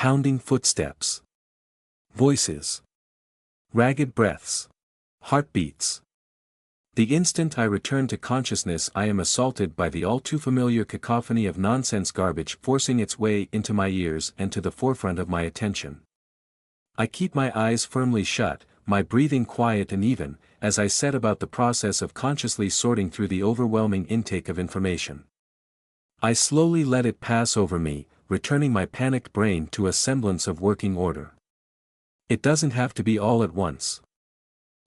Pounding footsteps. Voices. Ragged breaths. Heartbeats. The instant I return to consciousness, I am assaulted by the all-too-familiar cacophony of nonsense garbage forcing its way into my ears and to the forefront of my attention. I keep my eyes firmly shut, my breathing quiet and even, as I set about the process of consciously sorting through the overwhelming intake of information. I slowly let it pass over me, returning my panicked brain to a semblance of working order. It doesn't have to be all at once.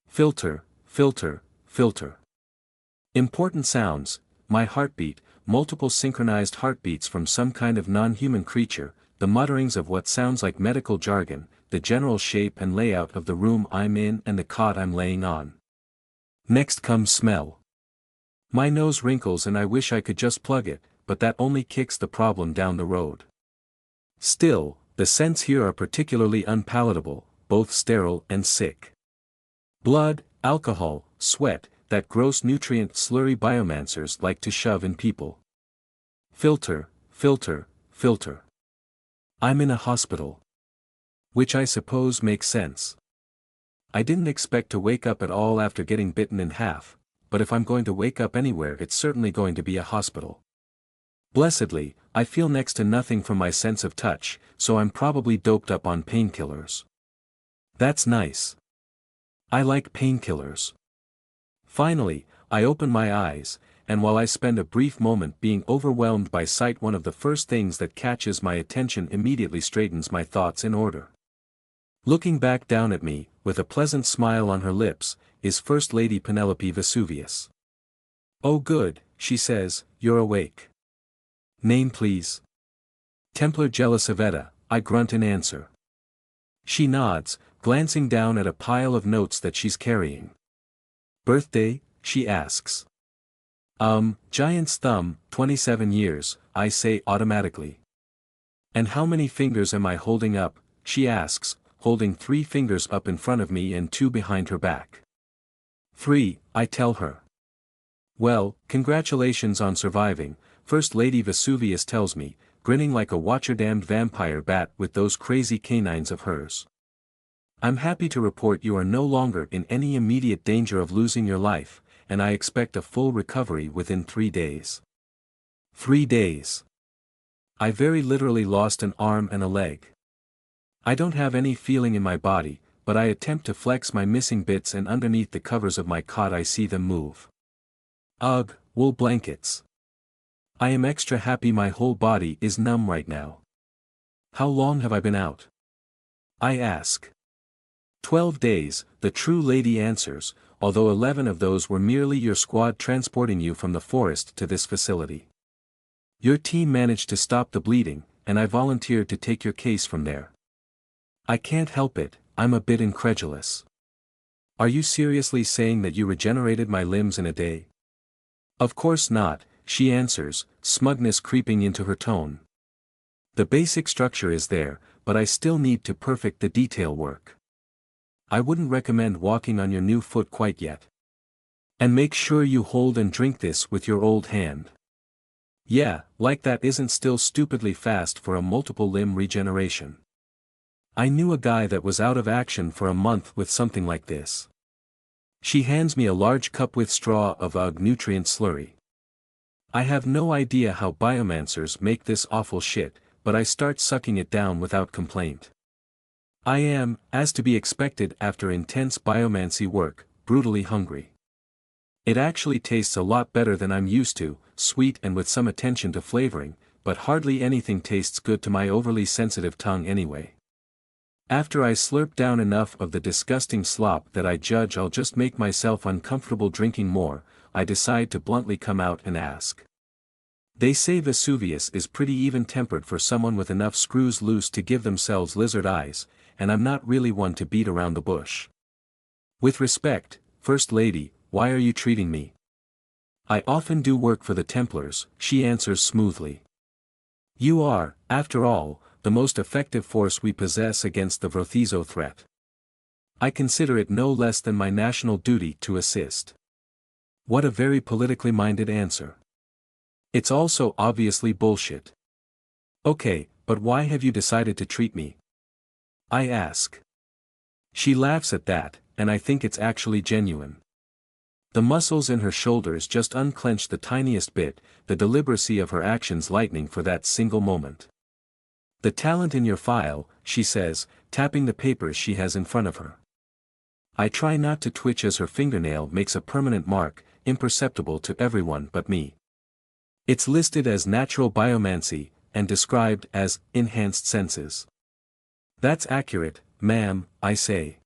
Filter, filter, filter. Important sounds, my heartbeat, multiple synchronized heartbeats from some kind of non-human creature, the mutterings of what sounds like medical jargon, the general shape and layout of the room I'm in and the cot I'm laying on. Next comes smell. My nose wrinkles and I wish I could just plug it, but that only kicks the problem down the road. Still, the scents here are particularly unpalatable, both sterile and sick. Blood, alcohol, sweat, that gross nutrient slurry biomancers like to shove in people. Filter, filter, filter. I'm in a hospital. Which I suppose makes sense. I didn't expect to wake up at all after getting bitten in half, but if I'm going to wake up anywhere it's certainly going to be a hospital. Blessedly, I feel next to nothing from my sense of touch, so I'm probably doped up on painkillers. That's nice. I like painkillers. Finally, I open my eyes, and while I spend a brief moment being overwhelmed by sight, one of the first things that catches my attention immediately straightens my thoughts in order. Looking back down at me, with a pleasant smile on her lips, is First Lady Penelope Vesuvius. "Oh good," she says, "you're awake. Name please." "Templar Jelisaveta," I grunt in answer. She nods, glancing down at a pile of notes that she's carrying. "Birthday?" she asks. Giant's thumb, 27 years, I say automatically. "And how many fingers am I holding up?" she asks, holding 3 fingers up in front of me and 2 behind her back. "3, I tell her. "Well, congratulations on surviving," First Lady Vesuvius tells me, grinning like a watcher-damned vampire bat with those crazy canines of hers. "I'm happy to report you are no longer in any immediate danger of losing your life, and I expect a full recovery within 3 days. 3 days. I very literally lost an arm and a leg. I don't have any feeling in my body, but I attempt to flex my missing bits and underneath the covers of my cot I see them move. Ugh, wool blankets. I am extra happy my whole body is numb right now. How long have I been out?" I ask. 12 days, the true lady answers, although 11 of those were merely your squad transporting you from the forest to this facility. Your team managed to stop the bleeding, and I volunteered to take your case from there. I can't help it, I'm a bit incredulous. Are you seriously saying that you regenerated my limbs in a day? Of course not, she answers, smugness creeping into her tone. The basic structure is there, but I still need to perfect the detail work. I wouldn't recommend walking on your new foot quite yet. And make sure you hold and drink this with your old hand. Yeah, like that isn't still stupidly fast for a multiple limb regeneration. I knew a guy that was out of action for a month with something like this. She hands me a large cup with straw of nutrient slurry. I have no idea how biomancers make this awful shit, but I start sucking it down without complaint. I am, as to be expected after intense biomancy work, brutally hungry. It actually tastes a lot better than I'm used to, sweet and with some attention to flavoring, but hardly anything tastes good to my overly sensitive tongue anyway. After I slurp down enough of the disgusting slop that I judge I'll just make myself uncomfortable drinking more, I decide to bluntly come out and ask. They say Vesuvius is pretty even-tempered for someone with enough screws loose to give themselves lizard eyes, and I'm not really one to beat around the bush. With respect, First Lady, why are you treating me? I often do work for the Templars, she answers smoothly. You are, after all, the most effective force we possess against the Vrothizo threat. I consider it no less than my national duty to assist. What a very politically minded answer. It's also obviously bullshit. Okay, But why have you decided to treat me? I ask. She laughs at that, and I think it's actually genuine. The muscles in her shoulders just unclench the tiniest bit, the deliberacy of her actions lightening for that single moment. The talent in your file, she says, tapping the papers she has in front of her. I try not to twitch as her fingernail makes a permanent mark, imperceptible to everyone but me. It's listed as natural biomancy, and described as enhanced senses. That's accurate, ma'am, I say.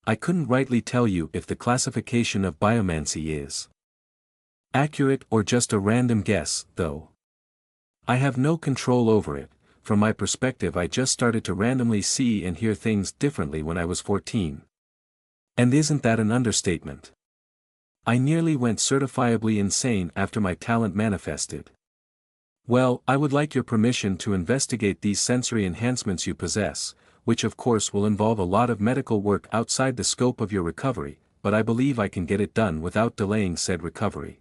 I couldn't rightly tell you if the classification of biomancy is accurate or just a random guess, though. I have no control over it. From my perspective, I just started to randomly see and hear things differently when I was 14. And isn't that an understatement? I nearly went certifiably insane after my talent manifested. Well, I would like your permission to investigate these sensory enhancements you possess, which of course will involve a lot of medical work outside the scope of your recovery, but I believe I can get it done without delaying said recovery.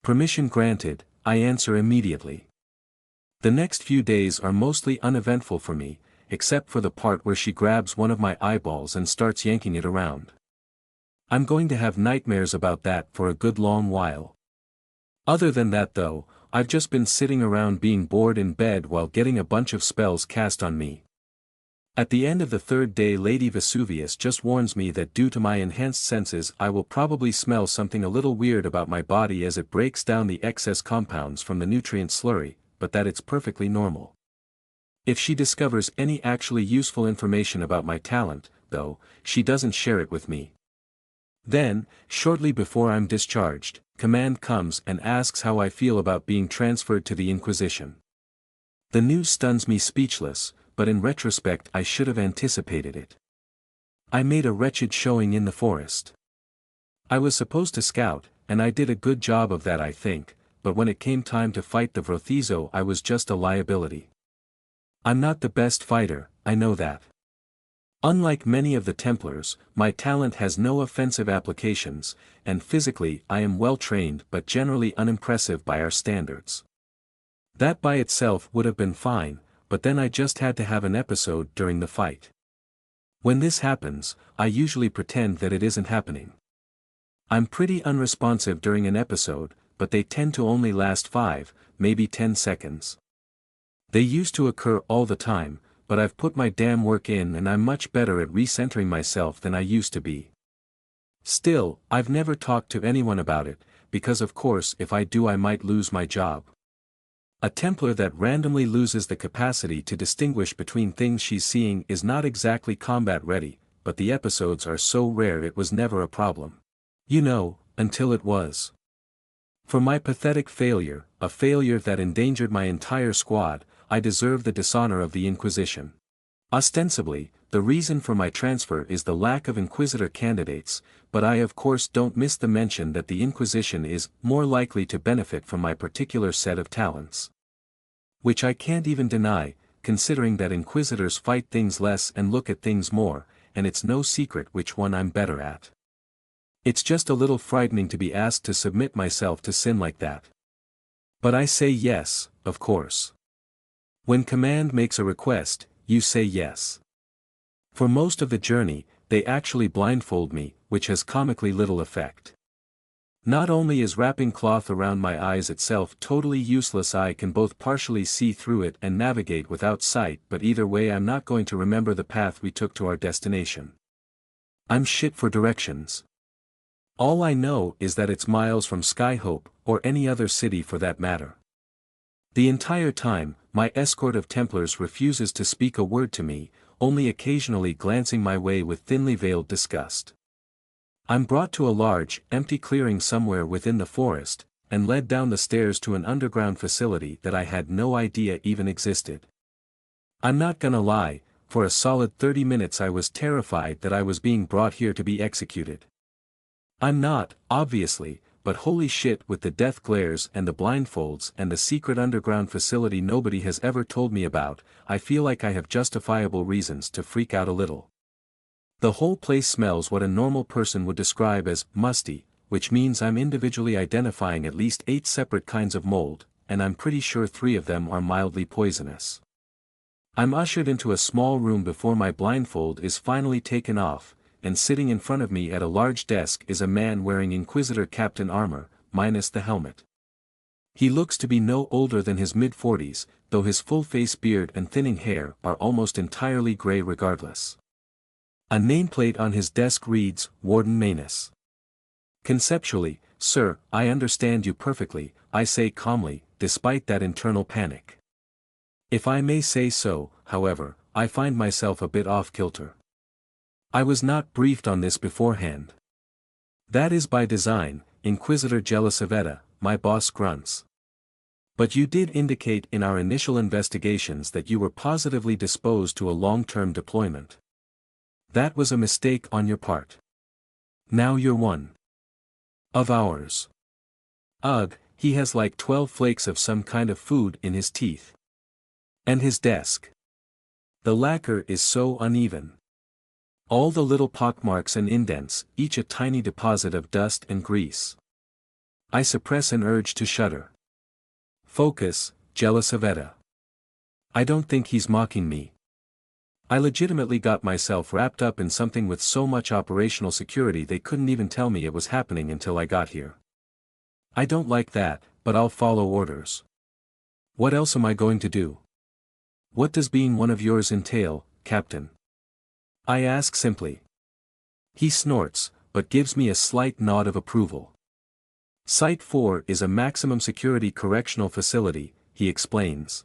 Permission granted, I answer immediately. The next few days are mostly uneventful for me, except for the part where she grabs one of my eyeballs and starts yanking it around. I'm going to have nightmares about that for a good long while. Other than that though, I've just been sitting around being bored in bed while getting a bunch of spells cast on me. At the end of the third day, Lady Vesuvius just warns me that due to my enhanced senses I will probably smell something a little weird about my body as it breaks down the excess compounds from the nutrient slurry, but that it's perfectly normal. If she discovers any actually useful information about my talent, though, she doesn't share it with me. Then, shortly before I'm discharged, command comes and asks how I feel about being transferred to the Inquisition. The news stuns me speechless, but in retrospect I should have anticipated it. I made a wretched showing in the forest. I was supposed to scout, and I did a good job of that I think, but when it came time to fight the Vrothizo I was just a liability. I'm not the best fighter, I know that. Unlike many of the Templars, my talent has no offensive applications, and physically I am well trained but generally unimpressive by our standards. That by itself would have been fine, but then I just had to have an episode during the fight. When this happens, I usually pretend that it isn't happening. I'm pretty unresponsive during an episode, but they tend to only last 5, maybe 10 seconds. They used to occur all the time, but I've put my damn work in and I'm much better at recentering myself than I used to be. Still, I've never talked to anyone about it, because of course if I do I might lose my job. A Templar that randomly loses the capacity to distinguish between things she's seeing is not exactly combat ready, but the episodes are so rare it was never a problem. You know, until it was. For my pathetic failure, a failure that endangered my entire squad, I deserve the dishonor of the Inquisition. Ostensibly, the reason for my transfer is the lack of Inquisitor candidates, but I of course don't miss the mention that the Inquisition is more likely to benefit from my particular set of talents. Which I can't even deny, considering that Inquisitors fight things less and look at things more, and it's no secret which one I'm better at. It's just a little frightening to be asked to submit myself to sin like that. But I say yes, of course. When command makes a request, you say yes. For most of the journey, they actually blindfold me, which has comically little effect. Not only is wrapping cloth around my eyes itself totally useless, I can both partially see through it and navigate without sight, but either way I'm not going to remember the path we took to our destination. I'm shit for directions. All I know is that it's miles from Skyhope, or any other city for that matter. The entire time, my escort of Templars refuses to speak a word to me, only occasionally glancing my way with thinly veiled disgust. I'm brought to a large, empty clearing somewhere within the forest, and led down the stairs to an underground facility that I had no idea even existed. I'm not gonna lie, for a solid 30 minutes I was terrified that I was being brought here to be executed. I'm not, obviously, but holy shit, with the death glares and the blindfolds and the secret underground facility nobody has ever told me about, I feel like I have justifiable reasons to freak out a little. The whole place smells what a normal person would describe as musty, which means I'm individually identifying at least 8 separate kinds of mold, and I'm pretty sure 3 of them are mildly poisonous. I'm ushered into a small room before my blindfold is finally taken off, and sitting in front of me at a large desk is a man wearing Inquisitor captain armor, minus the helmet. He looks to be no older than his mid-40s, though his full-face beard and thinning hair are almost entirely gray regardless. A nameplate on his desk reads, Warden Manus. Conceptually, sir, I understand you perfectly, I say calmly, despite that internal panic. If I may say so, however, I find myself a bit off-kilter. I was not briefed on this beforehand. That is by design, Inquisitor Jelisaveta, my boss grunts. But you did indicate in our initial investigations that you were positively disposed to a long-term deployment. That was a mistake on your part. Now you're one of ours. Ugh, he has like 12 flakes of some kind of food in his teeth. And his desk. The lacquer is so uneven. All the little pockmarks and indents, each a tiny deposit of dust and grease. I suppress an urge to shudder. Focus, Jelisaveta. I don't think he's mocking me. I legitimately got myself wrapped up in something with so much operational security they couldn't even tell me it was happening until I got here. I don't like that, but I'll follow orders. What else am I going to do? What does being one of yours entail, Captain? I ask simply. He snorts, but gives me a slight nod of approval. Site 4 is a maximum security correctional facility, he explains.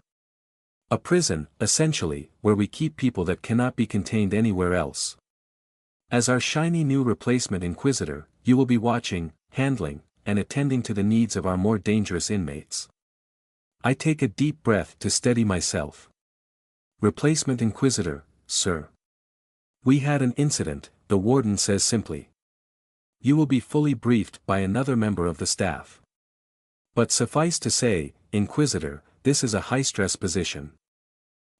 A prison, essentially, where we keep people that cannot be contained anywhere else. As our shiny new replacement Inquisitor, you will be watching, handling, and attending to the needs of our more dangerous inmates. I take a deep breath to steady myself. Replacement Inquisitor, sir. We had an incident, the warden says simply. You will be fully briefed by another member of the staff. But suffice to say, Inquisitor, this is a high-stress position.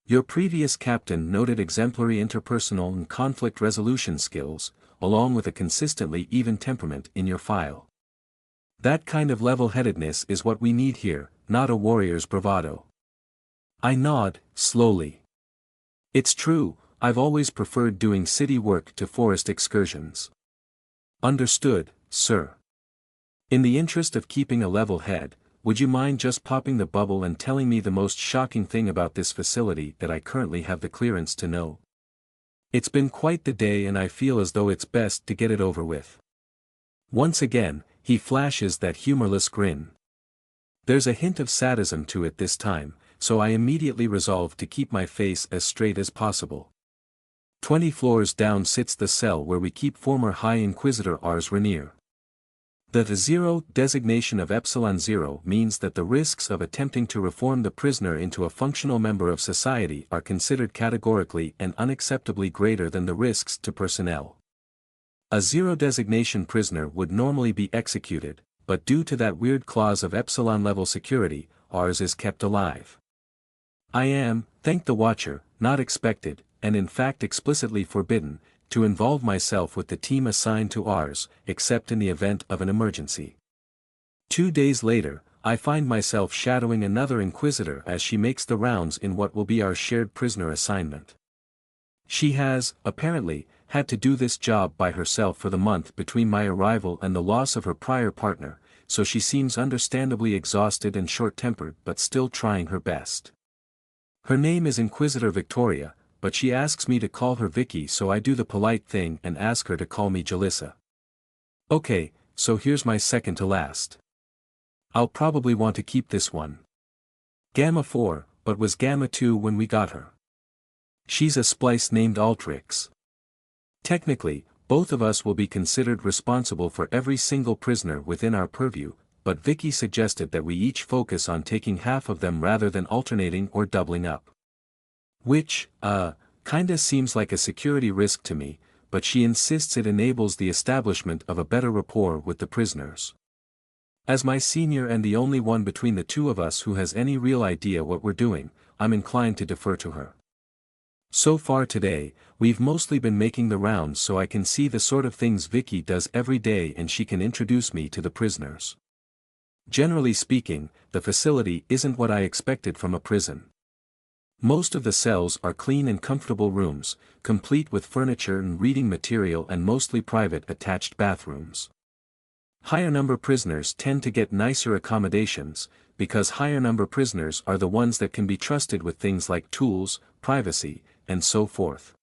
Your previous captain noted exemplary interpersonal and conflict resolution skills, along with a consistently even temperament in your file. That kind of level-headedness is what we need here, not a warrior's bravado. I nod, slowly. It's true, I've always preferred doing city work to forest excursions. Understood, sir. In the interest of keeping a level head, would you mind just popping the bubble and telling me the most shocking thing about this facility that I currently have the clearance to know? It's been quite the day and I feel as though it's best to get it over with. Once again, he flashes that humorless grin. There's a hint of sadism to it this time, so I immediately resolve to keep my face as straight as possible. 20 floors down sits the cell where we keep former High Inquisitor Ars Rainier. The 0 designation of Epsilon 0 means that the risks of attempting to reform the prisoner into a functional member of society are considered categorically and unacceptably greater than the risks to personnel. A 0 designation prisoner would normally be executed, but due to that weird clause of Epsilon level security, ours is kept alive. I am, thank the Watcher, not expected, and in fact explicitly forbidden, to involve myself with the team assigned to ours, except in the event of an emergency. 2 days later, I find myself shadowing another Inquisitor as she makes the rounds in what will be our shared prisoner assignment. She has, apparently, had to do this job by herself for the month between my arrival and the loss of her prior partner, so she seems understandably exhausted and short-tempered but still trying her best. Her name is Inquisitor Victoria, but she asks me to call her Vicky, so I do the polite thing and ask her to call me Jalissa. Okay, so here's my second to last. I'll probably want to keep this one. Gamma 4, but was Gamma 2 when we got her. She's a splice named Altrix. Technically, both of us will be considered responsible for every single prisoner within our purview, but Vicky suggested that we each focus on taking half of them rather than alternating or doubling up. Which, kinda seems like a security risk to me, but she insists it enables the establishment of a better rapport with the prisoners. As my senior and the only one between the two of us who has any real idea what we're doing, I'm inclined to defer to her. So far today, we've mostly been making the rounds so I can see the sort of things Vicky does every day and she can introduce me to the prisoners. Generally speaking, the facility isn't what I expected from a prison. Most of the cells are clean and comfortable rooms, complete with furniture and reading material and mostly private attached bathrooms. Higher number prisoners tend to get nicer accommodations, because higher number prisoners are the ones that can be trusted with things like tools, privacy, and so forth.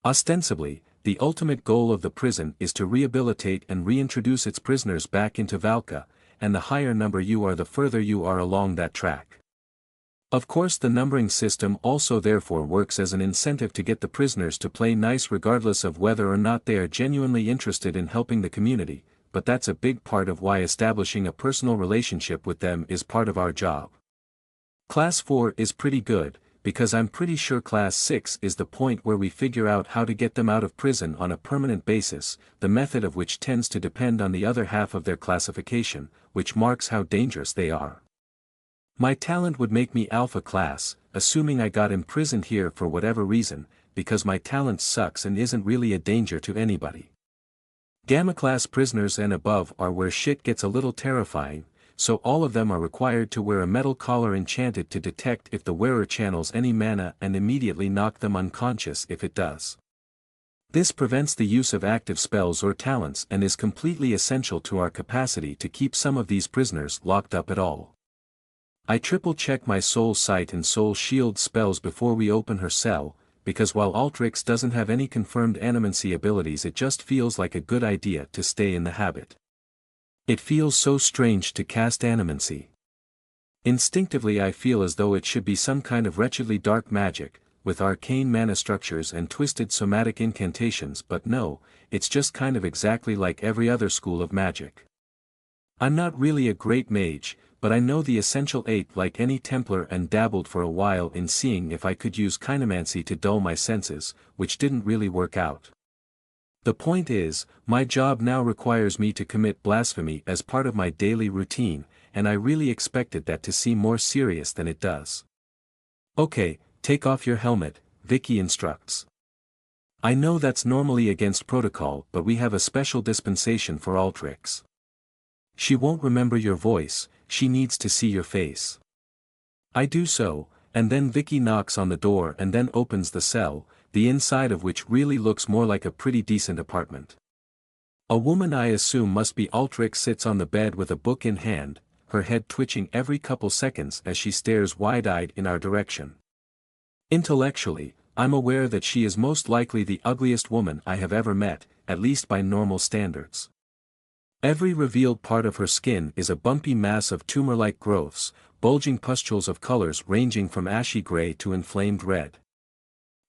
Ostensibly, the ultimate goal of the prison is to rehabilitate and reintroduce its prisoners back into Valka, and the higher number you are the further you are along that track. Of course, the numbering system also therefore works as an incentive to get the prisoners to play nice regardless of whether or not they are genuinely interested in helping the community, but that's a big part of why establishing a personal relationship with them is part of our job. Class 4 is pretty good, because I'm pretty sure Class 6 is the point where we figure out how to get them out of prison on a permanent basis, the method of which tends to depend on the other half of their classification, which marks how dangerous they are. My talent would make me Alpha class, assuming I got imprisoned here for whatever reason, because my talent sucks and isn't really a danger to anybody. Gamma class prisoners and above are where shit gets a little terrifying, so all of them are required to wear a metal collar enchanted to detect if the wearer channels any mana and immediately knock them unconscious if it does. This prevents the use of active spells or talents and is completely essential to our capacity to keep some of these prisoners locked up at all. I triple check my soul sight and soul shield spells before we open her cell, because while Altrix doesn't have any confirmed animancy abilities, it just feels like a good idea to stay in the habit. It feels so strange to cast animancy. Instinctively I feel as though it should be some kind of wretchedly dark magic, with arcane mana structures and twisted somatic incantations, but no, it's just kind of exactly like every other school of magic. I'm not really a great mage, but I know the essential 8 like any Templar and dabbled for a while in seeing if I could use chinemancy to dull my senses, which didn't really work out. The point is, my job now requires me to commit blasphemy as part of my daily routine, and I really expected that to seem more serious than it does. Okay, take off your helmet, Vicky instructs. I know that's normally against protocol, but we have a special dispensation for Altrix. She won't remember your voice, she needs to see your face. I do so, and then Vicky knocks on the door and then opens the cell, the inside of which really looks more like a pretty decent apartment. A woman I assume must be Altrix sits on the bed with a book in hand, her head twitching every couple seconds as she stares wide-eyed in our direction. Intellectually, I'm aware that she is most likely the ugliest woman I have ever met, at least by normal standards. Every revealed part of her skin is a bumpy mass of tumor-like growths, bulging pustules of colors ranging from ashy gray to inflamed red.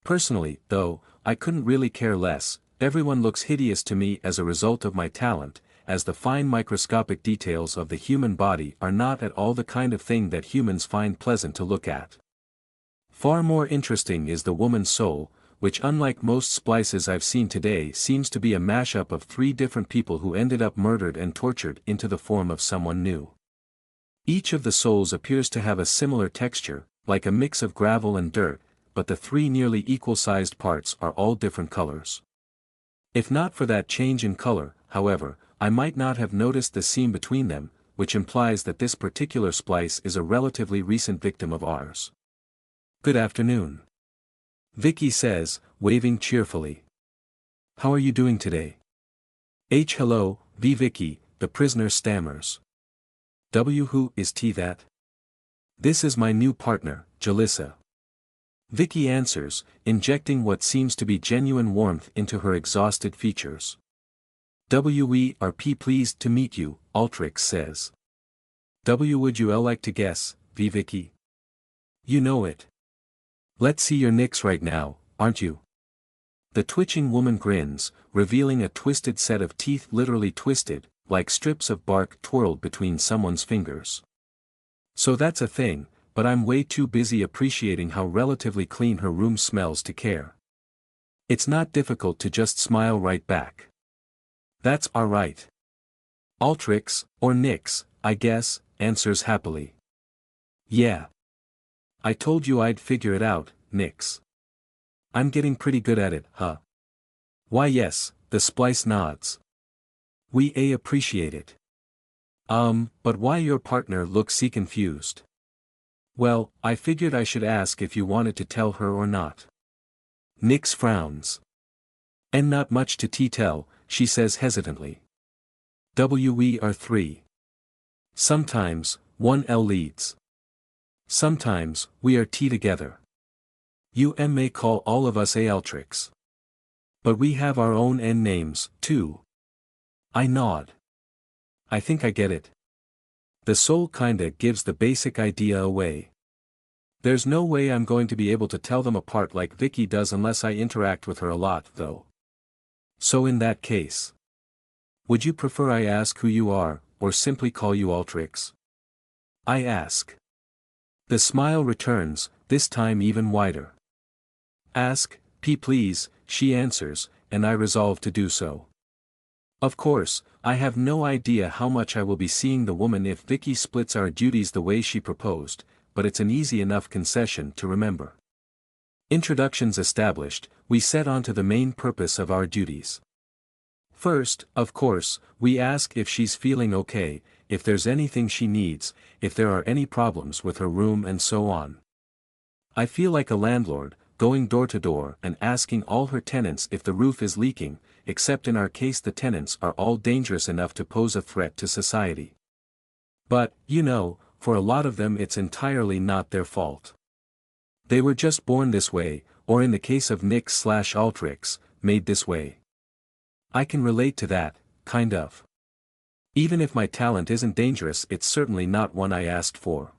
Personally, though, I couldn't really care less. Everyone looks hideous to me as a result of my talent, as the fine microscopic details of the human body are not at all the kind of thing that humans find pleasant to look at. Far more interesting is the woman's soul, which unlike most splices I've seen today seems to be a mashup of 3 different people who ended up murdered and tortured into the form of someone new. Each of the souls appears to have a similar texture, like a mix of gravel and dirt, but the 3 nearly equal-sized parts are all different colors. If not for that change in color, however, I might not have noticed the seam between them, which implies that this particular splice is a relatively recent victim of ours. Good afternoon, Vicky says, waving cheerfully. How are you doing today? Hello, Vicky, the prisoner stammers. Who is that? This is my new partner, Jalissa. Vicky answers, injecting what seems to be genuine warmth into her exhausted features. We are pleased to meet you, Altrix says. Would you like to guess, Vicky? You know it. Let's see your nicks right now, aren't you? The twitching woman grins, revealing a twisted set of teeth, literally twisted, like strips of bark twirled between someone's fingers. So that's a thing, but I'm way too busy appreciating how relatively clean her room smells to care. It's not difficult to just smile right back. That's alright. Altrix, or Nix, I guess, answers happily. Yeah. I told you I'd figure it out, Nix. I'm getting pretty good at it, huh? Why yes, the splice nods. We appreciate it. But why your partner looks confused? Well, I figured I should ask if you wanted to tell her or not. Nyx frowns. And not much to tell, she says hesitantly. We are 3. Sometimes, 1L leads. Sometimes, we are T together. May call all of us Altrix. But we have our own N names, too. I nod. I think I get it. The soul kinda gives the basic idea away. There's no way I'm going to be able to tell them apart like Vicky does unless I interact with her a lot, though. So in that case, would you prefer I ask who you are, or simply call you Altrix? I ask. The smile returns, this time even wider. Ask, please, she answers, and I resolve to do so. Of course, I have no idea how much I will be seeing the woman if Vicky splits our duties the way she proposed, but it's an easy enough concession to remember. Introductions established, we set on to the main purpose of our duties. First, of course, we ask if she's feeling okay, if there's anything she needs, if there are any problems with her room and so on. I feel like a landlord, going door to door and asking all her tenants if the roof is leaking, except in our case the tenants are all dangerous enough to pose a threat to society. But, for a lot of them it's entirely not their fault. They were just born this way, or in the case of Nyx/Altrix, made this way. I can relate to that, kind of. Even if my talent isn't dangerous, it's certainly not one I asked for.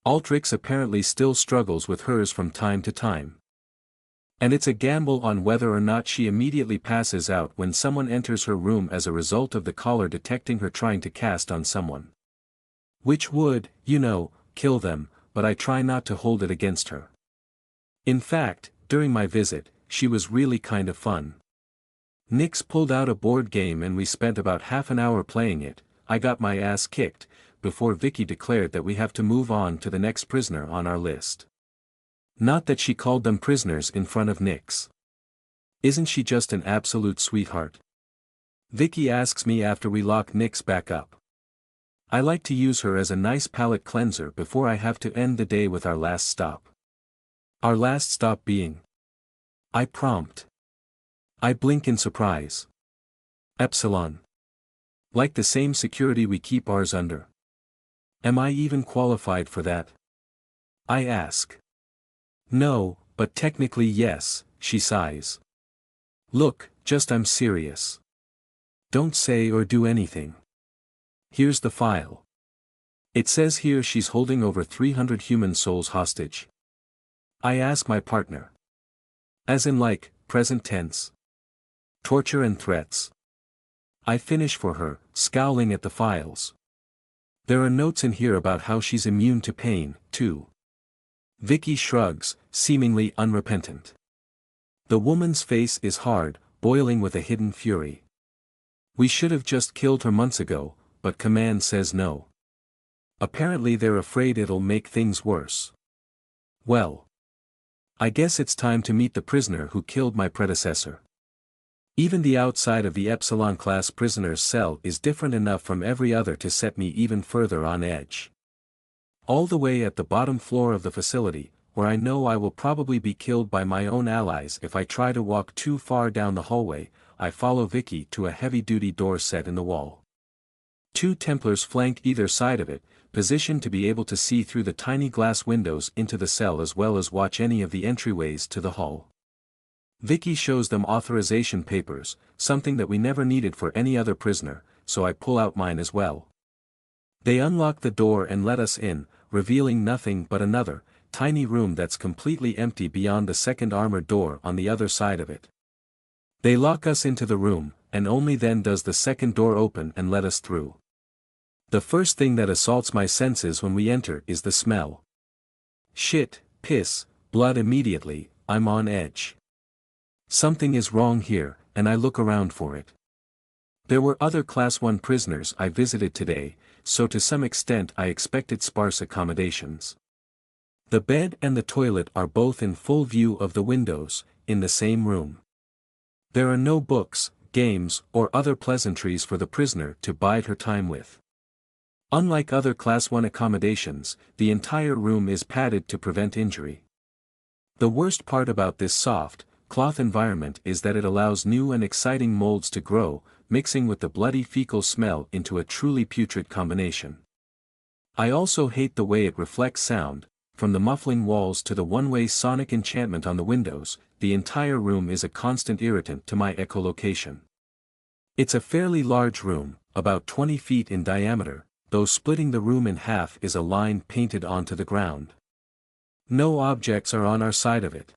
Altrix apparently still struggles with hers from time to time. And it's a gamble on whether or not she immediately passes out when someone enters her room as a result of the caller detecting her trying to cast on someone. Which would, kill them, but I try not to hold it against her. In fact, during my visit, she was really kind of fun. Nyx pulled out a board game and we spent about half an hour playing it. I got my ass kicked, before Vicky declared that we have to move on to the next prisoner on our list. Not that she called them prisoners in front of Nyx. Isn't she just an absolute sweetheart? Vicky asks me after we lock Nyx back up. I like to use her as a nice palate cleanser before I have to end the day with our last stop. Our last stop being? I prompt. I blink in surprise. Epsilon. Like the same security we keep ours under. Am I even qualified for that? I ask. No, but technically yes, she sighs. Look, I'm serious. Don't say or do anything. Here's the file. It says here she's holding over 300 human souls hostage. I ask my partner. As in present tense. Torture and threats. I finish for her, scowling at the files. There are notes in here about how she's immune to pain, too. Vicky shrugs, seemingly unrepentant. The woman's face is hard, boiling with a hidden fury. We should have just killed her months ago, but command says no. Apparently they're afraid it'll make things worse. Well. I guess it's time to meet the prisoner who killed my predecessor. Even the outside of the Epsilon-class prisoner's cell is different enough from every other to set me even further on edge. All the way at the bottom floor of the facility, where I know I will probably be killed by my own allies if I try to walk too far down the hallway, I follow Vicky to a heavy-duty door set in the wall. 2 Templars flank either side of it, positioned to be able to see through the tiny glass windows into the cell as well as watch any of the entryways to the hall. Vicky shows them authorization papers, something that we never needed for any other prisoner, so I pull out mine as well. They unlock the door and let us in, revealing nothing but another, tiny room that's completely empty beyond the second armored door on the other side of it. They lock us into the room, and only then does the second door open and let us through. The first thing that assaults my senses when we enter is the smell. Shit, piss, blood immediately, I'm on edge. Something is wrong here, and I look around for it. There were other Class 1 prisoners I visited today, so to some extent I expected sparse accommodations. The bed and the toilet are both in full view of the windows, in the same room. There are no books, games, or other pleasantries for the prisoner to bide her time with. Unlike other Class 1 accommodations, the entire room is padded to prevent injury. The worst part about this soft, cloth environment is that it allows new and exciting molds to grow, mixing with the bloody fecal smell into a truly putrid combination. I also hate the way it reflects sound, from the muffling walls to the one-way sonic enchantment on the windows. The entire room is a constant irritant to my echolocation. It's a fairly large room, about 20 feet in diameter, though splitting the room in half is a line painted onto the ground. No objects are on our side of it.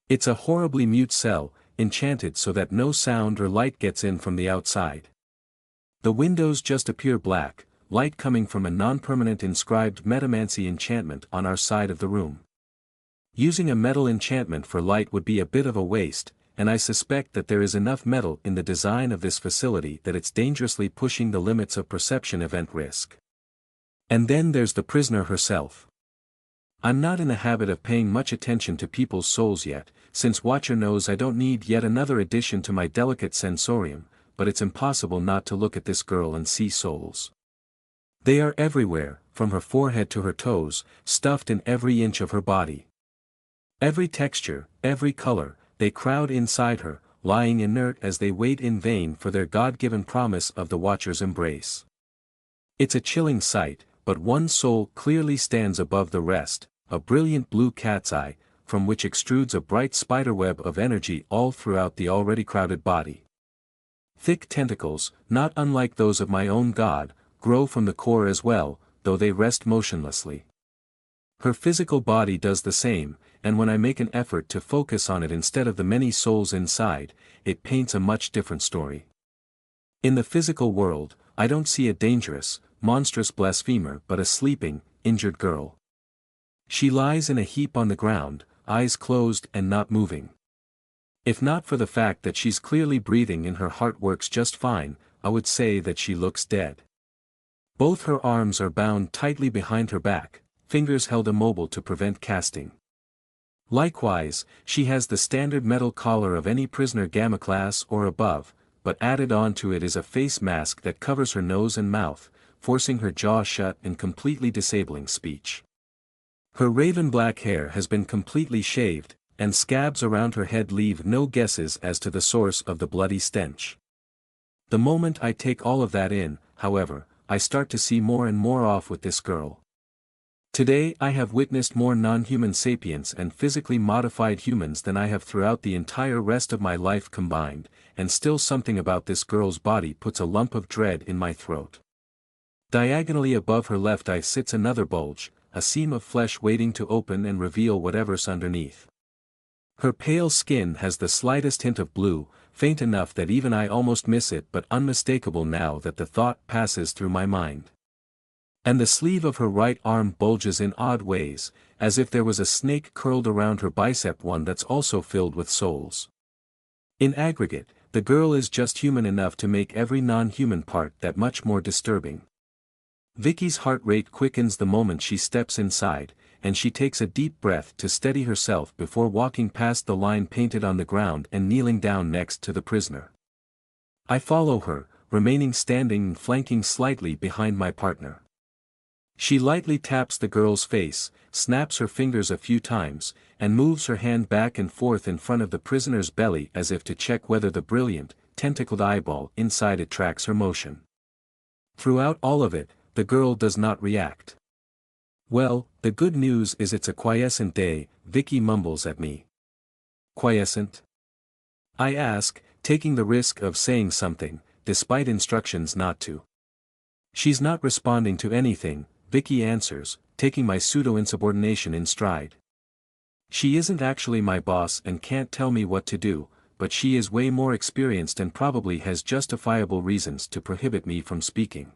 It's a horribly mute cell, enchanted so that no sound or light gets in from the outside. The windows just appear black, light coming from a non-permanent inscribed metamancy enchantment on our side of the room. Using a metal enchantment for light would be a bit of a waste, and I suspect that there is enough metal in the design of this facility that it's dangerously pushing the limits of perception event risk. And then there's the prisoner herself. I'm not in the habit of paying much attention to people's souls yet, since Watcher knows I don't need yet another addition to my delicate sensorium, but it's impossible not to look at this girl and see souls. They are everywhere, from her forehead to her toes, stuffed in every inch of her body. Every texture, every color, they crowd inside her, lying inert as they wait in vain for their God-given promise of the Watcher's embrace. It's a chilling sight, but one soul clearly stands above the rest, a brilliant blue cat's eye, from which extrudes a bright spiderweb of energy all throughout the already crowded body. Thick tentacles, not unlike those of my own god, grow from the core as well, though they rest motionlessly. Her physical body does the same, and when I make an effort to focus on it instead of the many souls inside, it paints a much different story. In the physical world, I don't see a dangerous, monstrous blasphemer but a sleeping, injured girl. She lies in a heap on the ground, eyes closed and not moving. If not for the fact that she's clearly breathing and her heart works just fine, I would say that she looks dead. Both her arms are bound tightly behind her back, fingers held immobile to prevent casting. Likewise, she has the standard metal collar of any prisoner Gamma class or above, but added on to it is a face mask that covers her nose and mouth, forcing her jaw shut and completely disabling speech. Her raven black hair has been completely shaved, and scabs around her head leave no guesses as to the source of the bloody stench. The moment I take all of that in, however, I start to see more and more off with this girl. Today I have witnessed more non-human sapients and physically modified humans than I have throughout the entire rest of my life combined, and still something about this girl's body puts a lump of dread in my throat. Diagonally above her left eye sits another bulge, a seam of flesh waiting to open and reveal whatever's underneath. Her pale skin has the slightest hint of blue, faint enough that even I almost miss it but unmistakable now that the thought passes through my mind. And the sleeve of her right arm bulges in odd ways, as if there was a snake curled around her bicep, one that's also filled with souls. In aggregate, the girl is just human enough to make every non-human part that much more disturbing. Vicky's heart rate quickens the moment she steps inside, and she takes a deep breath to steady herself before walking past the line painted on the ground and kneeling down next to the prisoner. I follow her, remaining standing and flanking slightly behind my partner. She lightly taps the girl's face, snaps her fingers a few times, and moves her hand back and forth in front of the prisoner's belly as if to check whether the brilliant, tentacled eyeball inside it tracks her motion. Throughout all of it, the girl does not react. Well, the good news is it's a quiescent day, Vicky mumbles at me. Quiescent? I ask, taking the risk of saying something, despite instructions not to. She's not responding to anything, Vicky answers, taking my pseudo-insubordination in stride. She isn't actually my boss and can't tell me what to do, but she is way more experienced and probably has justifiable reasons to prohibit me from speaking.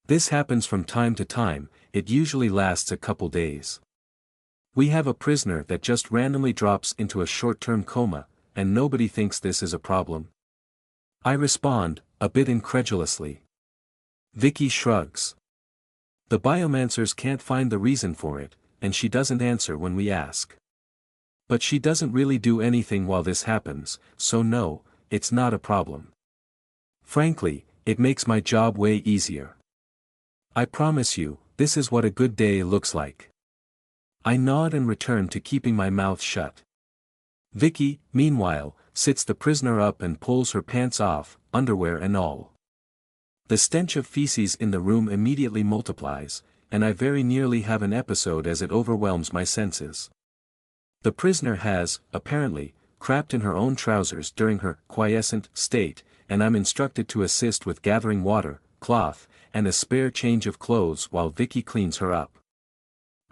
This happens from time to time, it usually lasts a couple days. We have a prisoner that just randomly drops into a short-term coma, and nobody thinks this is a problem. I respond, a bit incredulously. Vicky shrugs. The biomancers can't find the reason for it, and she doesn't answer when we ask. But she doesn't really do anything while this happens, so no, it's not a problem. Frankly, it makes my job way easier. I promise you, this is what a good day looks like. I nod and return to keeping my mouth shut. Vicky, meanwhile, sits the prisoner up and pulls her pants off, underwear and all. The stench of feces in the room immediately multiplies, and I very nearly have an episode as it overwhelms my senses. The prisoner has, apparently, crapped in her own trousers during her quiescent state, and I'm instructed to assist with gathering water, cloth, and a spare change of clothes while Vicky cleans her up.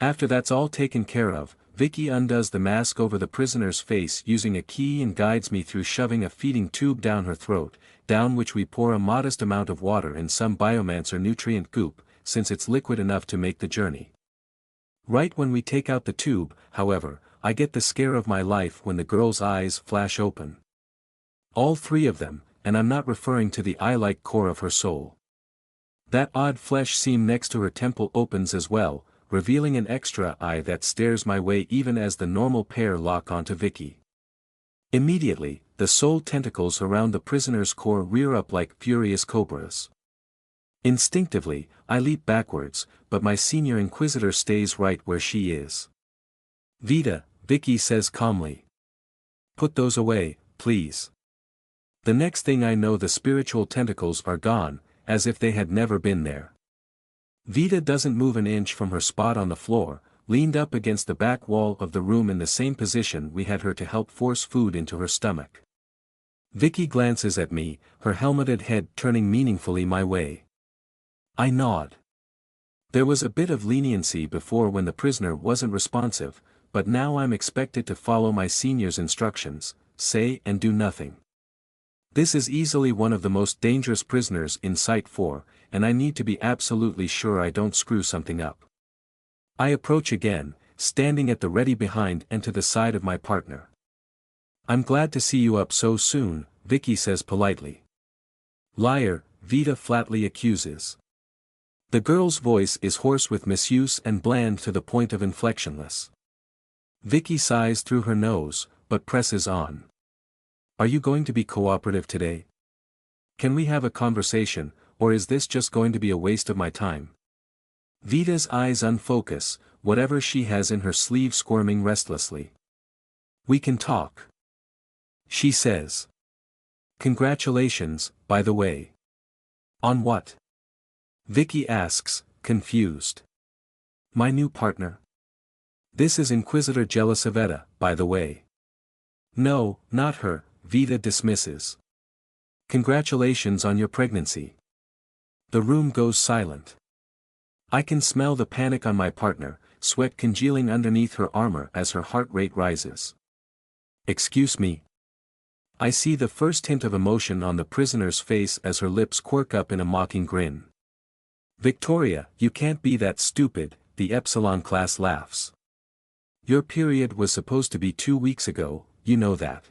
After that's all taken care of, Vicky undoes the mask over the prisoner's face using a key and guides me through shoving a feeding tube down her throat, down which we pour a modest amount of water and some biomancer nutrient goop, since it's liquid enough to make the journey. Right when we take out the tube, however, I get the scare of my life when the girl's eyes flash open. All three of them, and I'm not referring to the eye-like core of her soul. That odd flesh seam next to her temple opens as well, revealing an extra eye that stares my way even as the normal pair lock onto Vicky. Immediately, the soul tentacles around the prisoner's core rear up like furious cobras. Instinctively, I leap backwards, but my senior inquisitor stays right where she is. Vita, Vicky says calmly. Put those away, please. The next thing I know the spiritual tentacles are gone, as if they had never been there. Vita doesn't move an inch from her spot on the floor, leaned up against the back wall of the room in the same position we had her to help force food into her stomach. Vicky glances at me, her helmeted head turning meaningfully my way. I nod. There was a bit of leniency before when the prisoner wasn't responsive, but now I'm expected to follow my senior's instructions, say and do nothing. This is easily one of the most dangerous prisoners in Site 4, and I need to be absolutely sure I don't screw something up. I approach again, standing at the ready behind and to the side of my partner. I'm glad to see you up so soon, Vicky says politely. Liar, Vita flatly accuses. The girl's voice is hoarse with misuse and bland to the point of inflectionless. Vicky sighs through her nose, but presses on. Are you going to be cooperative today? Can we have a conversation, or is this just going to be a waste of my time? Vita's eyes unfocus, whatever she has in her sleeve squirming restlessly. We can talk. She says. Congratulations, by the way. On what? Vicky asks, confused. My new partner. This is Inquisitor Jelisaveta, by the way. No, not her, Vita dismisses. Congratulations on your pregnancy. The room goes silent. I can smell the panic on my partner, sweat congealing underneath her armor as her heart rate rises. Excuse me. I see the first hint of emotion on the prisoner's face as her lips quirk up in a mocking grin. Victoria, you can't be that stupid, the Epsilon class laughs. Your period was supposed to be 2 weeks ago, you know that.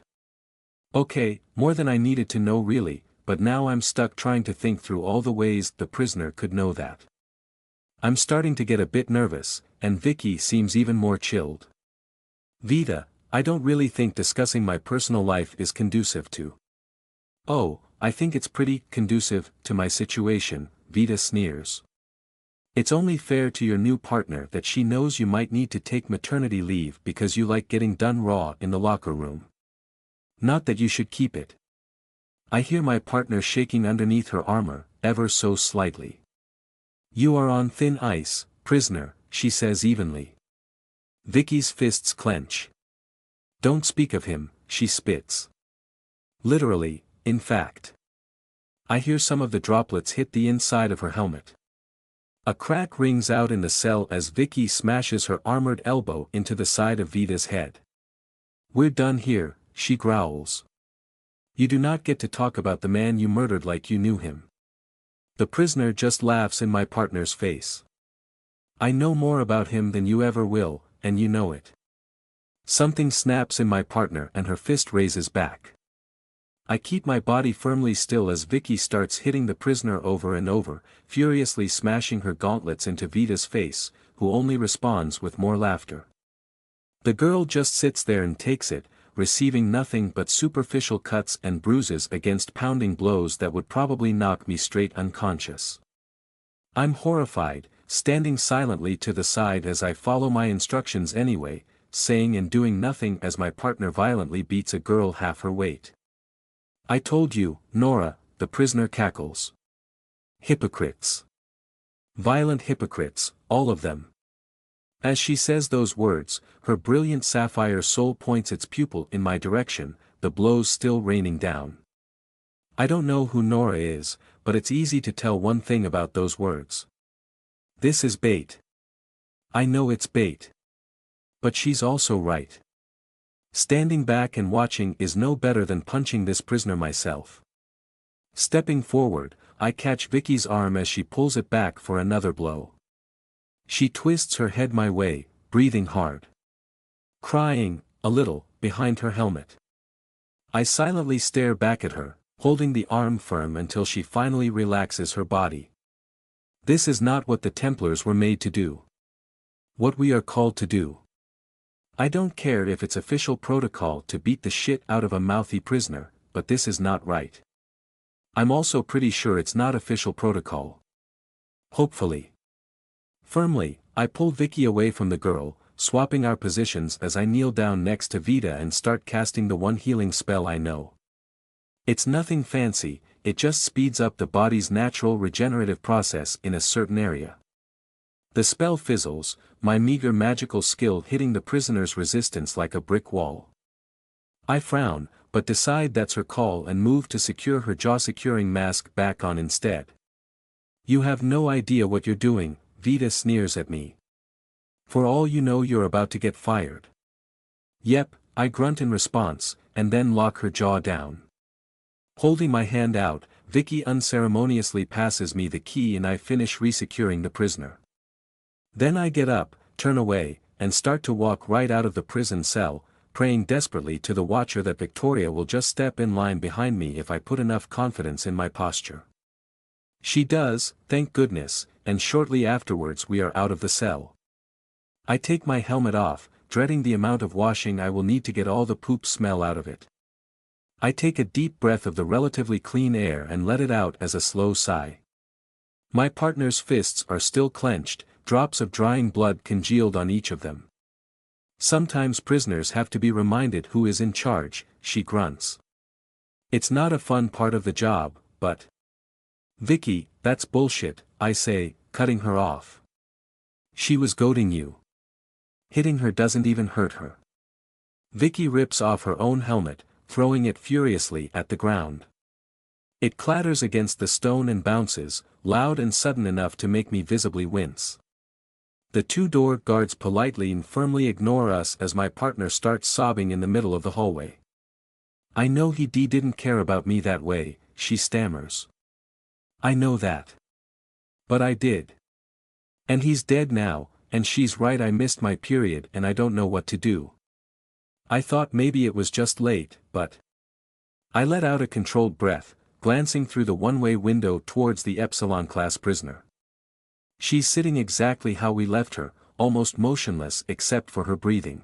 Okay, more than I needed to know really, but now I'm stuck trying to think through all the ways the prisoner could know that. I'm starting to get a bit nervous, and Vicky seems even more chilled. Vita, I don't really think discussing my personal life is conducive to. Oh, I think it's pretty conducive to my situation, Vita sneers. It's only fair to your new partner that she knows you might need to take maternity leave because you like getting done raw in the locker room. Not that you should keep it. I hear my partner shaking underneath her armor, ever so slightly. You are on thin ice, prisoner, she says evenly. Vicky's fists clench. Don't speak of him, she spits. Literally, in fact. I hear some of the droplets hit the inside of her helmet. A crack rings out in the cell as Vicky smashes her armored elbow into the side of Vita's head. We're done here, she growls. You do not get to talk about the man you murdered like you knew him. The prisoner just laughs in my partner's face. I know more about him than you ever will, and you know it. Something snaps in my partner and her fist raises back. I keep my body firmly still as Vicky starts hitting the prisoner over and over, furiously smashing her gauntlets into Vita's face, who only responds with more laughter. The girl just sits there and takes it, receiving nothing but superficial cuts and bruises against pounding blows that would probably knock me straight unconscious. I'm horrified, standing silently to the side as I follow my instructions anyway, saying and doing nothing as my partner violently beats a girl half her weight. I told you, Nora, the prisoner cackles. Hypocrites. Violent hypocrites, all of them. As she says those words, her brilliant sapphire soul points its pupil in my direction, the blows still raining down. I don't know who Nora is, but it's easy to tell one thing about those words. This is bait. I know it's bait. But she's also right. Standing back and watching is no better than punching this prisoner myself. Stepping forward, I catch Vicky's arm as she pulls it back for another blow. She twists her head my way, breathing hard. Crying, a little, behind her helmet. I silently stare back at her, holding the arm firm until she finally relaxes her body. This is not what the Templars were made to do. What we are called to do. I don't care if it's official protocol to beat the shit out of a mouthy prisoner, but this is not right. I'm also pretty sure it's not official protocol. Hopefully. Firmly, I pull Vicky away from the girl, swapping our positions as I kneel down next to Vita and start casting the one healing spell I know. It's nothing fancy, it just speeds up the body's natural regenerative process in a certain area. The spell fizzles, my meager magical skill hitting the prisoner's resistance like a brick wall. I frown, but decide that's her call and move to secure her jaw-securing mask back on instead. You have no idea what you're doing, Vita sneers at me. For all you know you're about to get fired. Yep, I grunt in response, and then lock her jaw down. Holding my hand out, Vicky unceremoniously passes me the key and I finish resecuring the prisoner. Then I get up, turn away, and start to walk right out of the prison cell, praying desperately to the Watcher that Victoria will just step in line behind me if I put enough confidence in my posture. She does, thank goodness, and shortly afterwards we are out of the cell. I take my helmet off, dreading the amount of washing I will need to get all the poop smell out of it. I take a deep breath of the relatively clean air and let it out as a slow sigh. My partner's fists are still clenched, drops of drying blood congealed on each of them. Sometimes prisoners have to be reminded who is in charge, she grunts. It's not a fun part of the job, but... Vicky, that's bullshit, I say, cutting her off. She was goading you. Hitting her doesn't even hurt her. Vicky rips off her own helmet, throwing it furiously at the ground. It clatters against the stone and bounces, loud and sudden enough to make me visibly wince. The two-door guards politely and firmly ignore us as my partner starts sobbing in the middle of the hallway. I know he didn't care about me that way, she stammers. I know that. But I did. And he's dead now, and she's right, I missed my period and I don't know what to do. I thought maybe it was just late, but... I let out a controlled breath, glancing through the one-way window towards the Epsilon-class prisoner. She's sitting exactly how we left her, almost motionless except for her breathing.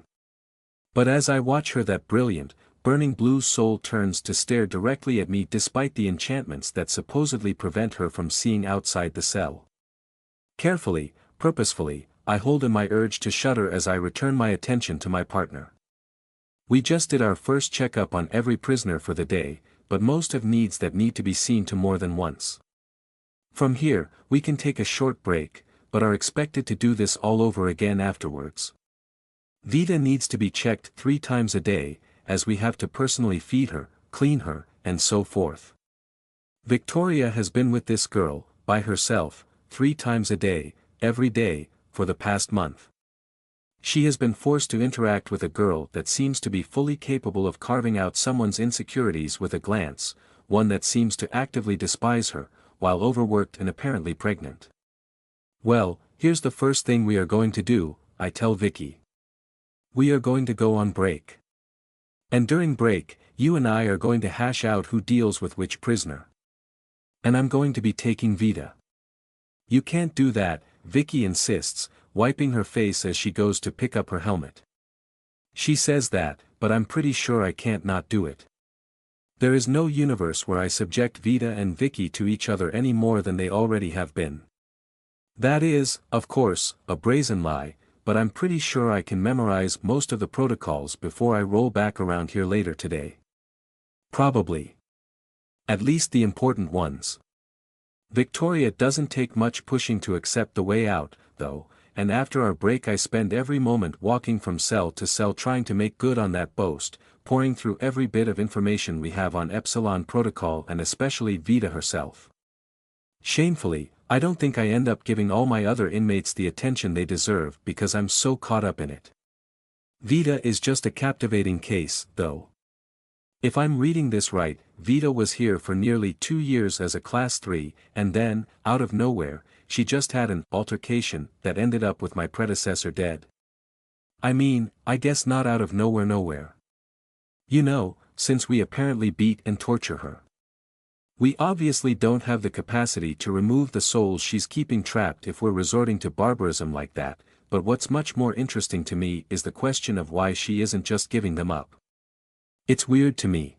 But as I watch her, that brilliant, burning blue soul turns to stare directly at me despite the enchantments that supposedly prevent her from seeing outside the cell. Carefully, purposefully, I hold in my urge to shudder as I return my attention to my partner. We just did our first checkup on every prisoner for the day, but most have needs that need to be seen to more than once. From here, we can take a short break, but are expected to do this all over again afterwards. Vita needs to be checked 3 times a day, as we have to personally feed her, clean her, and so forth. Victoria has been with this girl, by herself, 3 times a day, every day, for the past month. She has been forced to interact with a girl that seems to be fully capable of carving out someone's insecurities with a glance, one that seems to actively despise her, while overworked and apparently pregnant. Well, here's the first thing we are going to do, I tell Vicky. We are going to go on break. And during break, you and I are going to hash out who deals with which prisoner. And I'm going to be taking Vita. You can't do that, Vicky insists, wiping her face as she goes to pick up her helmet. She says that, but I'm pretty sure I can't not do it. There is no universe where I subject Vita and Vicky to each other any more than they already have been. That is, of course, a brazen lie, but I'm pretty sure I can memorize most of the protocols before I roll back around here later today. Probably. At least the important ones. Victoria doesn't take much pushing to accept the way out, though, and after our break I spend every moment walking from cell to cell trying to make good on that boast, pouring through every bit of information we have on Epsilon Protocol and especially Vita herself. Shamefully, I don't think I end up giving all my other inmates the attention they deserve because I'm so caught up in it. Vita is just a captivating case, though. If I'm reading this right, Vita was here for nearly 2 years as a Class 3, and then, out of nowhere, she just had an altercation that ended up with my predecessor dead. I mean, I guess not out of nowhere. You know, since we apparently beat and torture her. We obviously don't have the capacity to remove the souls she's keeping trapped if we're resorting to barbarism like that, but what's much more interesting to me is the question of why she isn't just giving them up. It's weird to me.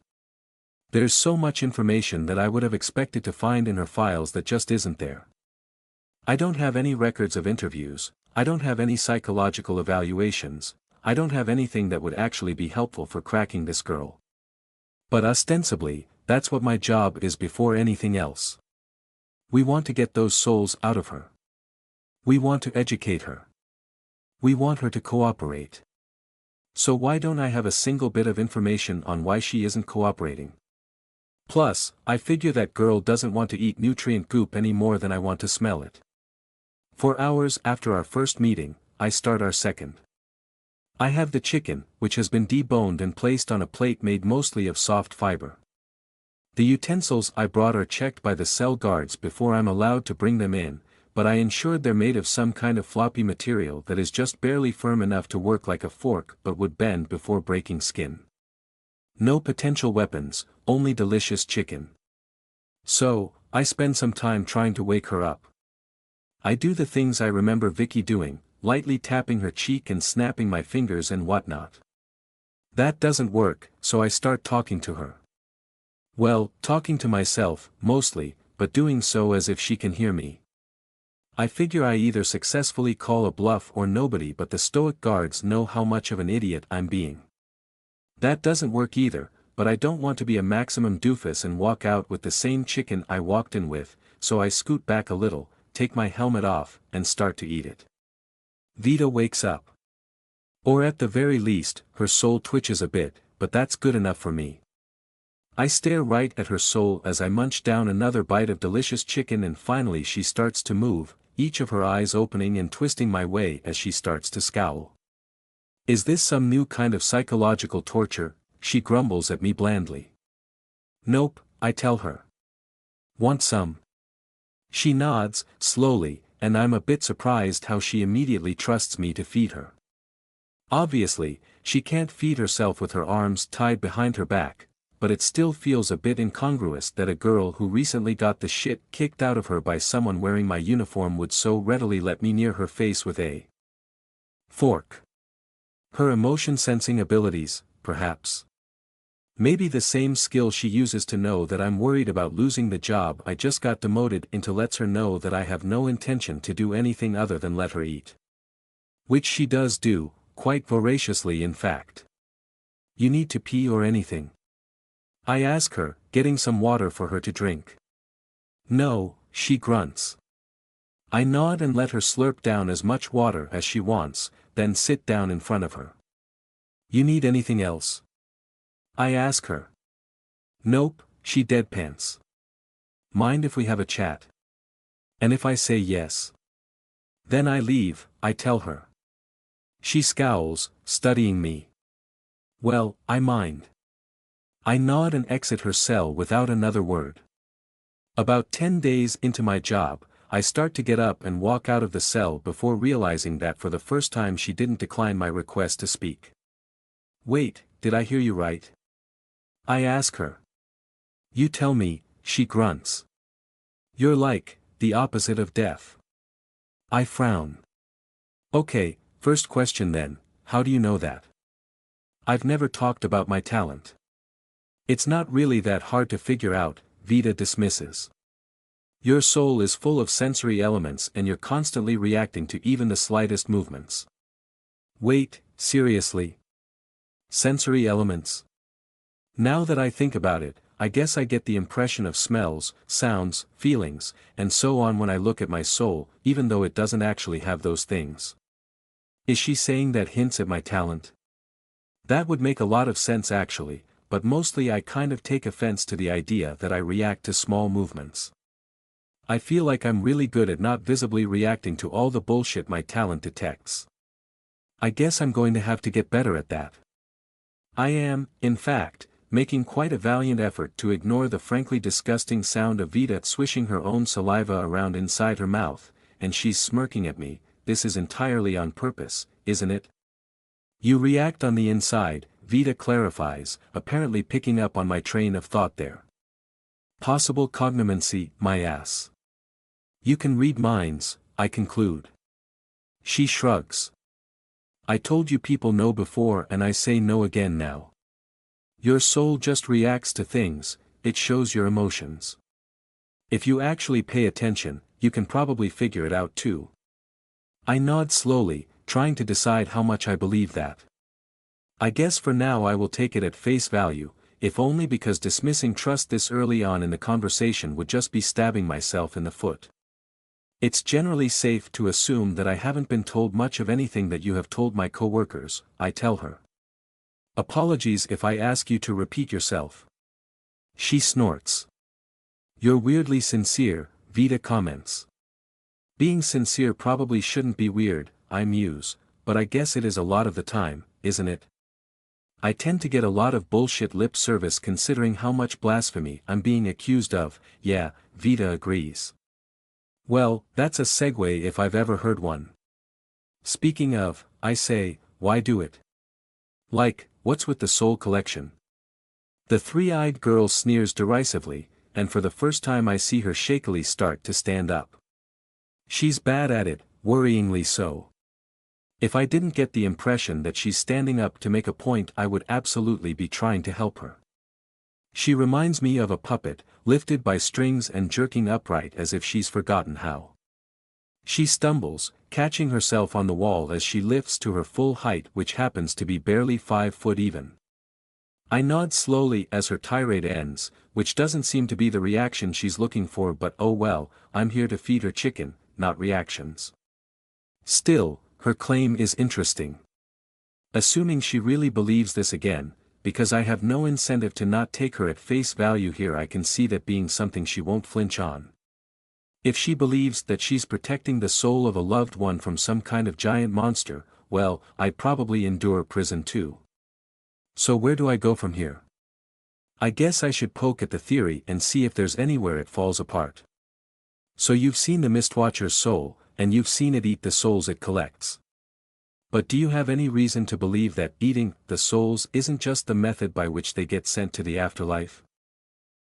There's so much information that I would have expected to find in her files that just isn't there. I don't have any records of interviews, I don't have any psychological evaluations, I don't have anything that would actually be helpful for cracking this girl. But ostensibly, that's what my job is before anything else. We want to get those souls out of her. We want to educate her. We want her to cooperate. So why don't I have a single bit of information on why she isn't cooperating? Plus, I figure that girl doesn't want to eat nutrient goop any more than I want to smell it. 4 hours after our first meeting, I start our second. I have the chicken, which has been deboned and placed on a plate made mostly of soft fiber. The utensils I brought are checked by the cell guards before I'm allowed to bring them in, but I ensured they're made of some kind of floppy material that is just barely firm enough to work like a fork but would bend before breaking skin. No potential weapons, only delicious chicken. So, I spend some time trying to wake her up. I do the things I remember Vicky doing, lightly tapping her cheek and snapping my fingers and whatnot. That doesn't work, so I start talking to her. Well, talking to myself, mostly, but doing so as if she can hear me. I figure I either successfully call a bluff or nobody but the stoic guards know how much of an idiot I'm being. That doesn't work either, but I don't want to be a maximum doofus and walk out with the same chicken I walked in with, so I scoot back a little, take my helmet off, and start to eat it. Vita wakes up. Or at the very least, her soul twitches a bit, but that's good enough for me. I stare right at her soul as I munch down another bite of delicious chicken and finally she starts to move, each of her eyes opening and twisting my way as she starts to scowl. Is this some new kind of psychological torture? She grumbles at me blandly. Nope, I tell her. Want some? She nods, slowly, and I'm a bit surprised how she immediately trusts me to feed her. Obviously, she can't feed herself with her arms tied behind her back, but it still feels a bit incongruous that a girl who recently got the shit kicked out of her by someone wearing my uniform would so readily let me near her face with a fork. Her emotion-sensing abilities, perhaps. Maybe the same skill she uses to know that I'm worried about losing the job I just got demoted into lets her know that I have no intention to do anything other than let her eat. Which she does do, quite voraciously in fact. You need to pee or anything? I ask her, getting some water for her to drink. No, she grunts. I nod and let her slurp down as much water as she wants, then sit down in front of her. You need anything else? I ask her. Nope, she deadpans. Mind if we have a chat? And if I say yes? Then I leave, I tell her. She scowls, studying me. Well, I mind. I nod and exit her cell without another word. About 10 days into my job, I start to get up and walk out of the cell before realizing that for the first time she didn't decline my request to speak. Wait, did I hear you right? I ask her. You tell me, she grunts. You're like, the opposite of death. I frown. Okay, first question then, how do you know that? I've never talked about my talent. It's not really that hard to figure out, Vita dismisses. Your soul is full of sensory elements and you're constantly reacting to even the slightest movements. Wait, seriously? Sensory elements? Now that I think about it, I guess I get the impression of smells, sounds, feelings, and so on when I look at my soul, even though it doesn't actually have those things. Is she saying that hints at my talent? That would make a lot of sense actually, but mostly I kind of take offense to the idea that I react to small movements. I feel like I'm really good at not visibly reacting to all the bullshit my talent detects. I guess I'm going to have to get better at that. I am, in fact, making quite a valiant effort to ignore the frankly disgusting sound of Vita swishing her own saliva around inside her mouth, and she's smirking at me. This is entirely on purpose, isn't it? You react on the inside, Vita clarifies, apparently picking up on my train of thought there. Possible cognomancy, my ass. You can read minds, I conclude. She shrugs. I told you people know before and I say no again now. Your soul just reacts to things, it shows your emotions. If you actually pay attention, you can probably figure it out too. I nod slowly, trying to decide how much I believe that. I guess for now I will take it at face value, if only because dismissing trust this early on in the conversation would just be stabbing myself in the foot. It's generally safe to assume that I haven't been told much of anything that you have told my coworkers, I tell her. Apologies if I ask you to repeat yourself. She snorts. You're weirdly sincere, Vita comments. Being sincere probably shouldn't be weird, I muse, but I guess it is a lot of the time, isn't it? I tend to get a lot of bullshit lip service considering how much blasphemy I'm being accused of. Yeah, Vita agrees. Well, that's a segue if I've ever heard one. Speaking of, I say, why do it? Like, what's with the soul collection? The three-eyed girl sneers derisively, and for the first time I see her shakily start to stand up. She's bad at it, worryingly so. If I didn't get the impression that she's standing up to make a point, I would absolutely be trying to help her. She reminds me of a puppet, lifted by strings and jerking upright as if she's forgotten how. She stumbles, catching herself on the wall as she lifts to her full height, which happens to be barely 5 foot even. I nod slowly as her tirade ends, which doesn't seem to be the reaction she's looking for, but oh well, I'm here to feed her chicken, not reactions. Still, her claim is interesting. Assuming she really believes this again, because I have no incentive to not take her at face value here, I can see that being something she won't flinch on. If she believes that she's protecting the soul of a loved one from some kind of giant monster, well, I'd probably endure prison too. So where do I go from here? I guess I should poke at the theory and see if there's anywhere it falls apart. So you've seen the Mistwatcher's soul, and you've seen it eat the souls it collects. But do you have any reason to believe that eating the souls isn't just the method by which they get sent to the afterlife?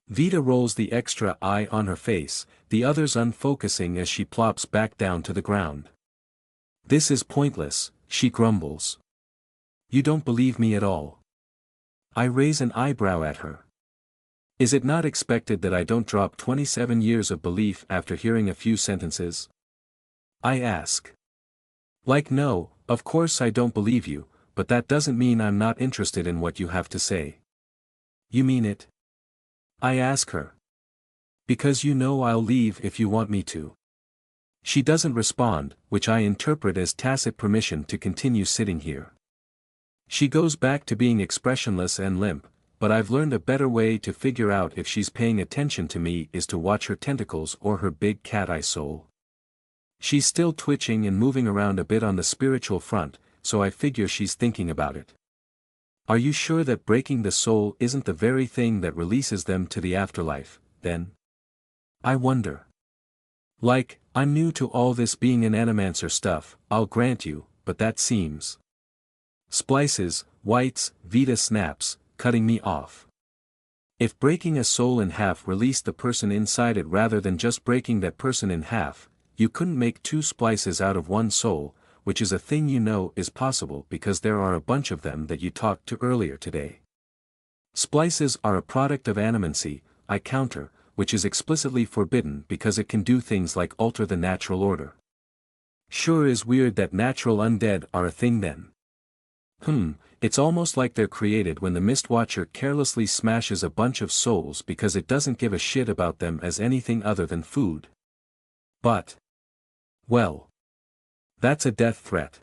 Vita rolls the extra eye on her face, the others unfocusing as she plops back down to the ground. This is pointless, she grumbles. You don't believe me at all. I raise an eyebrow at her. Is it not expected that I don't drop 27 years of belief after hearing a few sentences? I ask. Like no, of course I don't believe you, but that doesn't mean I'm not interested in what you have to say. You mean it? I ask her. Because you know I'll leave if you want me to. She doesn't respond, which I interpret as tacit permission to continue sitting here. She goes back to being expressionless and limp, but I've learned a better way to figure out if she's paying attention to me is to watch her tentacles or her big cat-eye soul. She's still twitching and moving around a bit on the spiritual front, so I figure she's thinking about it. Are you sure that breaking the soul isn't the very thing that releases them to the afterlife, then? I wonder. Like, I'm new to all this being an animancer stuff, I'll grant you, but that seems. Splices, whites, Vita snaps, cutting me off. If breaking a soul in half released the person inside it rather than just breaking that person in half, you couldn't make 2 splices out of 1 soul, which is a thing you know is possible because there are a bunch of them that you talked to earlier today. Splices are a product of animancy, I counter, which is explicitly forbidden because it can do things like alter the natural order. Sure is weird that natural undead are a thing then. It's almost like they're created when the Mistwatcher carelessly smashes a bunch of souls because it doesn't give a shit about them as anything other than food. But, well, that's a death threat.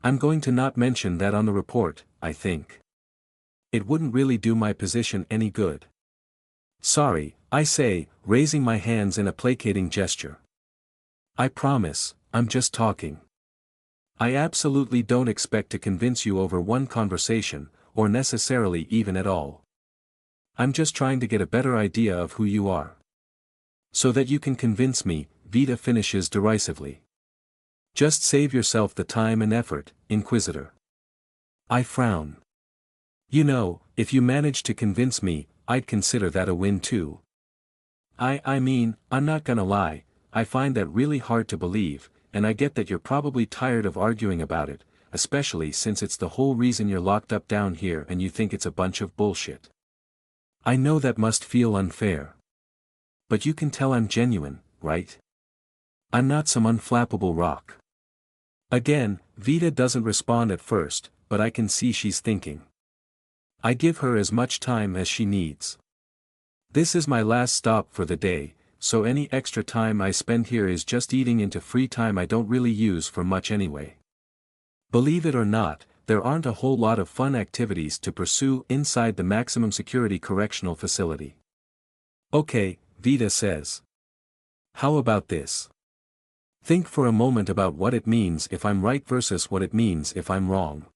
I'm going to not mention that on the report, I think. It wouldn't really do my position any good. Sorry, I say, raising my hands in a placating gesture. I promise, I'm just talking. I absolutely don't expect to convince you over one conversation, or necessarily even at all. I'm just trying to get a better idea of who you are. So that you can convince me, Vita finishes derisively. Just save yourself the time and effort, Inquisitor. I frown. You know, if you manage to convince me, I'd consider that a win too. I mean, I'm not gonna lie, I find that really hard to believe, and I get that you're probably tired of arguing about it, especially since it's the whole reason you're locked up down here and you think it's a bunch of bullshit. I know that must feel unfair. But you can tell I'm genuine, right? I'm not some unflappable rock. Again, Vita doesn't respond at first, but I can see she's thinking. I give her as much time as she needs. This is my last stop for the day, so any extra time I spend here is just eating into free time I don't really use for much anyway. Believe it or not, there aren't a whole lot of fun activities to pursue inside the maximum security correctional facility. Okay, Vita says. How about this? Think for a moment about what it means if I'm right versus what it means if I'm wrong.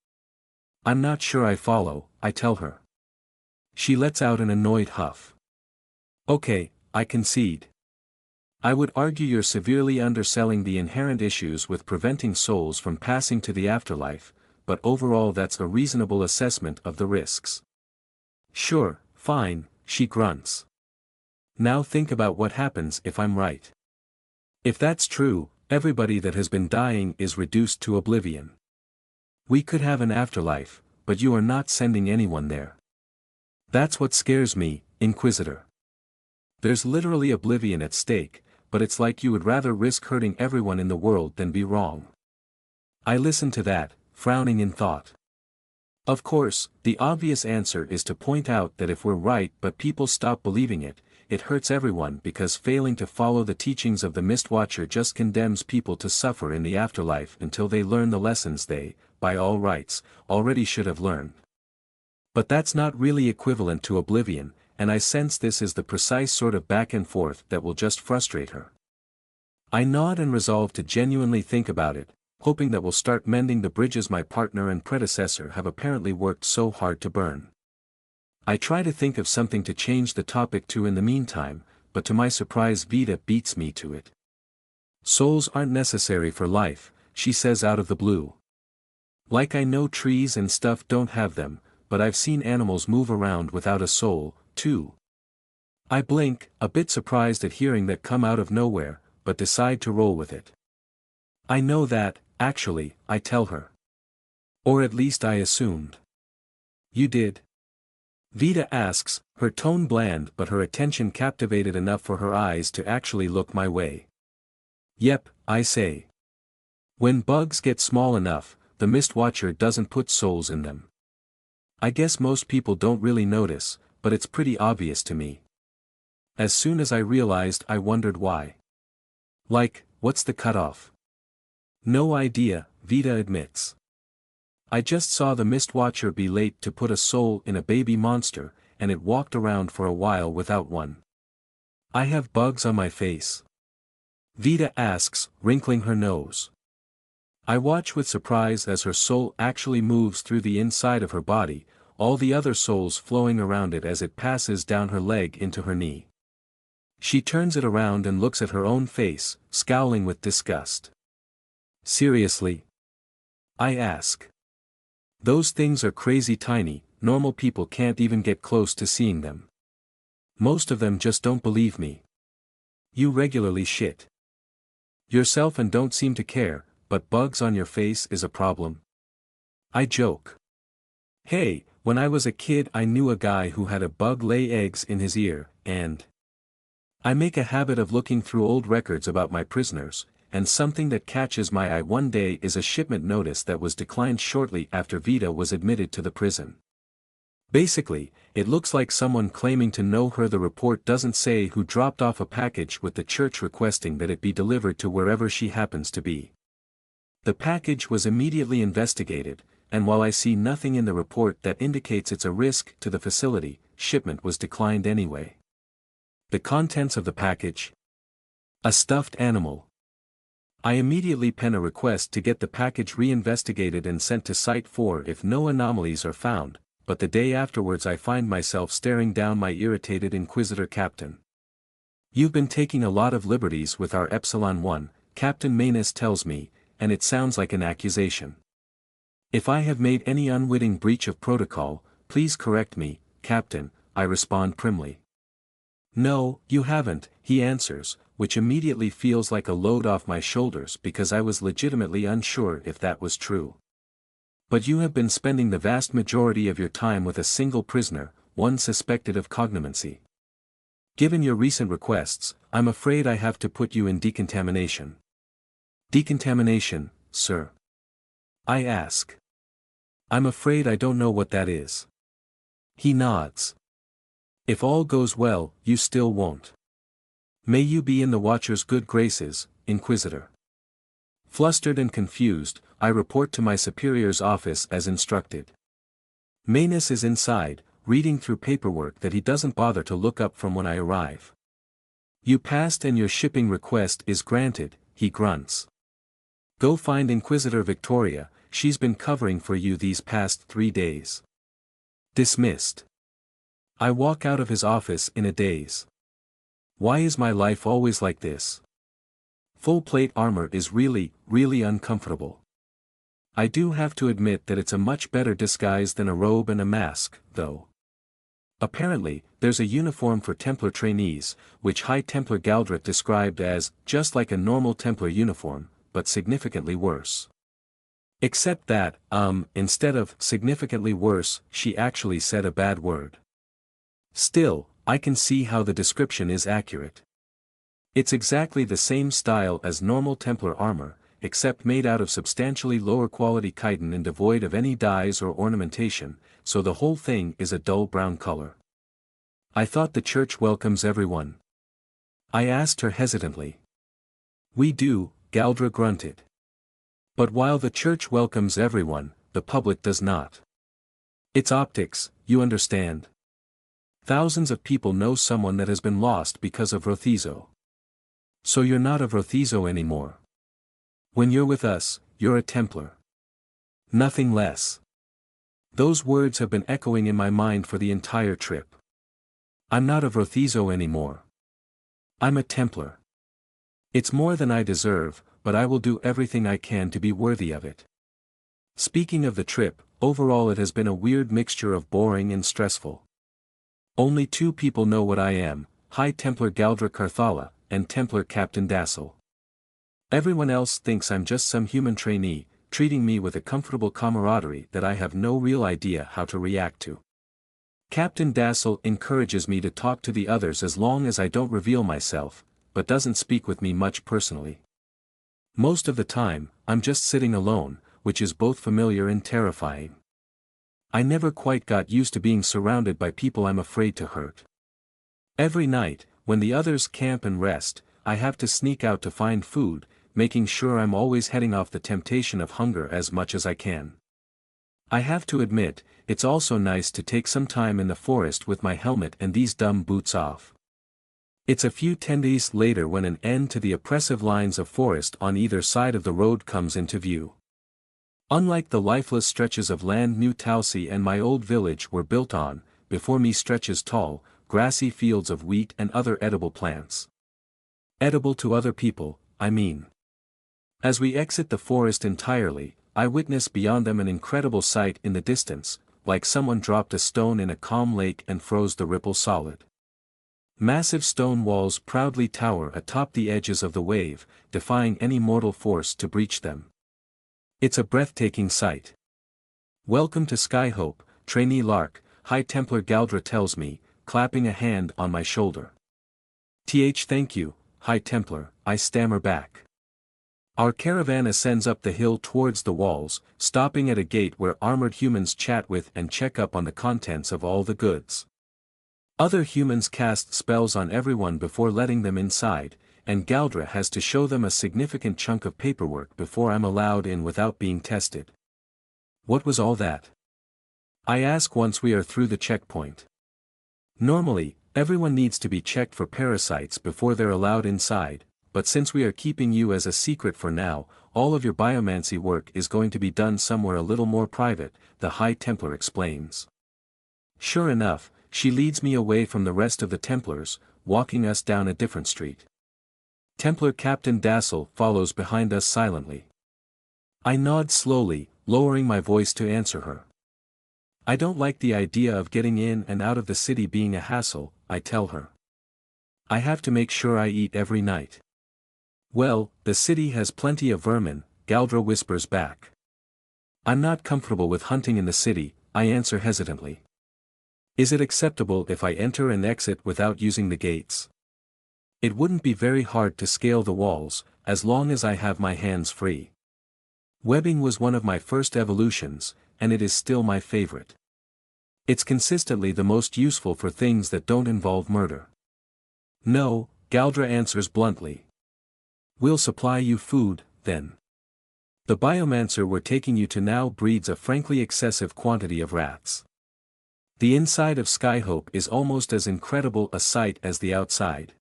I'm not sure I follow, I tell her. She lets out an annoyed huff. Okay, I concede. I would argue you're severely underselling the inherent issues with preventing souls from passing to the afterlife, but overall that's a reasonable assessment of the risks. Sure, fine, she grunts. Now think about what happens if I'm right. If that's true, everybody that has been dying is reduced to oblivion. We could have an afterlife, but you are not sending anyone there. That's what scares me, Inquisitor. There's literally oblivion at stake, but it's like you would rather risk hurting everyone in the world than be wrong. I listen to that, frowning in thought. Of course, the obvious answer is to point out that if we're right but people stop believing it, it hurts everyone because failing to follow the teachings of the Mistwatcher just condemns people to suffer in the afterlife until they learn the lessons they, by all rights, already should have learned. But that's not really equivalent to oblivion, and I sense this is the precise sort of back and forth that will just frustrate her. I nod and resolve to genuinely think about it, hoping that we'll start mending the bridges my partner and predecessor have apparently worked so hard to burn. I try to think of something to change the topic to in the meantime, but to my surprise Vita beats me to it. Souls aren't necessary for life, she says out of the blue. Like I know trees and stuff don't have them, but I've seen animals move around without a soul, too. I blink, a bit surprised at hearing that come out of nowhere, but decide to roll with it. I know that, actually, I tell her. Or at least I assumed. You did? Vita asks, her tone bland but her attention captivated enough for her eyes to actually look my way. Yep, I say. When bugs get small enough, the Mistwatcher doesn't put souls in them. I guess most people don't really notice, but it's pretty obvious to me. As soon as I realized, I wondered why. Like, what's the cutoff? No idea, Vita admits. I just saw the Mistwatcher be late to put a soul in a baby monster, and it walked around for a while without one. I have bugs on my face. Vita asks, wrinkling her nose. I watch with surprise as her soul actually moves through the inside of her body, all the other souls flowing around it as it passes down her leg into her knee. She turns it around and looks at her own face, scowling with disgust. Seriously? I ask. Those things are crazy tiny, normal people can't even get close to seeing them. Most of them just don't believe me. You regularly shit yourself and don't seem to care, but bugs on your face is a problem. I joke. Hey, when I was a kid I knew a guy who had a bug lay eggs in his ear, and I make a habit of looking through old records about my prisoners, and something that catches my eye one day is a shipment notice that was declined shortly after Vita was admitted to the prison. Basically, it looks like someone claiming to know her. The report doesn't say who dropped off a package, with the church requesting that it be delivered to wherever she happens to be. The package was immediately investigated, and while I see nothing in the report that indicates it's a risk to the facility, shipment was declined anyway. The contents of the package? A stuffed animal. I immediately pen a request to get the package re-investigated and sent to Site 4 if no anomalies are found, but the day afterwards I find myself staring down my irritated Inquisitor captain. "You've been taking a lot of liberties with our Epsilon 1, Captain Manus tells me, and it sounds like an accusation. If I have made any unwitting breach of protocol, please correct me, Captain," I respond primly. "No, you haven't," he answers, which immediately feels like a load off my shoulders because I was legitimately unsure if that was true. "But you have been spending the vast majority of your time with a single prisoner, one suspected of cognomancy. Given your recent requests, I'm afraid I have to put you in decontamination." "Decontamination, sir?" I ask. "I'm afraid I don't know what that is." He nods. "If all goes well, you still won't. May you be in the Watcher's good graces, Inquisitor." Flustered and confused, I report to my superior's office as instructed. Manus is inside, reading through paperwork that he doesn't bother to look up from when I arrive. "You passed and your shipping request is granted," he grunts. "Go find Inquisitor Victoria, she's been covering for you these past 3 days." Dismissed. I walk out of his office in a daze. Why is my life always like this? Full plate armor is really, really uncomfortable. I do have to admit that it's a much better disguise than a robe and a mask, though. Apparently, there's a uniform for Templar trainees, which High Templar Galdrick described as just like a normal Templar uniform, but significantly worse. Except that, instead of significantly worse, she actually said a bad word. Still, I can see how the description is accurate. It's exactly the same style as normal Templar armor, except made out of substantially lower quality chitin and devoid of any dyes or ornamentation, so the whole thing is a dull brown color. "I thought the church welcomes everyone?" I asked her hesitantly. "We do," Galdra grunted. "But while the church welcomes everyone, the public does not. It's optics, you understand. Thousands of people know someone that has been lost because of Rothizo. So you're not a Rothizo anymore. When you're with us, you're a Templar. Nothing less." Those words have been echoing in my mind for the entire trip. I'm not a Rothizo anymore. I'm a Templar. It's more than I deserve, but I will do everything I can to be worthy of it. Speaking of the trip, overall it has been a weird mixture of boring and stressful. Only 2 people know what I am, High Templar Galdra Carthala, and Templar Captain Dassel. Everyone else thinks I'm just some human trainee, treating me with a comfortable camaraderie that I have no real idea how to react to. Captain Dassel encourages me to talk to the others as long as I don't reveal myself, but doesn't speak with me much personally. Most of the time, I'm just sitting alone, which is both familiar and terrifying. I never quite got used to being surrounded by people I'm afraid to hurt. Every night, when the others camp and rest, I have to sneak out to find food, making sure I'm always heading off the temptation of hunger as much as I can. I have to admit, it's also nice to take some time in the forest with my helmet and these dumb boots off. It's a few days later when an end to the oppressive lines of forest on either side of the road comes into view. Unlike the lifeless stretches of land New Talsi and my old village were built on, before me stretches tall, grassy fields of wheat and other edible plants. Edible to other people, I mean. As we exit the forest entirely, I witness beyond them an incredible sight in the distance, like someone dropped a stone in a calm lake and froze the ripple solid. Massive stone walls proudly tower atop the edges of the wave, defying any mortal force to breach them. It's a breathtaking sight. "Welcome to Skyhope, Trainee Lark," High Templar Galdra tells me, clapping a hand on my shoulder. Thank you, High Templar, I stammer back. Our caravan ascends up the hill towards the walls, stopping at a gate where armored humans chat with and check up on the contents of all the goods. Other humans cast spells on everyone before letting them inside, and Galdra has to show them a significant chunk of paperwork before I'm allowed in without being tested. What was all that? I ask once we are through the checkpoint. Normally, everyone needs to be checked for parasites before they're allowed inside, but since we are keeping you as a secret for now, all of your biomancy work is going to be done somewhere a little more private, the High Templar explains. Sure enough, she leads me away from the rest of the Templars, walking us down a different street. Templar Captain Dassel follows behind us silently. I nod slowly, lowering my voice to answer her. I don't like the idea of getting in and out of the city being a hassle, I tell her. I have to make sure I eat every night. Well, the city has plenty of vermin, Galdra whispers back. I'm not comfortable with hunting in the city, I answer hesitantly. Is it acceptable if I enter and exit without using the gates? It wouldn't be very hard to scale the walls, as long as I have my hands free. Webbing was one of my first evolutions, and it is still my favorite. It's consistently the most useful for things that don't involve murder. No, Galdra answers bluntly. We'll supply you food, then. The biomancer we're taking you to now breeds a frankly excessive quantity of rats. The inside of Skyhope is almost as incredible a sight as the outside.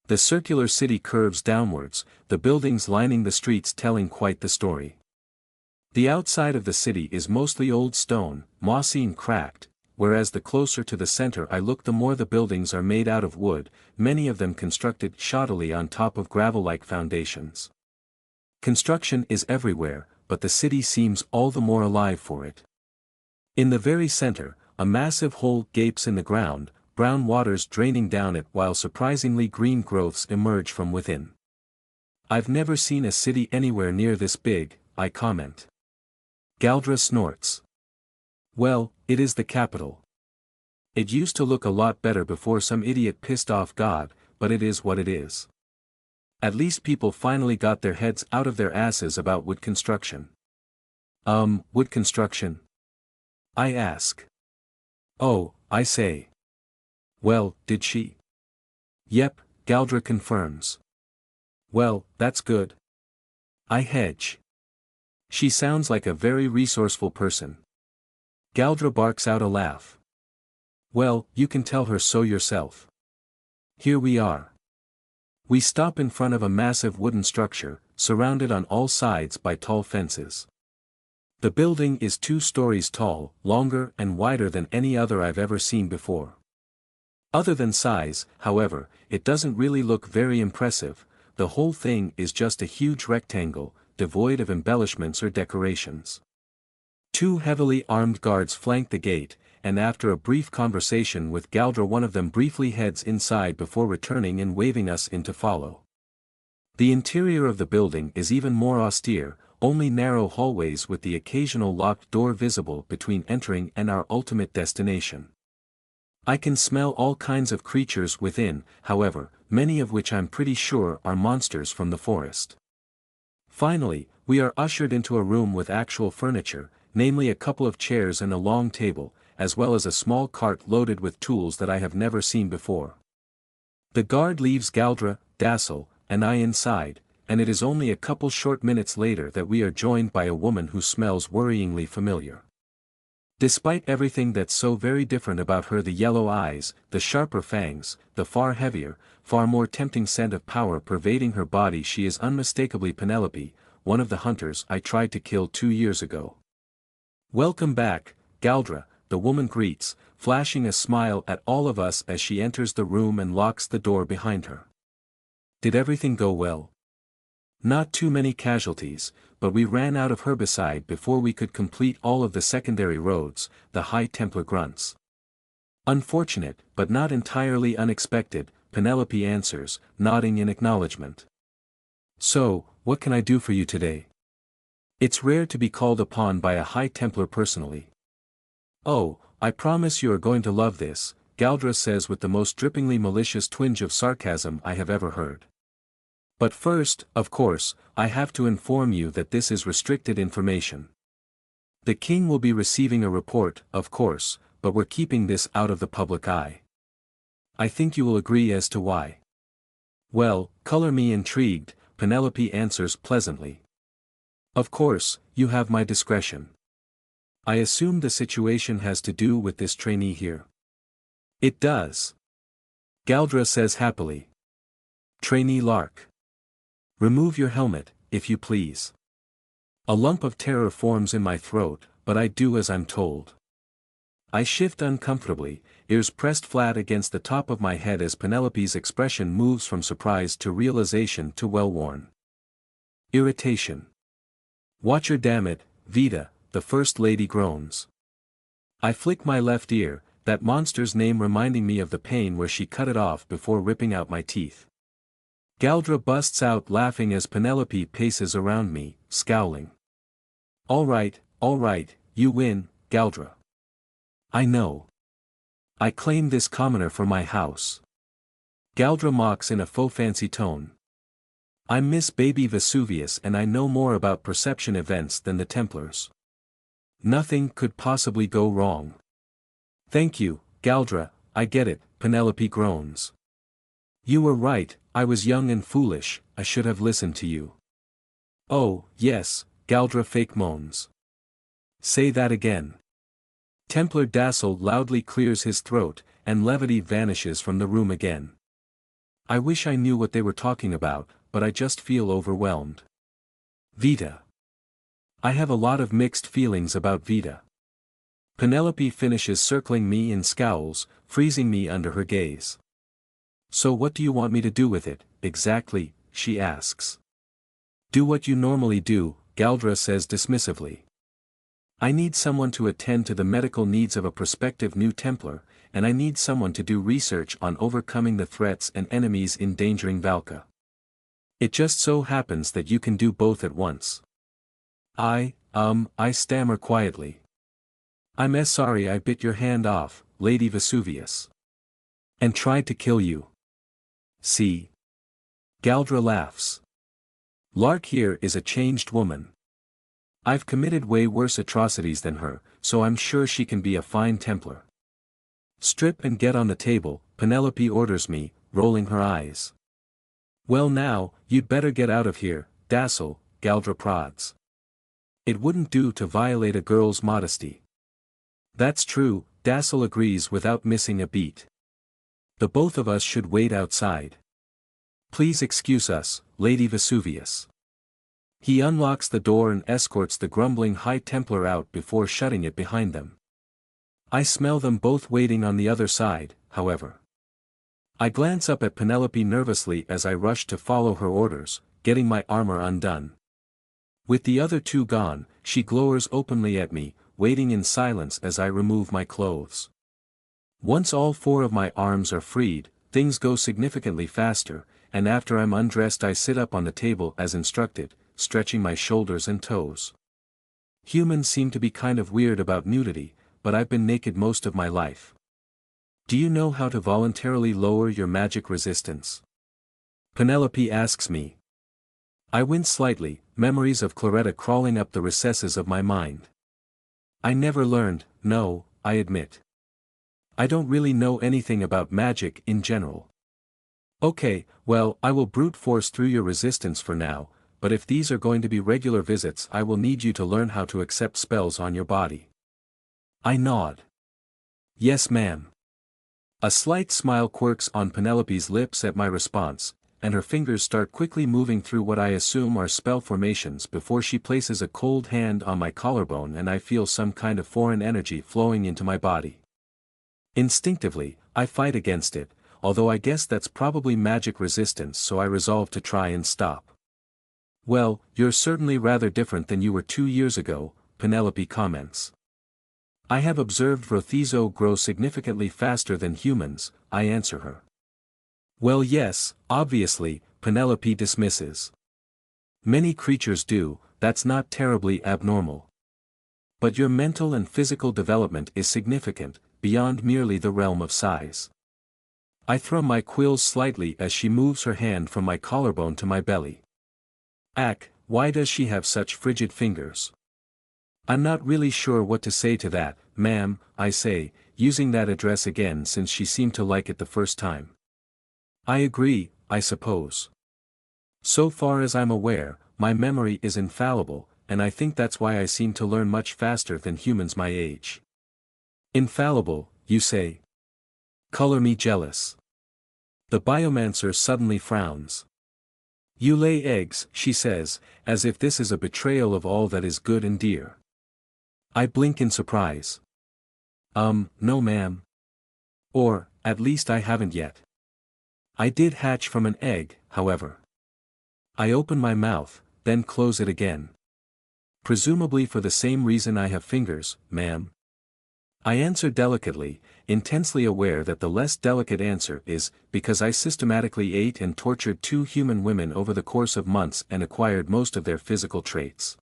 The circular city curves downwards, the buildings lining the streets telling quite the story. The outside of the city is mostly old stone, mossy and cracked, whereas the closer to the center I look the more the buildings are made out of wood, many of them constructed shoddily on top of gravel-like foundations. Construction is everywhere, but the city seems all the more alive for it. In the very center, a massive hole gapes in the ground, brown waters draining down it while surprisingly green growths emerge from within. I've never seen a city anywhere near this big, I comment. Galdra snorts. Well, it is the capital. It used to look a lot better before some idiot pissed off God, but it is what it is. At least people finally got their heads out of their asses about wood construction. Wood construction? I ask. Oh, I say. Well, did she? Yep, Galdra confirms. Well, that's good. I hedge. She sounds like a very resourceful person. Galdra barks out a laugh. Well, you can tell her so yourself. Here we are. We stop in front of a massive wooden structure, surrounded on all sides by tall fences. The building is 2 stories tall, longer and wider than any other I've ever seen before. Other than size, however, it doesn't really look very impressive, the whole thing is just a huge rectangle, devoid of embellishments or decorations. 2 heavily armed guards flank the gate, and after a brief conversation with Galdra one of them briefly heads inside before returning and waving us in to follow. The interior of the building is even more austere, only narrow hallways with the occasional locked door visible between entering and our ultimate destination. I can smell all kinds of creatures within, however, many of which I'm pretty sure are monsters from the forest. Finally, we are ushered into a room with actual furniture, namely a couple of chairs and a long table, as well as a small cart loaded with tools that I have never seen before. The guard leaves Galdra, Dassel, and I inside, and it is only a couple short minutes later that we are joined by a woman who smells worryingly familiar. Despite everything that's so very different about her, the yellow eyes, the sharper fangs, the far heavier, far more tempting scent of power pervading her body, she is unmistakably Penelope, one of the hunters I tried to kill 2 years ago. Welcome back, Galdra, the woman greets, flashing a smile at all of us as she enters the room and locks the door behind her. Did everything go well? Not too many casualties, but we ran out of herbicide before we could complete all of the secondary roads, the High Templar grunts. Unfortunate, but not entirely unexpected, Penelope answers, nodding in acknowledgement. So, what can I do for you today? It's rare to be called upon by a High Templar personally. Oh, I promise you are going to love this, Galdra says with the most drippingly malicious twinge of sarcasm I have ever heard. But first, of course, I have to inform you that this is restricted information. The king will be receiving a report, of course, but we're keeping this out of the public eye. I think you will agree as to why. Well, color me intrigued, Penelope answers pleasantly. Of course, you have my discretion. I assume the situation has to do with this trainee here. It does. Galdra says happily. Trainee Lark. Remove your helmet, if you please. A lump of terror forms in my throat, but I do as I'm told. I shift uncomfortably, ears pressed flat against the top of my head as Penelope's expression moves from surprise to realization to well-worn irritation. Watch her, damn it, Vita, the First Lady groans. I flick my left ear, that monster's name reminding me of the pain where she cut it off before ripping out my teeth. Galdra busts out laughing as Penelope paces around me, scowling. All right, you win, Galdra. I know. I claim this commoner for my house. Galdra mocks in a faux fancy tone. I'm Miss Baby Vesuvius and I know more about perception events than the Templars. Nothing could possibly go wrong. Thank you, Galdra, I get it, Penelope groans. You were right, I was young and foolish, I should have listened to you. Oh, yes, Galdra fake moans. Say that again. Templar Dassel loudly clears his throat, and levity vanishes from the room again. I wish I knew what they were talking about, but I just feel overwhelmed. Vita. I have a lot of mixed feelings about Vita. Penelope finishes circling me and scowls, freezing me under her gaze. So what do you want me to do with it, exactly, she asks. Do what you normally do, Galdra says dismissively. I need someone to attend to the medical needs of a prospective new Templar, and I need someone to do research on overcoming the threats and enemies endangering Valka. It just so happens that you can do both at once. I stammer quietly. I'm sorry I bit your hand off, Lady Vesuvius. And tried to kill you. See? Galdra laughs. Lark here is a changed woman. I've committed way worse atrocities than her, so I'm sure she can be a fine Templar. Strip and get on the table, Penelope orders me, rolling her eyes. Well now, you'd better get out of here, Dassel, Galdra prods. It wouldn't do to violate a girl's modesty. That's true, Dassel agrees without missing a beat. The both of us should wait outside. Please excuse us, Lady Vesuvius. He unlocks the door and escorts the grumbling High Templar out before shutting it behind them. I smell them both waiting on the other side, however. I glance up at Penelope nervously as I rush to follow her orders, getting my armor undone. With the other two gone, she glowers openly at me, waiting in silence as I remove my clothes. Once all four of my arms are freed, things go significantly faster, and after I'm undressed I sit up on the table as instructed, stretching my shoulders and toes. Humans seem to be kind of weird about nudity, but I've been naked most of my life. Do you know how to voluntarily lower your magic resistance? Penelope asks me. I wince slightly, memories of Claretta crawling up the recesses of my mind. I never learned, no, I admit. I don't really know anything about magic in general. Okay, well, I will brute force through your resistance for now, but if these are going to be regular visits I will need you to learn how to accept spells on your body. I nod. Yes ma'am. A slight smile quirks on Penelope's lips at my response, and her fingers start quickly moving through what I assume are spell formations before she places a cold hand on my collarbone and I feel some kind of foreign energy flowing into my body. Instinctively, I fight against it, although I guess that's probably magic resistance, so I resolve to try and stop. Well, you're certainly rather different than you were 2 years ago, Penelope comments. I have observed Rothizo grow significantly faster than humans, I answer her. Well yes, obviously, Penelope dismisses. Many creatures do, that's not terribly abnormal. But your mental and physical development is significant, beyond merely the realm of size. I thrum my quills slightly as she moves her hand from my collarbone to my belly. Ack, why does she have such frigid fingers? I'm not really sure what to say to that, ma'am, I say, using that address again since she seemed to like it the first time. I agree, I suppose. So far as I'm aware, my memory is infallible, and I think that's why I seem to learn much faster than humans my age. Infallible, you say? Color me jealous. The biomancer suddenly frowns. You lay eggs, she says, as if this is a betrayal of all that is good and dear. I blink in surprise. No ma'am. Or, at least I haven't yet. I did hatch from an egg, however. I open my mouth, then close it again. Presumably for the same reason I have fingers, ma'am. I answer delicately, intensely aware that the less delicate answer is, because I systematically ate and tortured 2 human women over the course of months and acquired most of their physical traits.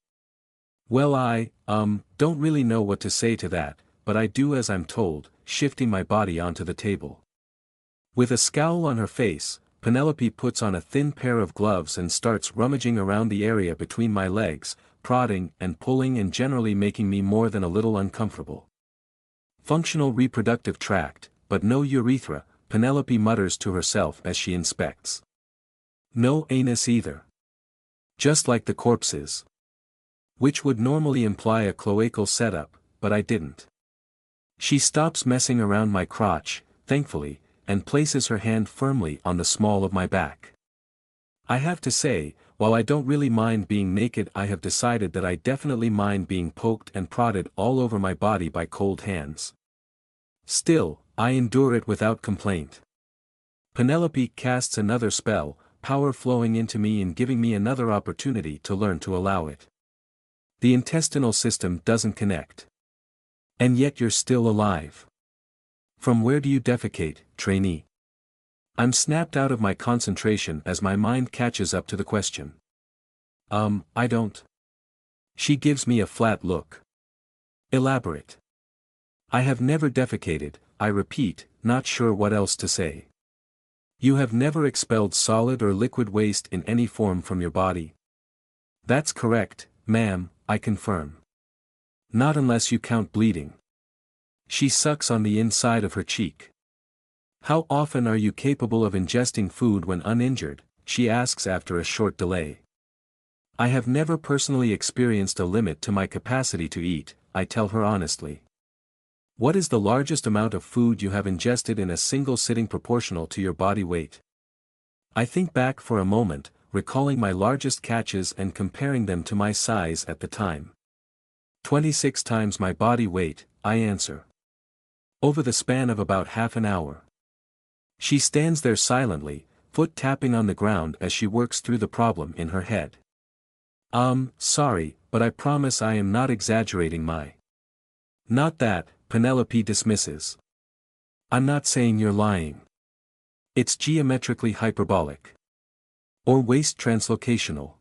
Well don't really know what to say to that, but I do as I'm told, shifting my body onto the table. With a scowl on her face, Penelope puts on a thin pair of gloves and starts rummaging around the area between my legs, prodding and pulling and generally making me more than a little uncomfortable. Functional reproductive tract, but no urethra, Penelope mutters to herself as she inspects. No anus either. Just like the corpses. Which would normally imply a cloacal setup, but I didn't. She stops messing around my crotch, thankfully, and places her hand firmly on the small of my back. I have to say, while I don't really mind being naked, I have decided that I definitely mind being poked and prodded all over my body by cold hands. Still, I endure it without complaint. Penelope casts another spell, power flowing into me and giving me another opportunity to learn to allow it. The intestinal system doesn't connect. And yet you're still alive. From where do you defecate, trainee? I'm snapped out of my concentration as my mind catches up to the question. I don't. She gives me a flat look. Elaborate. I have never defecated, I repeat, not sure what else to say. You have never expelled solid or liquid waste in any form from your body? That's correct, ma'am, I confirm. Not unless you count bleeding. She sucks on the inside of her cheek. How often are you capable of ingesting food when uninjured? She asks after a short delay. I have never personally experienced a limit to my capacity to eat, I tell her honestly. What is the largest amount of food you have ingested in a single sitting proportional to your body weight? I think back for a moment, recalling my largest catches and comparing them to my size at the time. 26 times my body weight, I answer. Over the span of about half an hour. She stands there silently, foot tapping on the ground as she works through the problem in her head. Sorry, but I promise I am not exaggerating my. Not that, Penelope dismisses. I'm not saying you're lying. It's geometrically hyperbolic. Or waist translocational.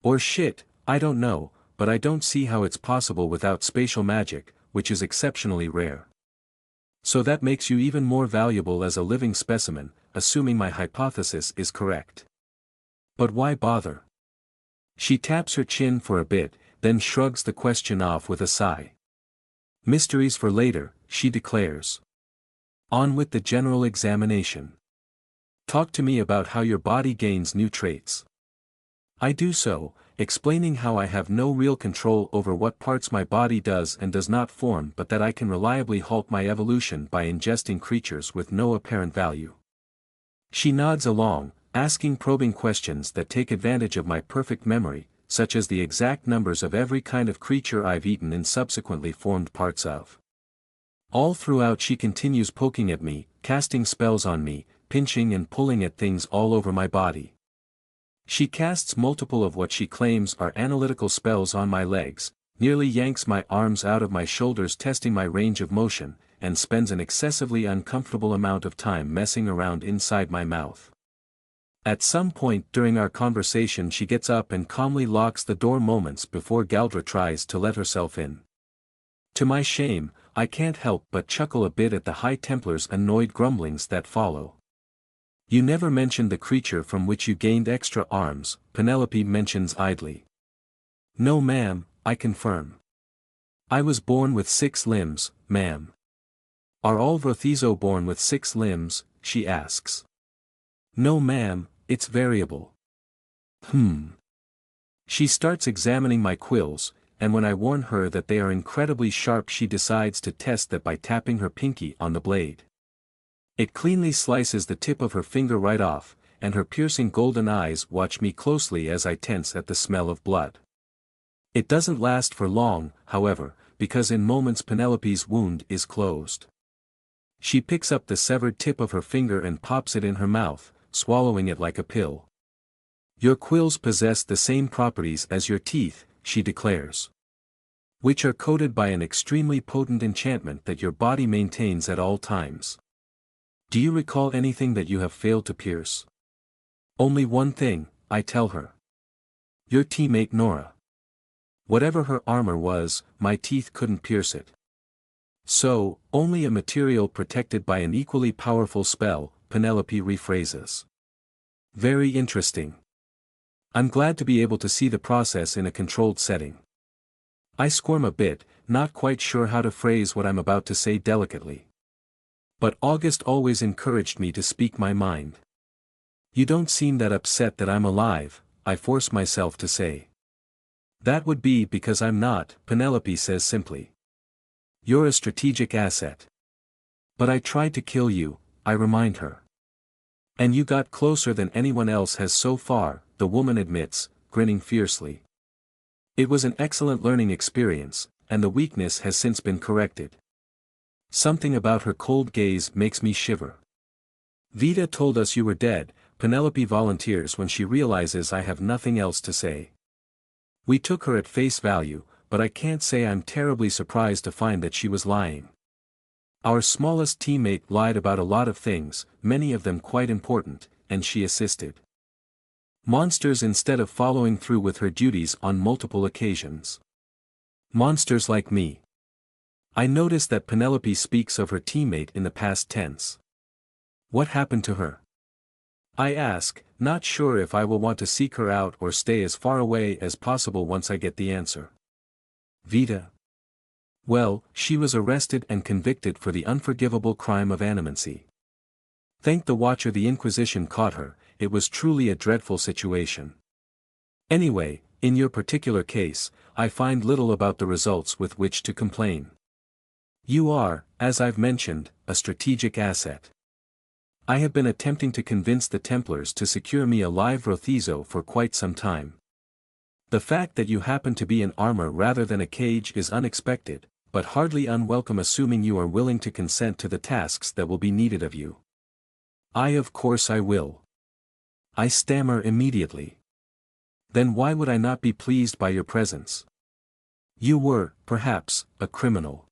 Or shit, I don't know, but I don't see how it's possible without spatial magic, which is exceptionally rare. So that makes you even more valuable as a living specimen, assuming my hypothesis is correct. But why bother? She taps her chin for a bit, then shrugs the question off with a sigh. Mysteries for later, she declares. On with the general examination. Talk to me about how your body gains new traits. I do so, explaining how I have no real control over what parts my body does and does not form, but that I can reliably halt my evolution by ingesting creatures with no apparent value. She nods along, asking probing questions that take advantage of my perfect memory, such as the exact numbers of every kind of creature I've eaten and subsequently formed parts of. All throughout she continues poking at me, casting spells on me, pinching and pulling at things all over my body. She casts multiple of what she claims are analytical spells on my legs, nearly yanks my arms out of my shoulders testing my range of motion, and spends an excessively uncomfortable amount of time messing around inside my mouth. At some point during our conversation she gets up and calmly locks the door moments before Galdra tries to let herself in. To my shame, I can't help but chuckle a bit at the High Templar's annoyed grumblings that follow. You never mentioned the creature from which you gained extra arms, Penelope mentions idly. No ma'am, I confirm. I was born with 6 limbs, ma'am. Are all Vrothizo born with 6 limbs, she asks. No ma'am, it's variable. She starts examining my quills, and when I warn her that they are incredibly sharp she decides to test that by tapping her pinky on the blade. It cleanly slices the tip of her finger right off, and her piercing golden eyes watch me closely as I tense at the smell of blood. It doesn't last for long, however, because in moments Penelope's wound is closed. She picks up the severed tip of her finger and pops it in her mouth, swallowing it like a pill. Your quills possess the same properties as your teeth, she declares. Which are coated by an extremely potent enchantment that your body maintains at all times. Do you recall anything that you have failed to pierce? Only one thing, I tell her. Your teammate Nora. Whatever her armor was, my teeth couldn't pierce it. So, only a material protected by an equally powerful spell, Penelope rephrases. Very interesting. I'm glad to be able to see the process in a controlled setting. I squirm a bit, not quite sure how to phrase what I'm about to say delicately. But August always encouraged me to speak my mind. You don't seem that upset that I'm alive, I force myself to say. That would be because I'm not, Penelope says simply. You're a strategic asset. But I tried to kill you, I remind her. And you got closer than anyone else has so far, the woman admits, grinning fiercely. It was an excellent learning experience, and the weakness has since been corrected. Something about her cold gaze makes me shiver. Vita told us you were dead, Penelope volunteers when she realizes I have nothing else to say. We took her at face value, but I can't say I'm terribly surprised to find that she was lying. Our smallest teammate lied about a lot of things, many of them quite important, and she assisted. Monsters instead of following through with her duties on multiple occasions. Monsters like me. I notice that Penelope speaks of her teammate in the past tense. What happened to her? I ask, not sure if I will want to seek her out or stay as far away as possible once I get the answer. Vita. Well, she was arrested and convicted for the unforgivable crime of animancy. Thank the Watcher the Inquisition caught her, it was truly a dreadful situation. Anyway, in your particular case, I find little about the results with which to complain. You are, as I've mentioned, a strategic asset. I have been attempting to convince the Templars to secure me a live Vrothizo for quite some time. The fact that you happen to be in armor rather than a cage is unexpected, but hardly unwelcome assuming you are willing to consent to the tasks that will be needed of you. Of course I will. I stammer immediately. Then why would I not be pleased by your presence? You were, perhaps, a criminal.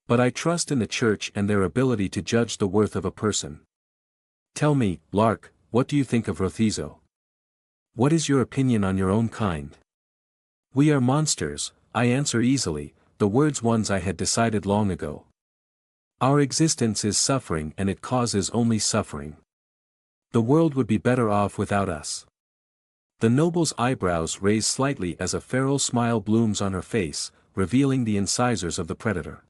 But I trust in the Church and their ability to judge the worth of a person. Tell me, Lark, what do you think of Vrothizo? What is your opinion on your own kind? We are monsters, I answer easily, the words ones I had decided long ago. Our existence is suffering and it causes only suffering. The world would be better off without us. The noble's eyebrows raise slightly as a feral smile blooms on her face, revealing the incisors of the predator.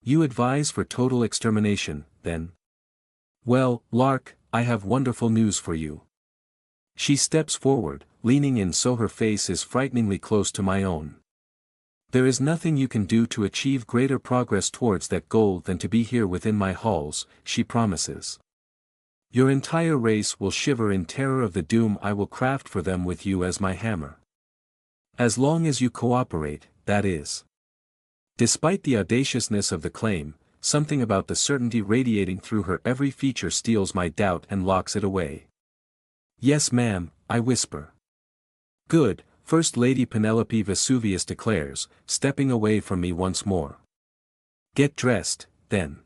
You advise for total extermination, then? Well, Lark, I have wonderful news for you. She steps forward, leaning in so her face is frighteningly close to my own. There is nothing you can do to achieve greater progress towards that goal than to be here within my halls, she promises. Your entire race will shiver in terror of the doom I will craft for them with you as my hammer. As long as you cooperate, that is. Despite the audaciousness of the claim, something about the certainty radiating through her every feature steals my doubt and locks it away. Yes ma'am, I whisper. Good, First Lady Penelope Vesuvius declares, stepping away from me once more. Get dressed, then.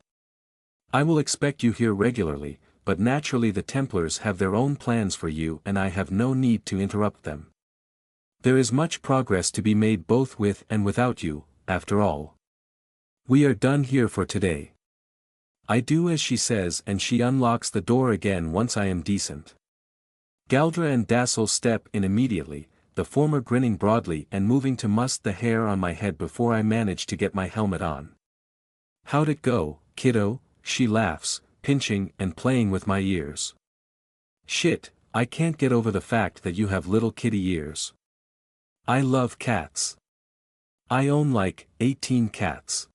I will expect you here regularly, but naturally the Templars have their own plans for you and I have no need to interrupt them. There is much progress to be made both with and without you, after all. We are done here for today. I do as she says and she unlocks the door again once I am decent. Galdra and Dassel step in immediately, the former grinning broadly and moving to muss the hair on my head before I manage to get my helmet on. How'd it go, kiddo? She laughs, pinching and playing with my ears. Shit, I can't get over the fact that you have little kitty ears. I love cats. I own like 18 cats.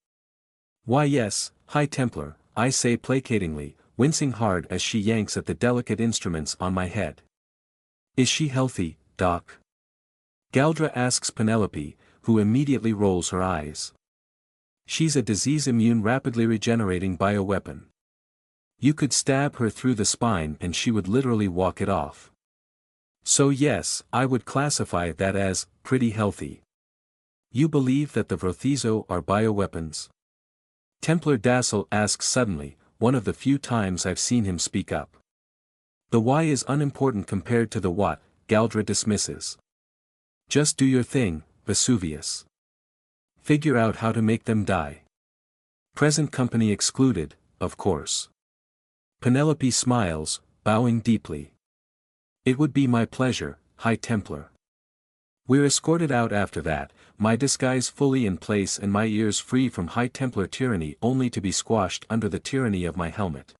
Why yes, High Templar, I say placatingly, wincing hard as she yanks at the delicate instruments on my head. Is she healthy, Doc? Galdra asks Penelope, who immediately rolls her eyes. She's a disease-immune rapidly regenerating bioweapon. You could stab her through the spine and she would literally walk it off. So yes, I would classify that as pretty healthy. You believe that the Vrothizo are bioweapons? Templar Dassel asks suddenly, one of the few times I've seen him speak up. The why is unimportant compared to the what, Galdra dismisses. Just do your thing, Vesuvius. Figure out how to make them die. Present company excluded, of course. Penelope smiles, bowing deeply. It would be my pleasure, High Templar. We're escorted out after that, my disguise fully in place and my ears free from High Templar tyranny only to be squashed under the tyranny of my helmet.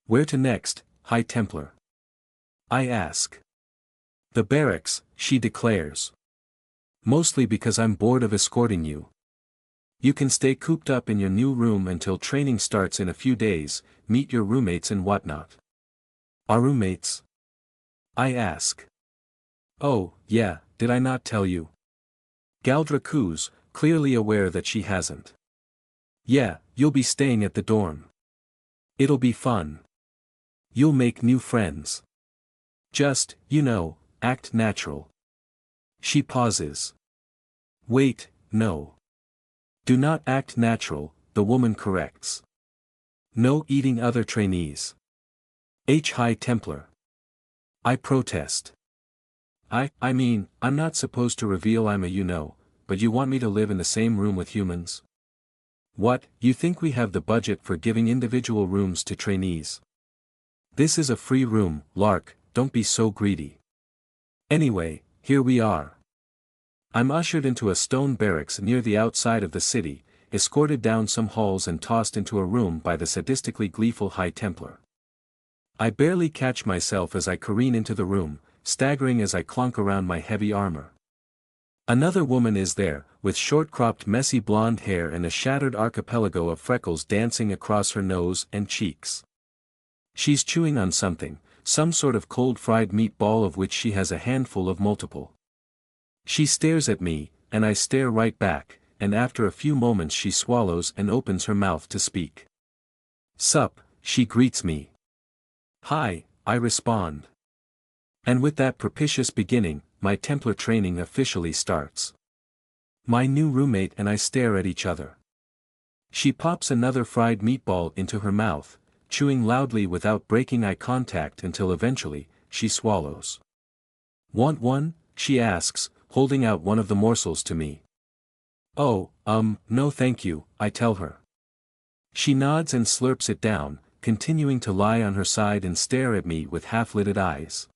Where to next, High Templar? I ask. The barracks, she declares. Mostly because I'm bored of escorting you. You can stay cooped up in your new room until training starts in a few days, meet your roommates and whatnot. Our roommates? I ask. Oh, yeah, did I not tell you? Galdra coos, clearly aware that she hasn't. Yeah, you'll be staying at the dorm. It'll be fun. You'll make new friends. Just, act natural. She pauses. Wait, no. Do not act natural, the woman corrects. No eating other trainees. High Templar. I protest. I mean, I'm not supposed to reveal I'm a but you want me to live in the same room with humans? What, you think we have the budget for giving individual rooms to trainees? This is a free room, Lark, don't be so greedy. Anyway, here we are. I'm ushered into a stone barracks near the outside of the city, escorted down some halls and tossed into a room by the sadistically gleeful High Templar. I barely catch myself as I careen into the room, staggering as I clunk around my heavy armor. Another woman is there, with short-cropped messy blonde hair and a shattered archipelago of freckles dancing across her nose and cheeks. She's chewing on something, some sort of cold-fried meatball of which she has a handful of multiple. She stares at me, and I stare right back, and after a few moments she swallows and opens her mouth to speak. Sup, she greets me. Hi, I respond. And with that propitious beginning, my Templar training officially starts. My new roommate and I stare at each other. She pops another fried meatball into her mouth, chewing loudly without breaking eye contact until eventually, she swallows. Want one? She asks, holding out one of the morsels to me. Oh, no thank you, I tell her. She nods and slurps it down, continuing to lie on her side and stare at me with half-lidded eyes.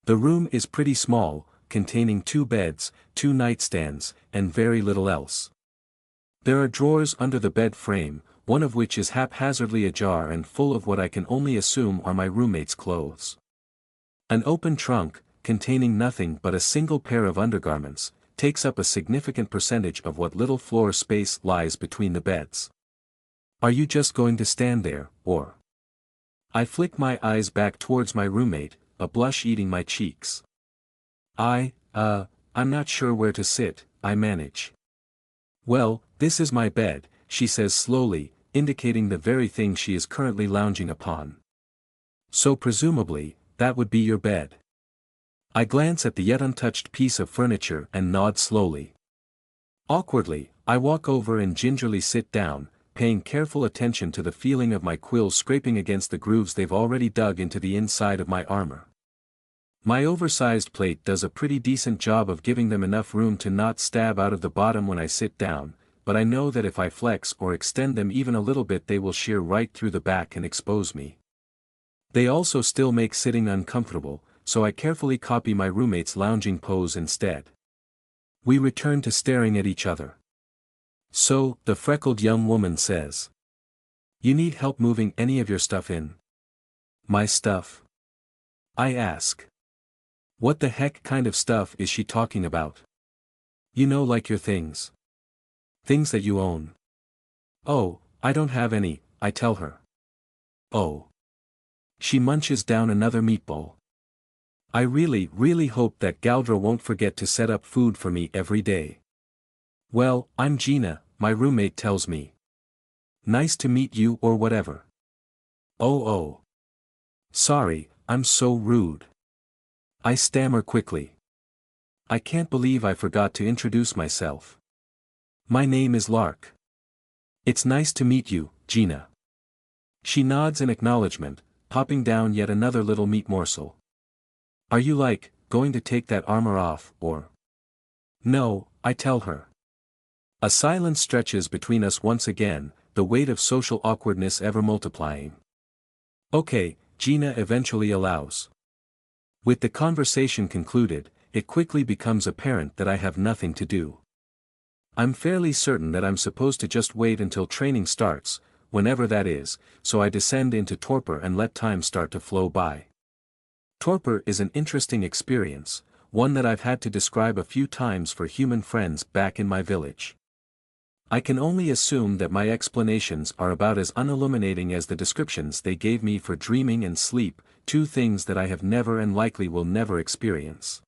The room is pretty small, containing 2 beds, 2 nightstands, and very little else. There are drawers under the bed frame, one of which is haphazardly ajar and full of what I can only assume are my roommate's clothes. An open trunk, containing nothing but a single pair of undergarments, takes up a significant percentage of what little floor space lies between the beds. Are you just going to stand there, or? I flick my eyes back towards my roommate, a blush eating my cheeks. I'm not sure where to sit, I manage. Well, this is my bed, she says slowly, indicating the very thing she is currently lounging upon. So presumably, that would be your bed. I glance at the yet untouched piece of furniture and nod slowly. Awkwardly, I walk over and gingerly sit down, paying careful attention to the feeling of my quills scraping against the grooves they've already dug into the inside of my armor. My oversized plate does a pretty decent job of giving them enough room to not stab out of the bottom when I sit down, but I know that if I flex or extend them even a little bit they will shear right through the back and expose me. They also still make sitting uncomfortable, so I carefully copy my roommate's lounging pose instead. We return to staring at each other. So, the freckled young woman says. You need help moving any of your stuff in? My stuff? I ask. What the heck kind of stuff is she talking about? You know, like your things. Things that you own. Oh, I don't have any, I tell her. Oh. She munches down another meatball. I really hope that Galdra won't forget to set up food for me every day. Well, I'm Gina, my roommate tells me. Nice to meet you or whatever. Oh. Sorry, I'm so rude. I stammer quickly. I can't believe I forgot to introduce myself. My name is Lark. It's nice to meet you, Gina. She nods in acknowledgement, popping down yet another little meat morsel. Are you going to take that armor off, or? No, I tell her. A silence stretches between us once again, the weight of social awkwardness ever multiplying. Okay, Gina eventually allows. With the conversation concluded, it quickly becomes apparent that I have nothing to do. I'm fairly certain that I'm supposed to just wait until training starts, whenever that is, so I descend into torpor and let time start to flow by. Torpor is an interesting experience, one that I've had to describe a few times for human friends back in my village. I can only assume that my explanations are about as unilluminating as the descriptions they gave me for dreaming and sleep, two things that I have never and likely will never experience.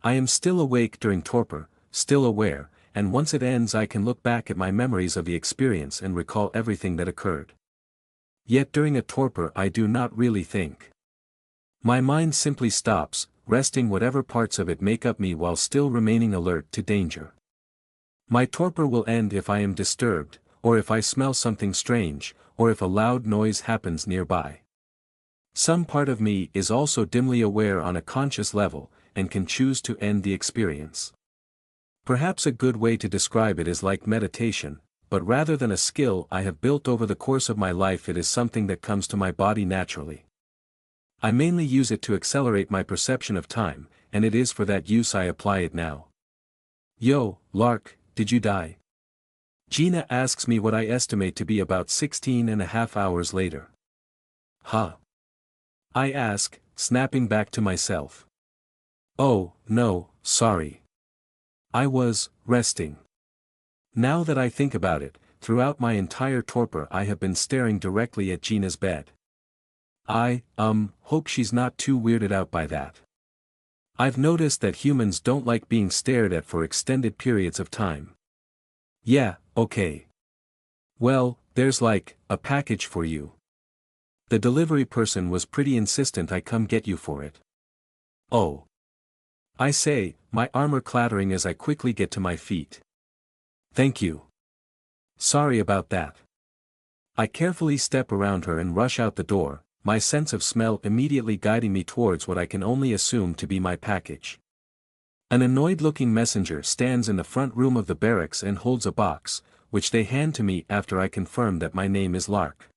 I am still awake during torpor, still aware, and once it ends I can look back at my memories of the experience and recall everything that occurred. Yet during a torpor I do not really think. My mind simply stops, resting whatever parts of it make up me while still remaining alert to danger. My torpor will end if I am disturbed, or if I smell something strange, or if a loud noise happens nearby. Some part of me is also dimly aware on a conscious level, and can choose to end the experience. Perhaps a good way to describe it is like meditation, but rather than a skill I have built over the course of my life, it is something that comes to my body naturally. I mainly use it to accelerate my perception of time, and it is for that use I apply it now. Yo, Lark, did you die? Gina asks me what I estimate to be about 16.5 hours later. Huh? I ask, snapping back to myself. Oh, no, sorry. I was resting. Now that I think about it, throughout my entire torpor I have been staring directly at Gina's bed. I hope she's not too weirded out by that. I've noticed that humans don't like being stared at for extended periods of time. Yeah, okay. Well, there's a package for you. The delivery person was pretty insistent I come get you for it. Oh. I say, my armor clattering as I quickly get to my feet. Thank you. Sorry about that. I carefully step around her and rush out the door, my sense of smell immediately guiding me towards what I can only assume to be my package. An annoyed-looking messenger stands in the front room of the barracks and holds a box, which they hand to me after I confirm that my name is Lark.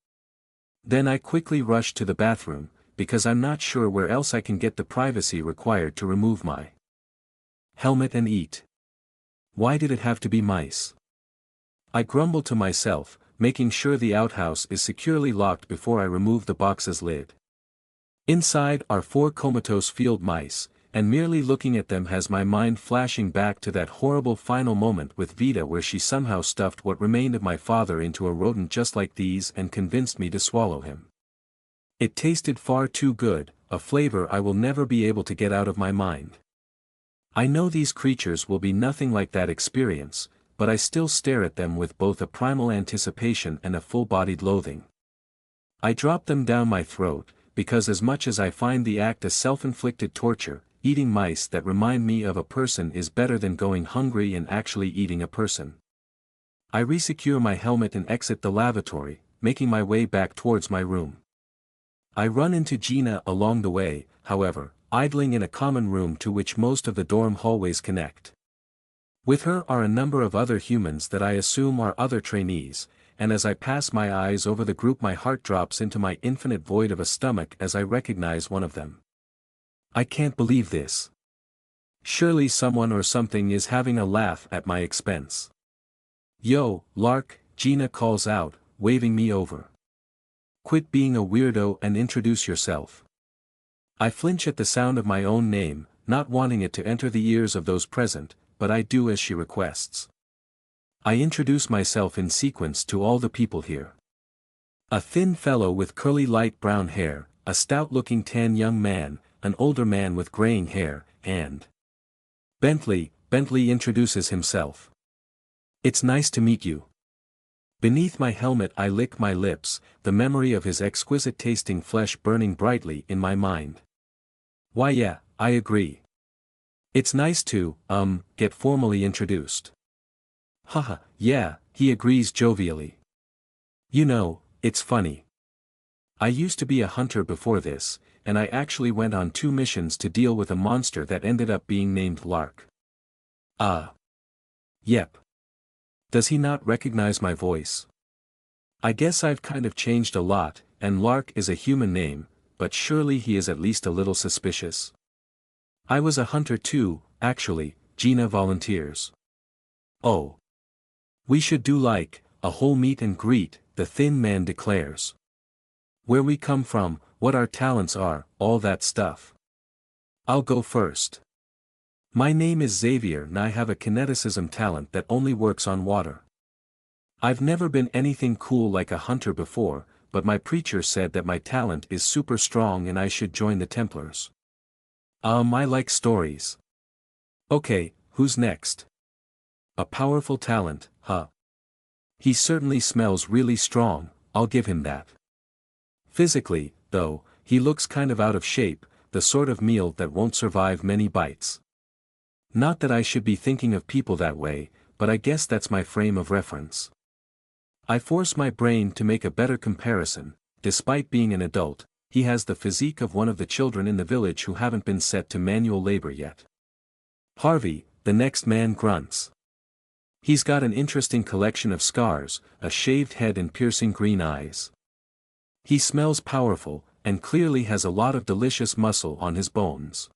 Then I quickly rush to the bathroom, because I'm not sure where else I can get the privacy required to remove my helmet and eat. Why did it have to be mice? I grumble to myself, making sure the outhouse is securely locked before I remove the box's lid. Inside are 4 comatose field mice, and merely looking at them has my mind flashing back to that horrible final moment with Vita where she somehow stuffed what remained of my father into a rodent just like these and convinced me to swallow him. It tasted far too good, a flavor I will never be able to get out of my mind. I know these creatures will be nothing like that experience, but I still stare at them with both a primal anticipation and a full-bodied loathing. I drop them down my throat, because as much as I find the act a self-inflicted torture, eating mice that remind me of a person is better than going hungry and actually eating a person. I resecure my helmet and exit the lavatory, making my way back towards my room. I run into Gina along the way, however, idling in a common room to which most of the dorm hallways connect. With her are a number of other humans that I assume are other trainees, and as I pass my eyes over the group my heart drops into my infinite void of a stomach as I recognize one of them. I can't believe this. Surely someone or something is having a laugh at my expense. Yo, Lark, Gina calls out, waving me over. Quit being a weirdo and introduce yourself. I flinch at the sound of my own name, not wanting it to enter the ears of those present, but I do as she requests. I introduce myself in sequence to all the people here. A thin fellow with curly light brown hair, a stout-looking tan young man, an older man with graying hair, and Bentley introduces himself. It's nice to meet you. Beneath my helmet I lick my lips, the memory of his exquisite tasting flesh burning brightly in my mind. Why yeah, I agree. It's nice to, get formally introduced. Haha, yeah, he agrees jovially. You know, it's funny. I used to be a hunter before this, and I actually went on 2 missions to deal with a monster that ended up being named Lark. Yep. Does he not recognize my voice? I guess I've kind of changed a lot, and Lark is a human name, but surely he is at least a little suspicious. I was a hunter too, actually, Gina volunteers. Oh. We should do like, a whole meet and greet, the thin man declares. Where we come from, what our talents are, all that stuff. I'll go first. My name is Xavier and I have a kineticism talent that only works on water. I've never been anything cool like a hunter before, but my preacher said that my talent is super strong and I should join the Templars. I like stories. Okay, who's next? A powerful talent, huh? He certainly smells really strong, I'll give him that. Physically, though, he looks kind of out of shape, the sort of meal that won't survive many bites. Not that I should be thinking of people that way, but I guess that's my frame of reference. I force my brain to make a better comparison. Despite being an adult, he has the physique of one of the children in the village who haven't been set to manual labor yet. Harvey, the next man grunts. He's got an interesting collection of scars, a shaved head and piercing green eyes. He smells powerful, and clearly has a lot of delicious muscle on his bones.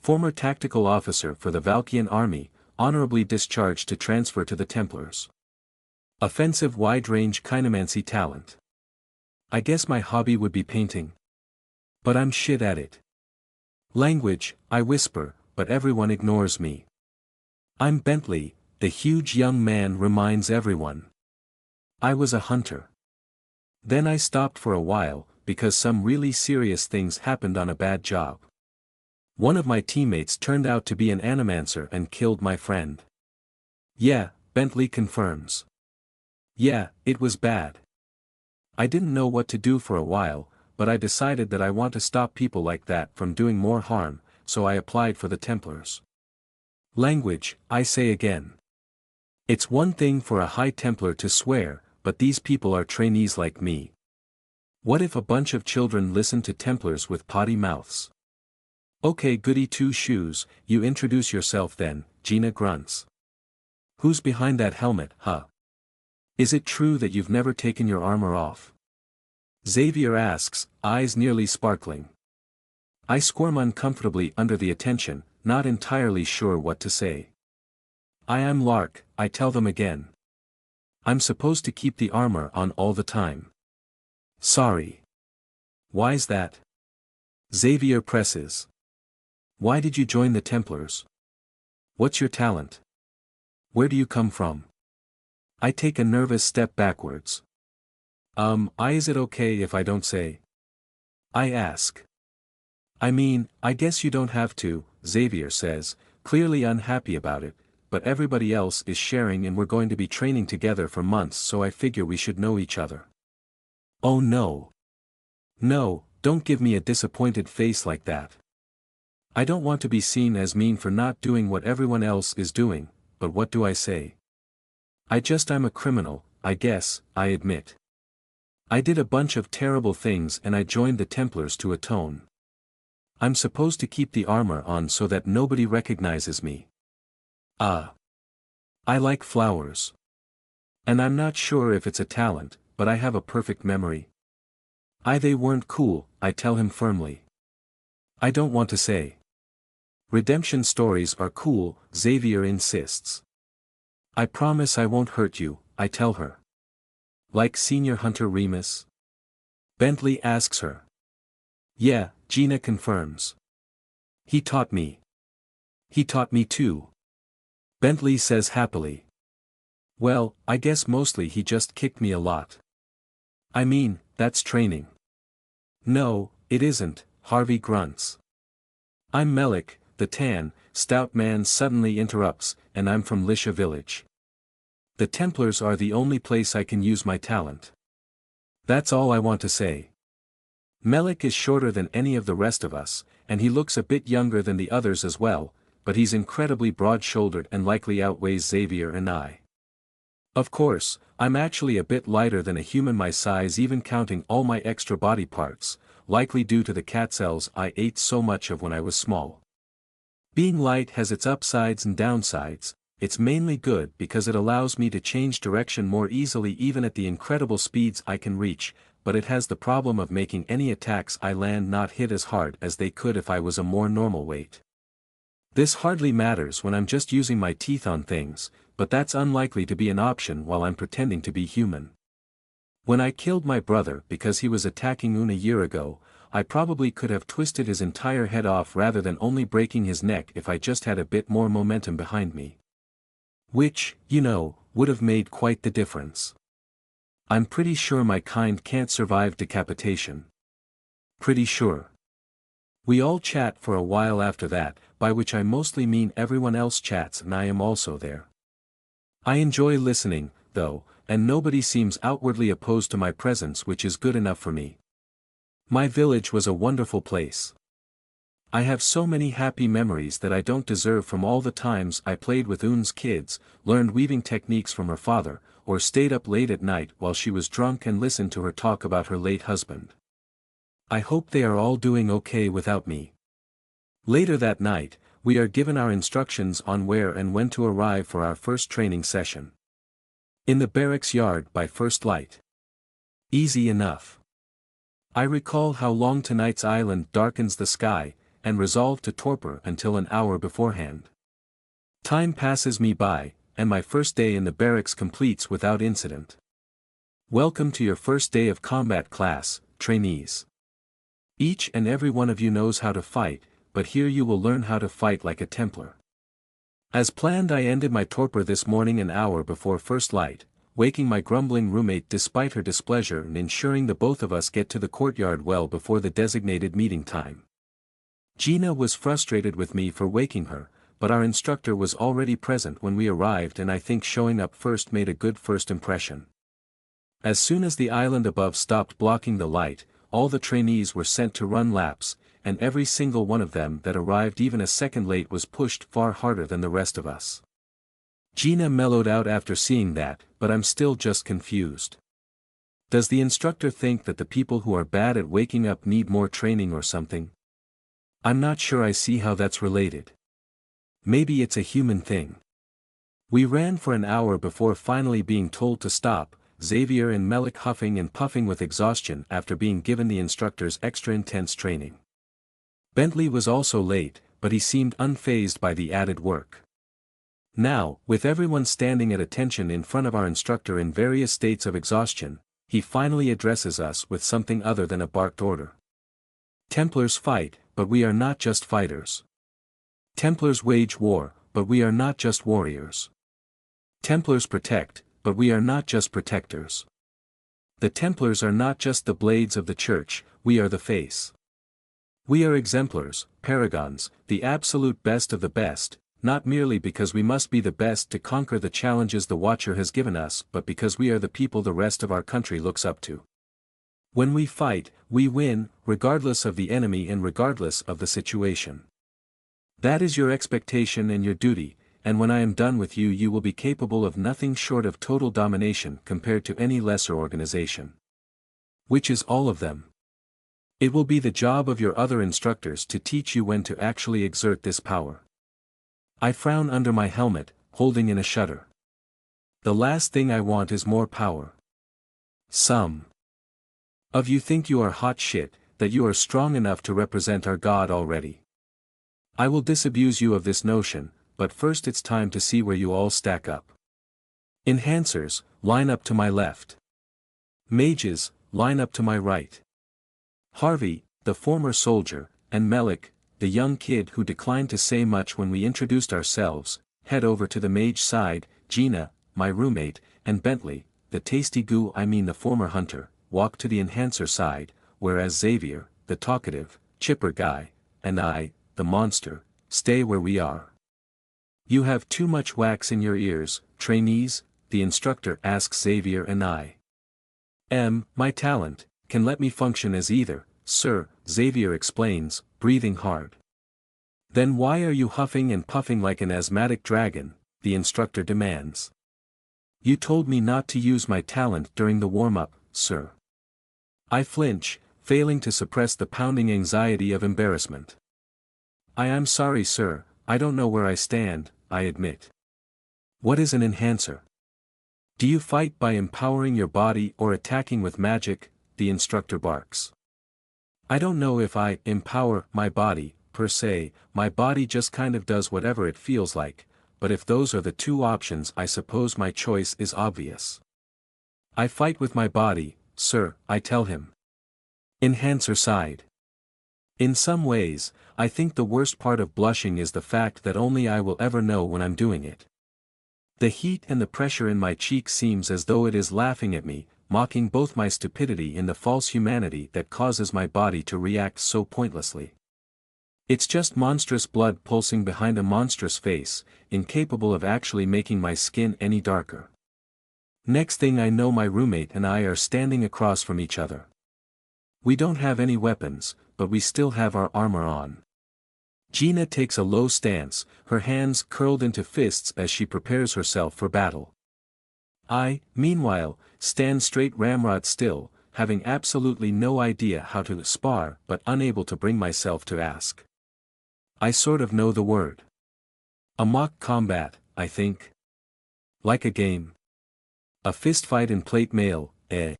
Former tactical officer for the Valkian army, honorably discharged to transfer to the Templars. Offensive wide-range kinemancy talent. I guess my hobby would be painting. But I'm shit at it. Language, I whisper, but everyone ignores me. I'm Bentley, the huge young man reminds everyone. I was a hunter. Then I stopped for a while, because some really serious things happened on a bad job. One of my teammates turned out to be an animancer and killed my friend. Yeah, Bentley confirms. Yeah, it was bad. I didn't know what to do for a while, but I decided that I want to stop people like that from doing more harm, so I applied for the Templars. Language, I say again. It's one thing for a High Templar to swear, but these people are trainees like me. What if a bunch of children listen to Templars with potty mouths? Okay, goody two shoes, you introduce yourself then, Gina grunts. Who's behind that helmet, huh? Is it true that you've never taken your armor off? Xavier asks, eyes nearly sparkling. I squirm uncomfortably under the attention, not entirely sure what to say. I am Lark, I tell them again. I'm supposed to keep the armor on all the time. Sorry. Why's that? Xavier presses. Why did you join the Templars? What's your talent? Where do you come from? I take a nervous step backwards. Is it okay if I don't say? I ask. I mean, I guess you don't have to, Xavier says, clearly unhappy about it, but everybody else is sharing and we're going to be training together for months, so I figure we should know each other. Oh no. No, don't give me a disappointed face like that. I don't want to be seen as mean for not doing what everyone else is doing, but what do I say? I'm a criminal, I guess, I admit. I did a bunch of terrible things and I joined the Templars to atone. I'm supposed to keep the armor on so that nobody recognizes me. Ah. I like flowers. And I'm not sure if it's a talent, but I have a perfect memory. They weren't cool, I tell him firmly. I don't want to say. Redemption stories are cool, Xavier insists. I promise I won't hurt you, I tell her. Like Senior Hunter Remus? Bentley asks her. Yeah, Gina confirms. He taught me. He taught me too. Bentley says happily. Well, I guess mostly he just kicked me a lot. I mean, that's training. No, it isn't, Harvey grunts. I'm Melik, the tan, stout man suddenly interrupts, and I'm from Lisha village. The Templars are the only place I can use my talent. That's all I want to say. Melik is shorter than any of the rest of us, and he looks a bit younger than the others as well, but he's incredibly broad-shouldered and likely outweighs Xavier and I. Of course, I'm actually a bit lighter than a human my size even counting all my extra body parts, likely due to the cat cells I ate so much of when I was small. Being light has its upsides and downsides. It's mainly good because it allows me to change direction more easily even at the incredible speeds I can reach, but it has the problem of making any attacks I land not hit as hard as they could if I was a more normal weight. This hardly matters when I'm just using my teeth on things, but that's unlikely to be an option while I'm pretending to be human. When I killed my brother because he was attacking Un a year ago, I probably could have twisted his entire head off rather than only breaking his neck if I just had a bit more momentum behind me. Which, would have made quite the difference. I'm pretty sure my kind can't survive decapitation. Pretty sure. We all chat for a while after that, by which I mostly mean everyone else chats and I am also there. I enjoy listening, though, and nobody seems outwardly opposed to my presence, which is good enough for me. My village was a wonderful place. I have so many happy memories that I don't deserve from all the times I played with Un's kids, learned weaving techniques from her father, or stayed up late at night while she was drunk and listened to her talk about her late husband. I hope they are all doing okay without me. Later that night, we are given our instructions on where and when to arrive for our first training session. In the barracks yard by first light. Easy enough. I recall how long tonight's island darkens the sky, and resolve to torpor until an hour beforehand. Time passes me by, and my first day in the barracks completes without incident. Welcome to your first day of combat class, trainees. Each and every one of you knows how to fight, but here you will learn how to fight like a Templar. As planned, I ended my torpor this morning an hour before first light, waking my grumbling roommate despite her displeasure and ensuring the both of us get to the courtyard well before the designated meeting time. Gina was frustrated with me for waking her, but our instructor was already present when we arrived and I think showing up first made a good first impression. As soon as the island above stopped blocking the light, all the trainees were sent to run laps, and every single one of them that arrived even a second late was pushed far harder than the rest of us. Gina mellowed out after seeing that, but I'm still just confused. Does the instructor think that the people who are bad at waking up need more training or something? I'm not sure I see how that's related. Maybe it's a human thing. We ran for an hour before finally being told to stop, Xavier and Melik huffing and puffing with exhaustion after being given the instructor's extra intense training. Bentley was also late, but he seemed unfazed by the added work. Now, with everyone standing at attention in front of our instructor in various states of exhaustion, he finally addresses us with something other than a barked order. Templars fight, but we are not just fighters. Templars wage war, but we are not just warriors. Templars protect, but we are not just protectors. The Templars are not just the blades of the church, we are the face. We are exemplars, paragons, the absolute best of the best, not merely because we must be the best to conquer the challenges the Watcher has given us but because we are the people the rest of our country looks up to. When we fight, we win, regardless of the enemy and regardless of the situation. That is your expectation and your duty, and when I am done with you you will be capable of nothing short of total domination compared to any lesser organization. Which is all of them. It will be the job of your other instructors to teach you when to actually exert this power. I frown under my helmet, holding in a shudder. The last thing I want is more power. Some of you think you are hot shit, that you are strong enough to represent our god already. I will disabuse you of this notion, but first it's time to see where you all stack up. Enhancers, line up to my left. Mages, line up to my right. Harvey, the former soldier, and Melik, the young kid who declined to say much when we introduced ourselves, head over to the mage side. Gina, my roommate, and Bentley, the tasty goo the former hunter, walk to the enhancer side, whereas Xavier, the talkative, chipper guy, and I, the monster, stay where we are. You have too much wax in your ears, trainees, the instructor asks Xavier and I. My talent, can let me function as either, sir, Xavier explains, breathing hard. Then why are you huffing and puffing like an asthmatic dragon, the instructor demands. You told me not to use my talent during the warm-up, sir. I flinch, failing to suppress the pounding anxiety of embarrassment. I am sorry, sir, I don't know where I stand, I admit. What is an enhancer? Do you fight by empowering your body or attacking with magic? The instructor barks. I don't know if I empower my body, per se, my body just kind of does whatever it feels like, but if those are the two options I suppose my choice is obvious. I fight with my body, sir, I tell him. Enhancer sighed. In some ways, I think the worst part of blushing is the fact that only I will ever know when I'm doing it. The heat and the pressure in my cheek seems as though it is laughing at me, mocking both my stupidity and the false humanity that causes my body to react so pointlessly. It's just monstrous blood pulsing behind a monstrous face, incapable of actually making my skin any darker. Next thing I know, my roommate and I are standing across from each other. We don't have any weapons, but we still have our armor on. Gina takes a low stance, her hands curled into fists as she prepares herself for battle. I, meanwhile, stand straight ramrod still, having absolutely no idea how to spar but unable to bring myself to ask. I sort of know the word. A mock combat, I think. Like a game. A fistfight in plate mail, eh?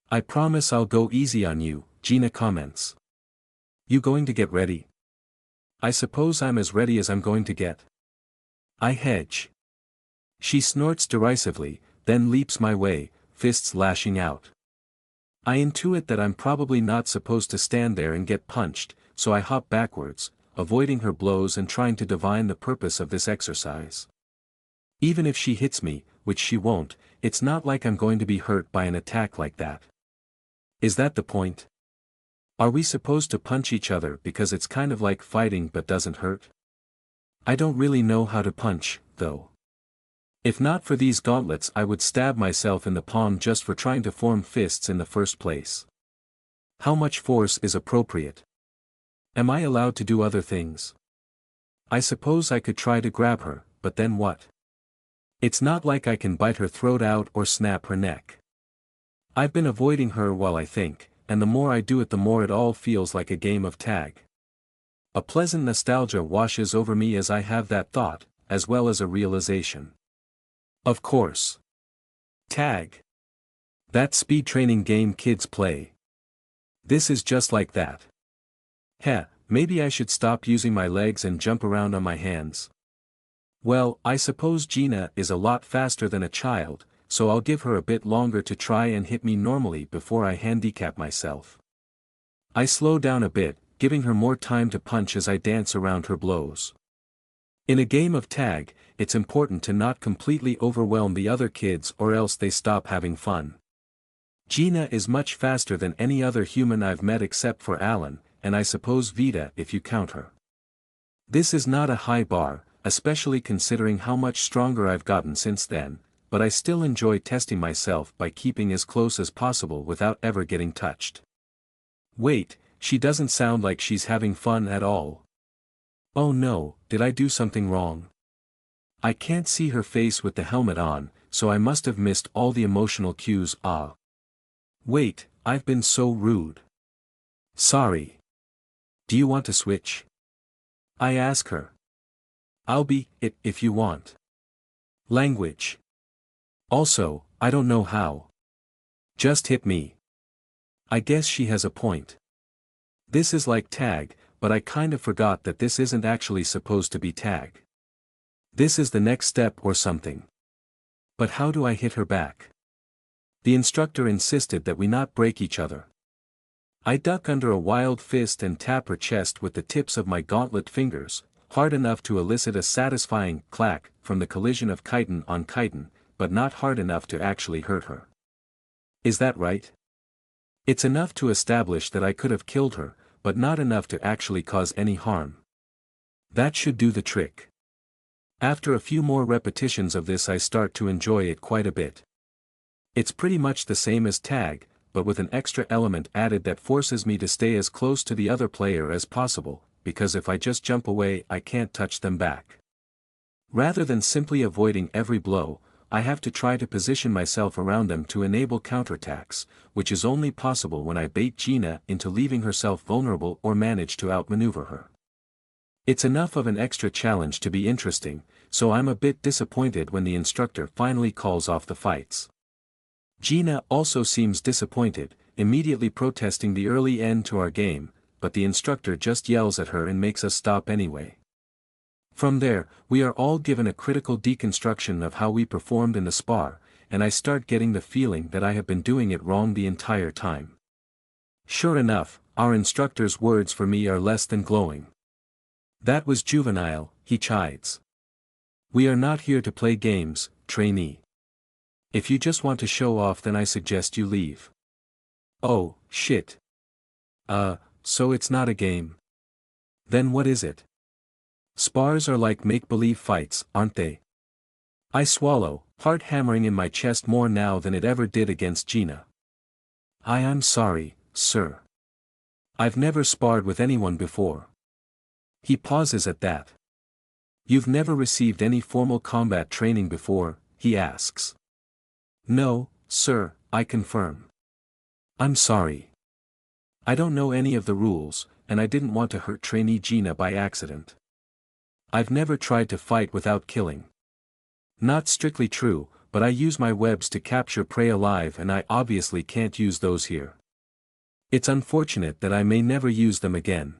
I promise I'll go easy on you, Gina comments. You going to get ready? I suppose I'm as ready as I'm going to get. I hedge. She snorts derisively, then leaps my way, fists lashing out. I intuit that I'm probably not supposed to stand there and get punched, so I hop backwards, avoiding her blows and trying to divine the purpose of this exercise. Even if she hits me, which she won't, it's not like I'm going to be hurt by an attack like that. Is that the point? Are we supposed to punch each other because it's kind of like fighting but doesn't hurt? I don't really know how to punch, though. If not for these gauntlets I would stab myself in the palm just for trying to form fists in the first place. How much force is appropriate? Am I allowed to do other things? I suppose I could try to grab her, but then what? It's not like I can bite her throat out or snap her neck. I've been avoiding her while I think, and the more I do it the more it all feels like a game of tag. A pleasant nostalgia washes over me as I have that thought, as well as a realization. Of course. Tag. That speed training game kids play. This is just like that. Heh, maybe I should stop using my legs and jump around on my hands. Well, I suppose Gina is a lot faster than a child, so I'll give her a bit longer to try and hit me normally before I handicap myself. I slow down a bit, giving her more time to punch as I dance around her blows. In a game of tag, it's important to not completely overwhelm the other kids or else they stop having fun. Gina is much faster than any other human I've met except for Alan, and I suppose Vita if you count her. This is not a high bar, especially considering how much stronger I've gotten since then, but I still enjoy testing myself by keeping as close as possible without ever getting touched. Wait, she doesn't sound like she's having fun at all. Oh no, did I do something wrong? I can't see her face with the helmet on, so I must have missed all the emotional cues. Wait, I've been so rude. Sorry. Do you want to switch? I ask her. I'll be it if you want. Language. Also, I don't know how. Just hit me. I guess she has a point. This is like tag, but I kind of forgot that this isn't actually supposed to be tag. This is the next step or something. But how do I hit her back? The instructor insisted that we not break each other. I duck under a wild fist and tap her chest with the tips of my gauntlet fingers, hard enough to elicit a satisfying clack from the collision of chitin on chitin, but not hard enough to actually hurt her. Is that right? It's enough to establish that I could have killed her, but not enough to actually cause any harm. That should do the trick. After a few more repetitions of this I start to enjoy it quite a bit. It's pretty much the same as tag, but with an extra element added that forces me to stay as close to the other player as possible, because if I just jump away I can't touch them back. Rather than simply avoiding every blow, I have to try to position myself around them to enable counterattacks, which is only possible when I bait Gina into leaving herself vulnerable or manage to outmaneuver her. It's enough of an extra challenge to be interesting, so I'm a bit disappointed when the instructor finally calls off the fights. Gina also seems disappointed, immediately protesting the early end to our game, but the instructor just yells at her and makes us stop anyway. From there, we are all given a critical deconstruction of how we performed in the spar, and I start getting the feeling that I have been doing it wrong the entire time. Sure enough, our instructor's words for me are less than glowing. That was juvenile, he chides. We are not here to play games, trainee. If you just want to show off then I suggest you leave. Oh, shit. So it's not a game. Then what is it? Spars are like make-believe fights, aren't they? I swallow, heart hammering in my chest more now than it ever did against Gina. I'm sorry, sir. I've never sparred with anyone before. He pauses at that. You've never received any formal combat training before, he asks. No, sir, I confirm. I'm sorry. I don't know any of the rules, and I didn't want to hurt trainee Gina by accident. I've never tried to fight without killing. Not strictly true, but I use my webs to capture prey alive and I obviously can't use those here. It's unfortunate that I may never use them again.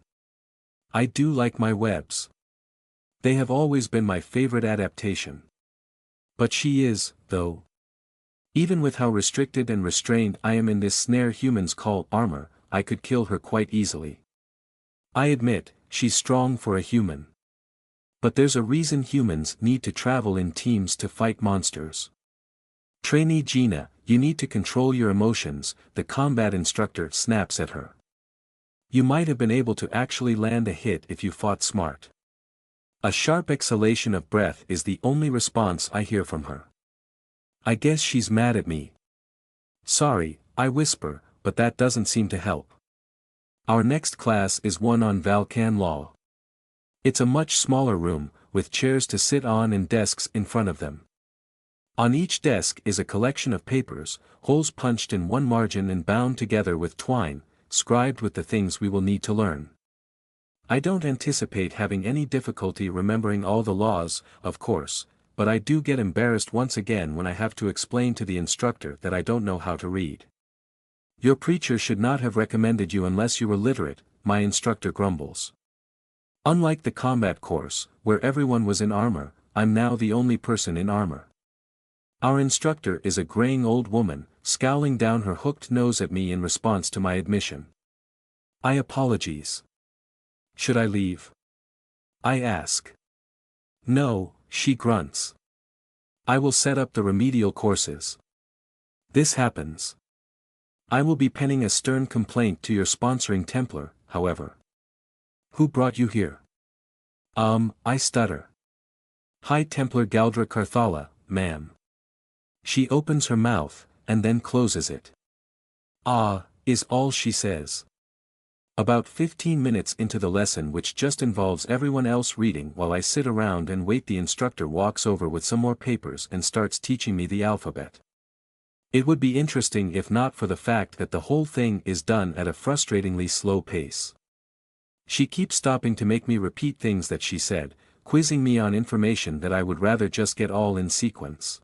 I do like my webs. They have always been my favorite adaptation. But she is, though. Even with how restricted and restrained I am in this snare humans call armor, I could kill her quite easily. I admit, she's strong for a human. But there's a reason humans need to travel in teams to fight monsters. Trainee Gina, you need to control your emotions, the combat instructor snaps at her. You might have been able to actually land a hit if you fought smart. A sharp exhalation of breath is the only response I hear from her. I guess she's mad at me. Sorry, I whisper, but that doesn't seem to help. Our next class is one on Valkan law. It's a much smaller room, with chairs to sit on and desks in front of them. On each desk is a collection of papers, holes punched in one margin and bound together with twine, scribed with the things we will need to learn. I don't anticipate having any difficulty remembering all the laws, of course, but I do get embarrassed once again when I have to explain to the instructor that I don't know how to read. Your preacher should not have recommended you unless you were literate, my instructor grumbles. Unlike the combat course, where everyone was in armor, I'm now the only person in armor. Our instructor is a graying old woman, scowling down her hooked nose at me in response to my admission. I apologize. Should I leave? I ask. No, she grunts. I will set up the remedial courses. This happens. I will be penning a stern complaint to your sponsoring Templar, however. Who brought you here? I stutter. High Templar Galdra Carthala, ma'am. She opens her mouth, and then closes it. Is all she says. About 15 minutes into the lesson, which just involves everyone else reading while I sit around and wait, the instructor walks over with some more papers and starts teaching me the alphabet. It would be interesting if not for the fact that the whole thing is done at a frustratingly slow pace. She keeps stopping to make me repeat things that she said, quizzing me on information that I would rather just get all in sequence.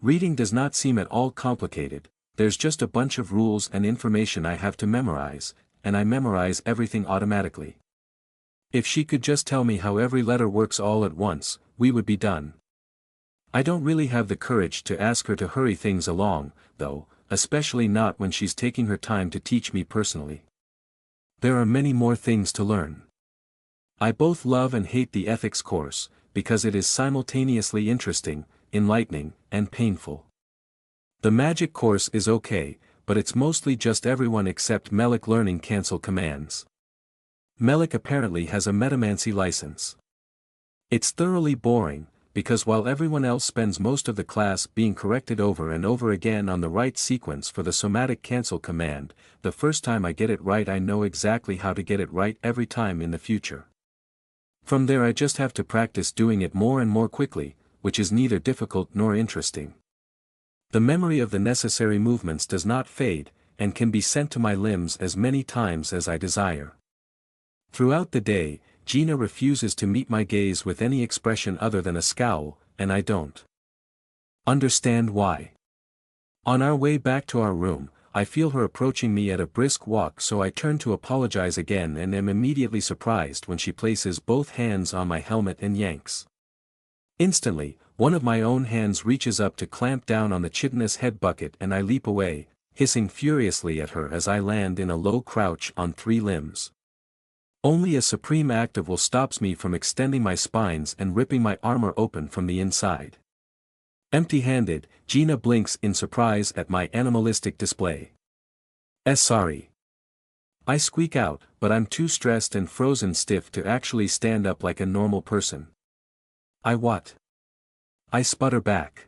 Reading does not seem at all complicated, there's just a bunch of rules and information I have to memorize, and I memorize everything automatically. If she could just tell me how every letter works all at once, we would be done. I don't really have the courage to ask her to hurry things along, though, especially not when she's taking her time to teach me personally. There are many more things to learn. I both love and hate the ethics course, because it is simultaneously interesting, enlightening, and painful. The magic course is okay, but it's mostly just everyone except Melik learning cancel commands. Melik apparently has a metamancy license. It's thoroughly boring, because while everyone else spends most of the class being corrected over and over again on the right sequence for the somatic cancel command, the first time I get it right I know exactly how to get it right every time in the future. From there I just have to practice doing it more and more quickly, which is neither difficult nor interesting. The memory of the necessary movements does not fade, and can be sent to my limbs as many times as I desire. Throughout the day, Gina refuses to meet my gaze with any expression other than a scowl, and I don't understand why. On our way back to our room, I feel her approaching me at a brisk walk, so I turn to apologize again and am immediately surprised when she places both hands on my helmet and yanks. Instantly, one of my own hands reaches up to clamp down on the chitinous head bucket and I leap away, hissing furiously at her as I land in a low crouch on 3 limbs. Only a supreme act of will stops me from extending my spines and ripping my armor open from the inside. Empty-handed, Gina blinks in surprise at my animalistic display. Sorry. I squeak out, but I'm too stressed and frozen stiff to actually stand up like a normal person. What? I sputter back.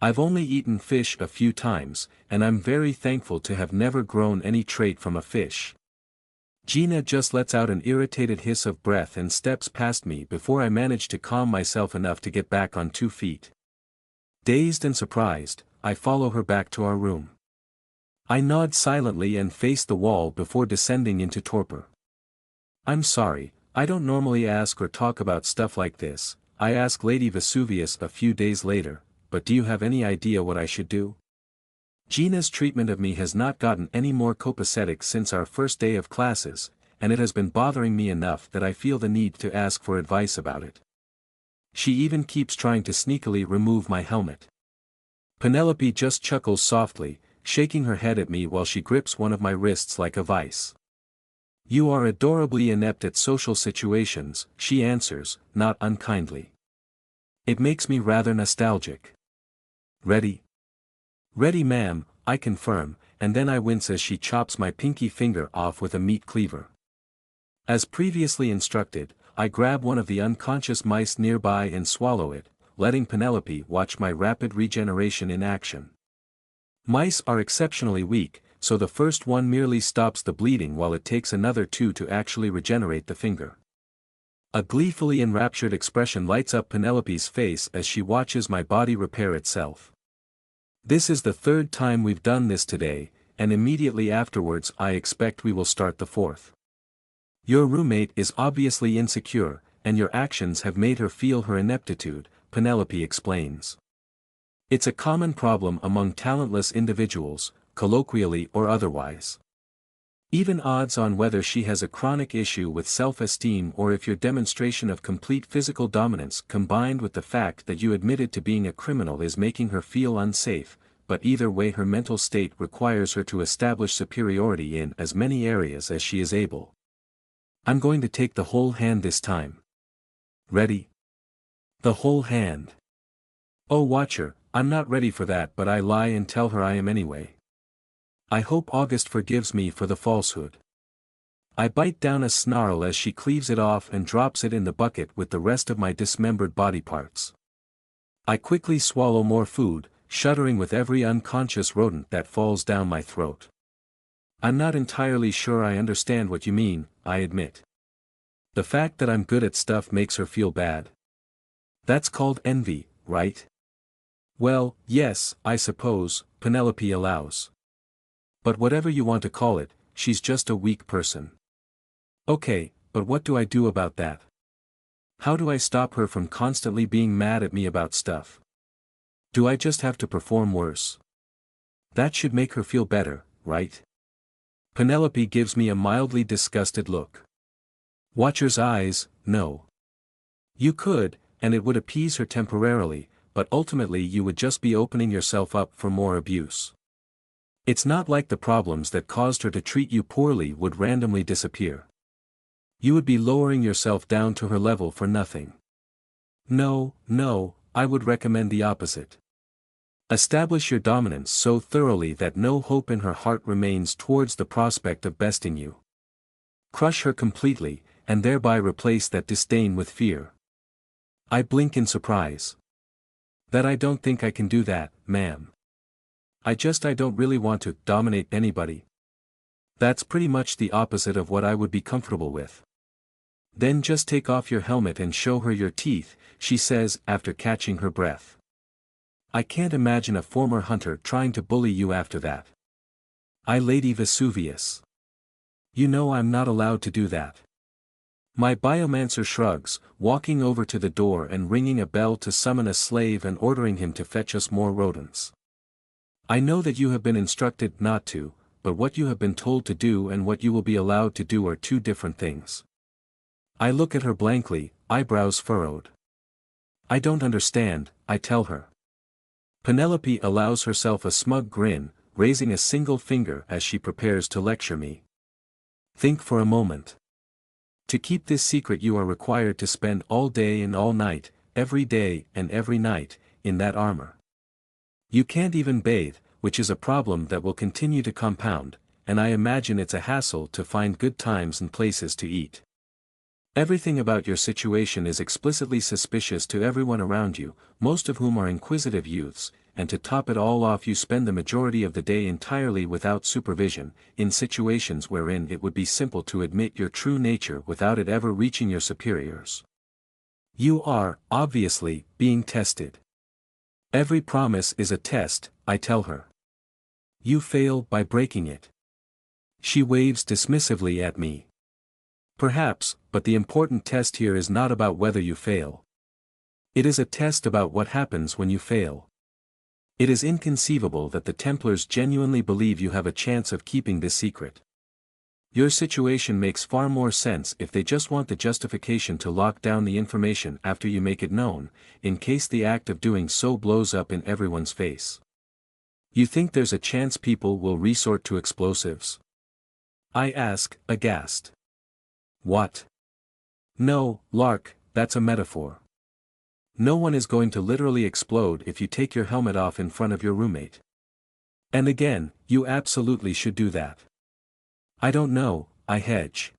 I've only eaten fish a few times, and I'm very thankful to have never grown any trait from a fish. Gina just lets out an irritated hiss of breath and steps past me before I manage to calm myself enough to get back on 2 feet. Dazed and surprised, I follow her back to our room. I nod silently and face the wall before descending into torpor. I'm sorry, I don't normally ask or talk about stuff like this, I ask Lady Vesuvius a few days later, but do you have any idea what I should do? Gina's treatment of me has not gotten any more copacetic since our first day of classes, and it has been bothering me enough that I feel the need to ask for advice about it. She even keeps trying to sneakily remove my helmet. Penelope just chuckles softly, shaking her head at me while she grips one of my wrists like a vice. You are adorably inept at social situations, she answers, not unkindly. It makes me rather nostalgic. Ready? Ready, ma'am, I confirm, and then I wince as she chops my pinky finger off with a meat cleaver. As previously instructed, I grab one of the unconscious mice nearby and swallow it, letting Penelope watch my rapid regeneration in action. Mice are exceptionally weak, so the first one merely stops the bleeding while it takes another 2 to actually regenerate the finger. A gleefully enraptured expression lights up Penelope's face as she watches my body repair itself. This is the 3rd time we've done this today, and immediately afterwards I expect we will start the 4th. Your roommate is obviously insecure, and your actions have made her feel her ineptitude, Penelope explains. It's a common problem among talentless individuals, colloquially or otherwise. Even odds on whether she has a chronic issue with self-esteem or if your demonstration of complete physical dominance combined with the fact that you admitted to being a criminal is making her feel unsafe, but either way her mental state requires her to establish superiority in as many areas as she is able. I'm going to take the whole hand this time. Ready? The whole hand. Oh, watcher, I'm not ready for that, but I lie and tell her I am anyway. I hope August forgives me for the falsehood. I bite down a snarl as she cleaves it off and drops it in the bucket with the rest of my dismembered body parts. I quickly swallow more food, shuddering with every unconscious rodent that falls down my throat. I'm not entirely sure I understand what you mean, I admit. The fact that I'm good at stuff makes her feel bad. That's called envy, right? Well, yes, I suppose, Penelope allows. But whatever you want to call it, she's just a weak person. Okay, but what do I do about that? How do I stop her from constantly being mad at me about stuff? Do I just have to perform worse? That should make her feel better, right? Penelope gives me a mildly disgusted look. Watcher's eyes, no. You could, and it would appease her temporarily, but ultimately you would just be opening yourself up for more abuse. It's not like the problems that caused her to treat you poorly would randomly disappear. You would be lowering yourself down to her level for nothing. No, I would recommend the opposite. Establish your dominance so thoroughly that no hope in her heart remains towards the prospect of besting you. Crush her completely, and thereby replace that disdain with fear. I blink in surprise. That I don't think I can do that, ma'am. I don't really want to dominate anybody. That's pretty much the opposite of what I would be comfortable with. Then just take off your helmet and show her your teeth, she says after catching her breath. I can't imagine a former hunter trying to bully you after that. Lady Vesuvius. You know I'm not allowed to do that. My biomancer shrugs, walking over to the door and ringing a bell to summon a slave and ordering him to fetch us more rodents. I know that you have been instructed not to, but what you have been told to do and what you will be allowed to do are two different things. I look at her blankly, eyebrows furrowed. I don't understand, I tell her. Penelope allows herself a smug grin, raising a single finger as she prepares to lecture me. Think for a moment. To keep this secret you are required to spend all day and all night, every day and every night, in that armor. You can't even bathe, which is a problem that will continue to compound, and I imagine it's a hassle to find good times and places to eat. Everything about your situation is explicitly suspicious to everyone around you, most of whom are inquisitive youths, and to top it all off you spend the majority of the day entirely without supervision, in situations wherein it would be simple to admit your true nature without it ever reaching your superiors. You are, obviously, being tested. Every promise is a test, I tell her. You fail by breaking it. She waves dismissively at me. Perhaps, but the important test here is not about whether you fail. It is a test about what happens when you fail. It is inconceivable that the Templars genuinely believe you have a chance of keeping this secret. Your situation makes far more sense if they just want the justification to lock down the information after you make it known, in case the act of doing so blows up in everyone's face. You think there's a chance people will resort to explosives? I ask, aghast. What? No, Lark, that's a metaphor. No one is going to literally explode if you take your helmet off in front of your roommate. And again, you absolutely should do that. I don't know, I hedge.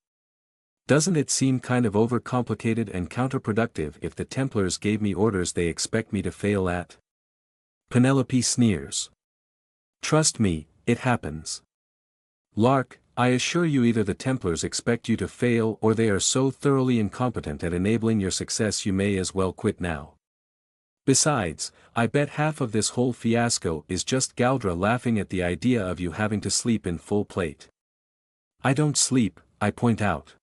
Doesn't it seem kind of overcomplicated and counterproductive if the Templars gave me orders they expect me to fail at? Penelope sneers. Trust me, it happens. Lark, I assure you either the Templars expect you to fail or they are so thoroughly incompetent at enabling your success you may as well quit now. Besides, I bet half of this whole fiasco is just Galdra laughing at the idea of you having to sleep in full plate. I don't sleep, I point out.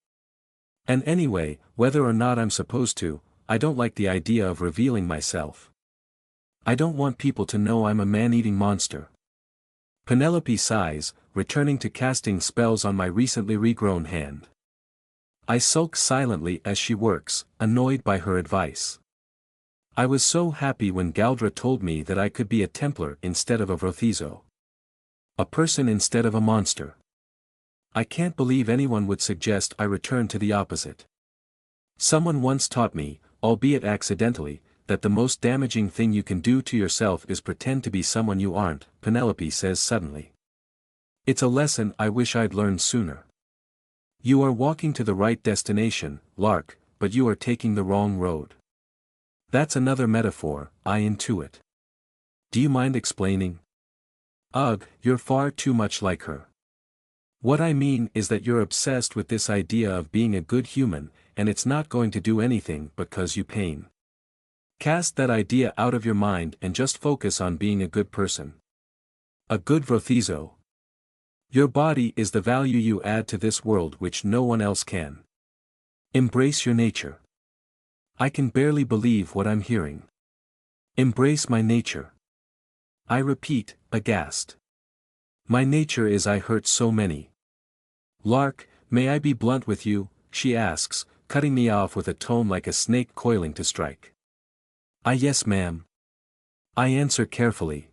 And anyway, whether or not I'm supposed to, I don't like the idea of revealing myself. I don't want people to know I'm a man-eating monster. Penelope sighs, returning to casting spells on my recently regrown hand. I sulk silently as she works, annoyed by her advice. I was so happy when Galdra told me that I could be a Templar instead of a Vrothizo. A person instead of a monster. I can't believe anyone would suggest I return to the opposite. Someone once taught me, albeit accidentally, that the most damaging thing you can do to yourself is pretend to be someone you aren't, Penelope says suddenly. It's a lesson I wish I'd learned sooner. You are walking to the right destination, Lark, but you are taking the wrong road. That's another metaphor, I intuit. Do you mind explaining? Ugh, you're far too much like her. What I mean is that you're obsessed with this idea of being a good human, and it's not going to do anything but cause you pain. Cast that idea out of your mind and just focus on being a good person. A good Vrothizo. Your body is the value you add to this world which no one else can. Embrace your nature. I can barely believe what I'm hearing. Embrace my nature. I repeat, aghast. My nature is I hurt so many. Lark, may I be blunt with you, she asks, cutting me off with a tone like a snake coiling to strike. Yes ma'am. I answer carefully.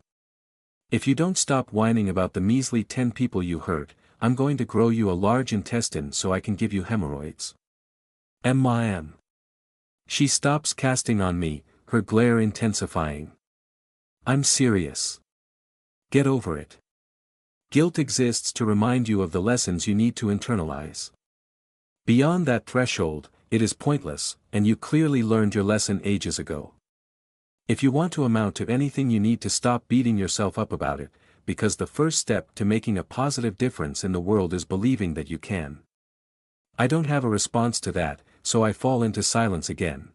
If you don't stop whining about the measly 10 people you hurt, I'm going to grow you a large intestine so I can give you hemorrhoids. M.I.M. She stops casting on me, her glare intensifying. I'm serious. Get over it. Guilt exists to remind you of the lessons you need to internalize. Beyond that threshold, it is pointless, and you clearly learned your lesson ages ago. If you want to amount to anything, you need to stop beating yourself up about it, because the first step to making a positive difference in the world is believing that you can. I don't have a response to that, so I fall into silence again.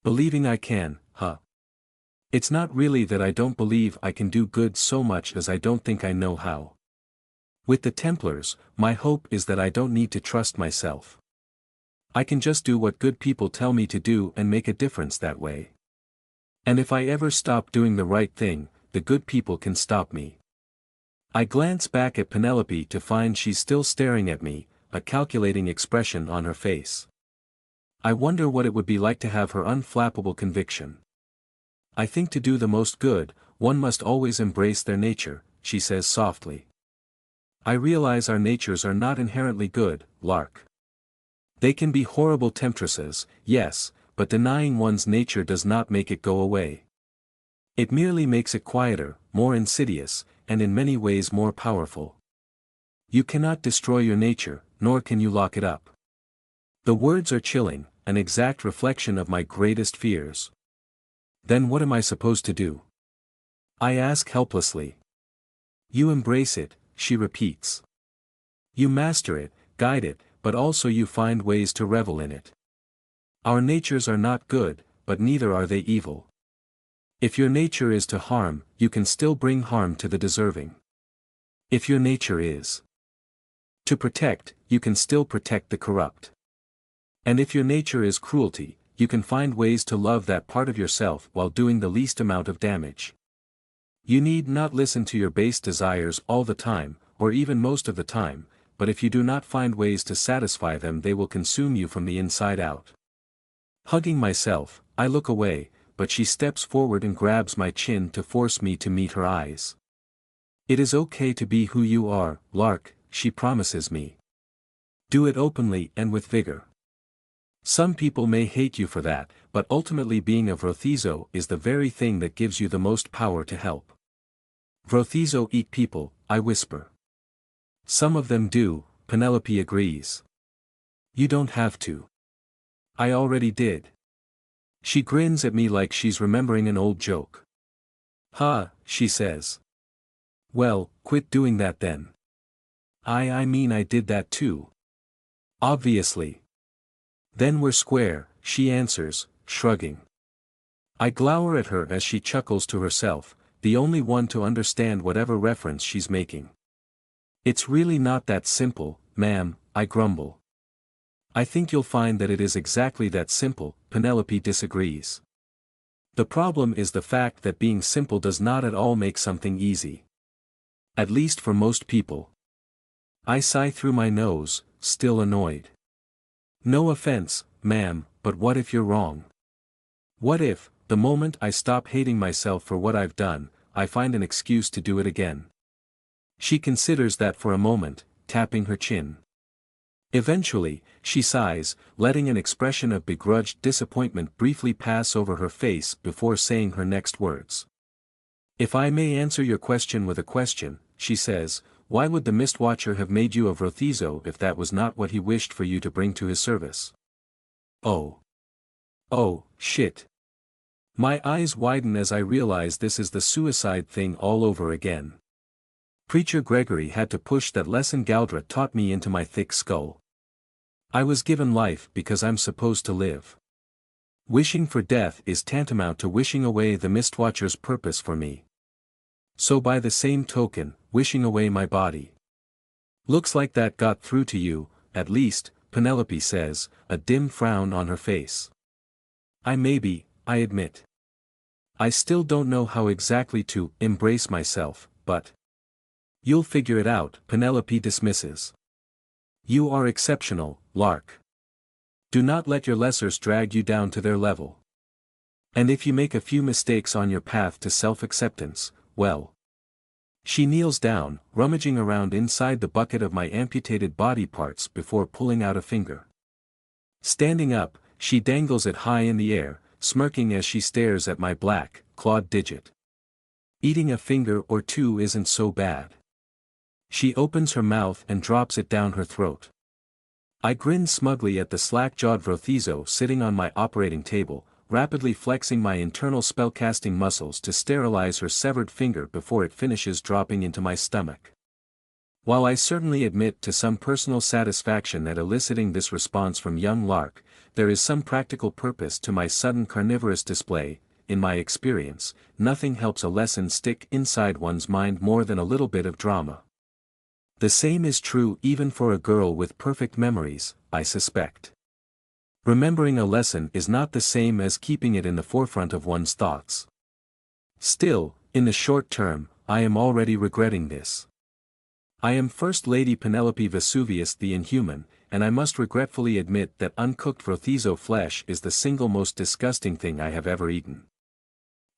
Believing I can, huh? It's not really that I don't believe I can do good so much as I don't think I know how. With the Templars, my hope is that I don't need to trust myself. I can just do what good people tell me to do and make a difference that way. And if I ever stop doing the right thing, the good people can stop me. I glance back at Penelope to find she's still staring at me, a calculating expression on her face. I wonder what it would be like to have her unflappable conviction. I think to do the most good, one must always embrace their nature, she says softly. I realize our natures are not inherently good, Lark. They can be horrible temptresses, yes, but denying one's nature does not make it go away. It merely makes it quieter, more insidious, and in many ways more powerful. You cannot destroy your nature, nor can you lock it up. The words are chilling, an exact reflection of my greatest fears. Then what am I supposed to do? I ask helplessly. You embrace it, she repeats. You master it, guide it, but also you find ways to revel in it. Our natures are not good, but neither are they evil. If your nature is to harm, you can still bring harm to the deserving. If your nature is to protect, you can still protect the corrupt. And if your nature is cruelty, you can find ways to love that part of yourself while doing the least amount of damage. You need not listen to your base desires all the time, or even most of the time, but if you do not find ways to satisfy them, they will consume you from the inside out. Hugging myself, I look away, but she steps forward and grabs my chin to force me to meet her eyes. It is okay to be who you are, Lark, she promises me. Do it openly and with vigor. Some people may hate you for that, but ultimately being a Vrothizo is the very thing that gives you the most power to help. Vrothizo eat people, I whisper. Some of them do, Penelope agrees. You don't have to. I already did. She grins at me like she's remembering an old joke. Ha, she says. Well, quit doing that then. I mean I did that too. Obviously. Then we're square, she answers, shrugging. I glower at her as she chuckles to herself, the only one to understand whatever reference she's making. It's really not that simple, ma'am, I grumble. I think you'll find that it is exactly that simple, Penelope disagrees. The problem is the fact that being simple does not at all make something easy. At least for most people. I sigh through my nose, still annoyed. No offense, ma'am, but what if you're wrong? What if, the moment I stop hating myself for what I've done, I find an excuse to do it again? She considers that for a moment, tapping her chin. Eventually, she sighs, letting an expression of begrudged disappointment briefly pass over her face before saying her next words. If I may answer your question with a question, she says, why would the Mistwatcher have made you a Vrothizo if that was not what he wished for you to bring to his service? Oh. Oh, shit. My eyes widen as I realize this is the suicide thing all over again. Preacher Gregory had to push that lesson Galdra taught me into my thick skull. I was given life because I'm supposed to live. Wishing for death is tantamount to wishing away the Mistwatcher's purpose for me. So by the same token, wishing away my body. Looks like that got through to you, at least, Penelope says, a dim frown on her face. I admit. I still don't know how exactly to embrace myself, but you'll figure it out, Penelope dismisses. You are exceptional, Lark. Do not let your lessers drag you down to their level. And if you make a few mistakes on your path to self-acceptance, well. She kneels down, rummaging around inside the bucket of my amputated body parts before pulling out a finger. Standing up, she dangles it high in the air, smirking as she stares at my black, clawed digit. Eating a finger or two isn't so bad. She opens her mouth and drops it down her throat. I grin smugly at the slack-jawed Vrothizo sitting on my operating table, rapidly flexing my internal spellcasting muscles to sterilize her severed finger before it finishes dropping into my stomach. While I certainly admit to some personal satisfaction at eliciting this response from young Lark, there is some practical purpose to my sudden carnivorous display. In my experience, nothing helps a lesson stick inside one's mind more than a little bit of drama. The same is true even for a girl with perfect memories, I suspect. Remembering a lesson is not the same as keeping it in the forefront of one's thoughts. Still, in the short term, I am already regretting this. I am First Lady Penelope Vesuvius the Inhuman, and I must regretfully admit that uncooked Vrothizo flesh is the single most disgusting thing I have ever eaten.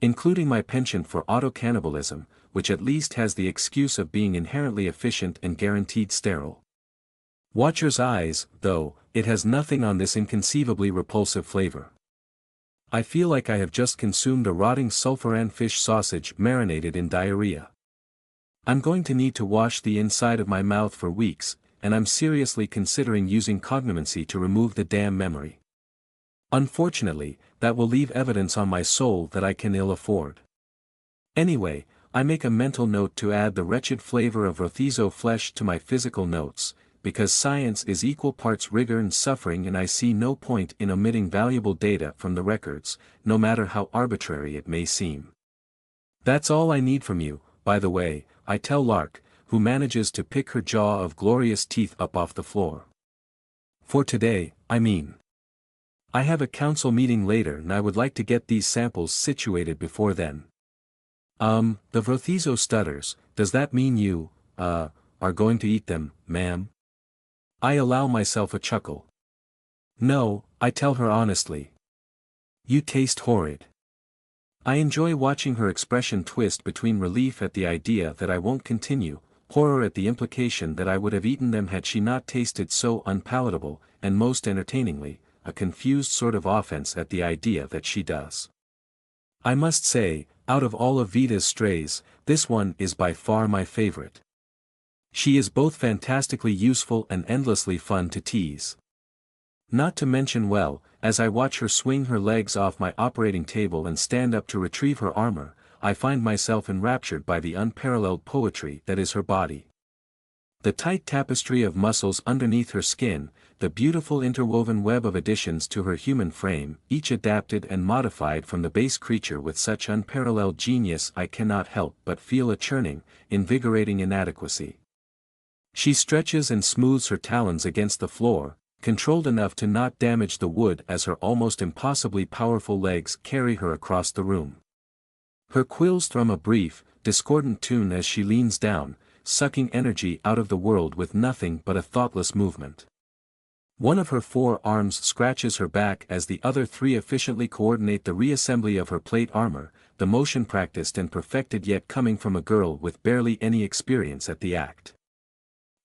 Including my penchant for auto-cannibalism, which at least has the excuse of being inherently efficient and guaranteed sterile. Watcher's eyes, though, it has nothing on this inconceivably repulsive flavor. I feel like I have just consumed a rotting sulfuran fish sausage marinated in diarrhea. I'm going to need to wash the inside of my mouth for weeks, and I'm seriously considering using cognomancy to remove the damn memory. Unfortunately, that will leave evidence on my soul that I can ill afford. Anyway, I make a mental note to add the wretched flavor of Vrothizo flesh to my physical notes, because science is equal parts rigor and suffering, and I see no point in omitting valuable data from the records, no matter how arbitrary it may seem. That's all I need from you, by the way, I tell Lark, who manages to pick her jaw of glorious teeth up off the floor. For today, I mean. I have a council meeting later and I would like to get these samples situated before then. The Vrothizo stutters, does that mean you, are going to eat them, ma'am? I allow myself a chuckle. No, I tell her honestly. You taste horrid. I enjoy watching her expression twist between relief at the idea that I won't continue, horror at the implication that I would have eaten them had she not tasted so unpalatable, and most entertainingly, a confused sort of offense at the idea that she does. I must say, out of all of Vita's strays, this one is by far my favorite. She is both fantastically useful and endlessly fun to tease. Not to mention, well, as I watch her swing her legs off my operating table and stand up to retrieve her armor, I find myself enraptured by the unparalleled poetry that is her body. The tight tapestry of muscles underneath her skin, the beautiful interwoven web of additions to her human frame, each adapted and modified from the base creature with such unparalleled genius, I cannot help but feel a churning, invigorating inadequacy. She stretches and smooths her talons against the floor, controlled enough to not damage the wood as her almost impossibly powerful legs carry her across the room. Her quills thrum a brief, discordant tune as she leans down, sucking energy out of the world with nothing but a thoughtless movement. One of her 4 arms scratches her back as the other 3 efficiently coordinate the reassembly of her plate armor, the motion practiced and perfected yet coming from a girl with barely any experience at the act.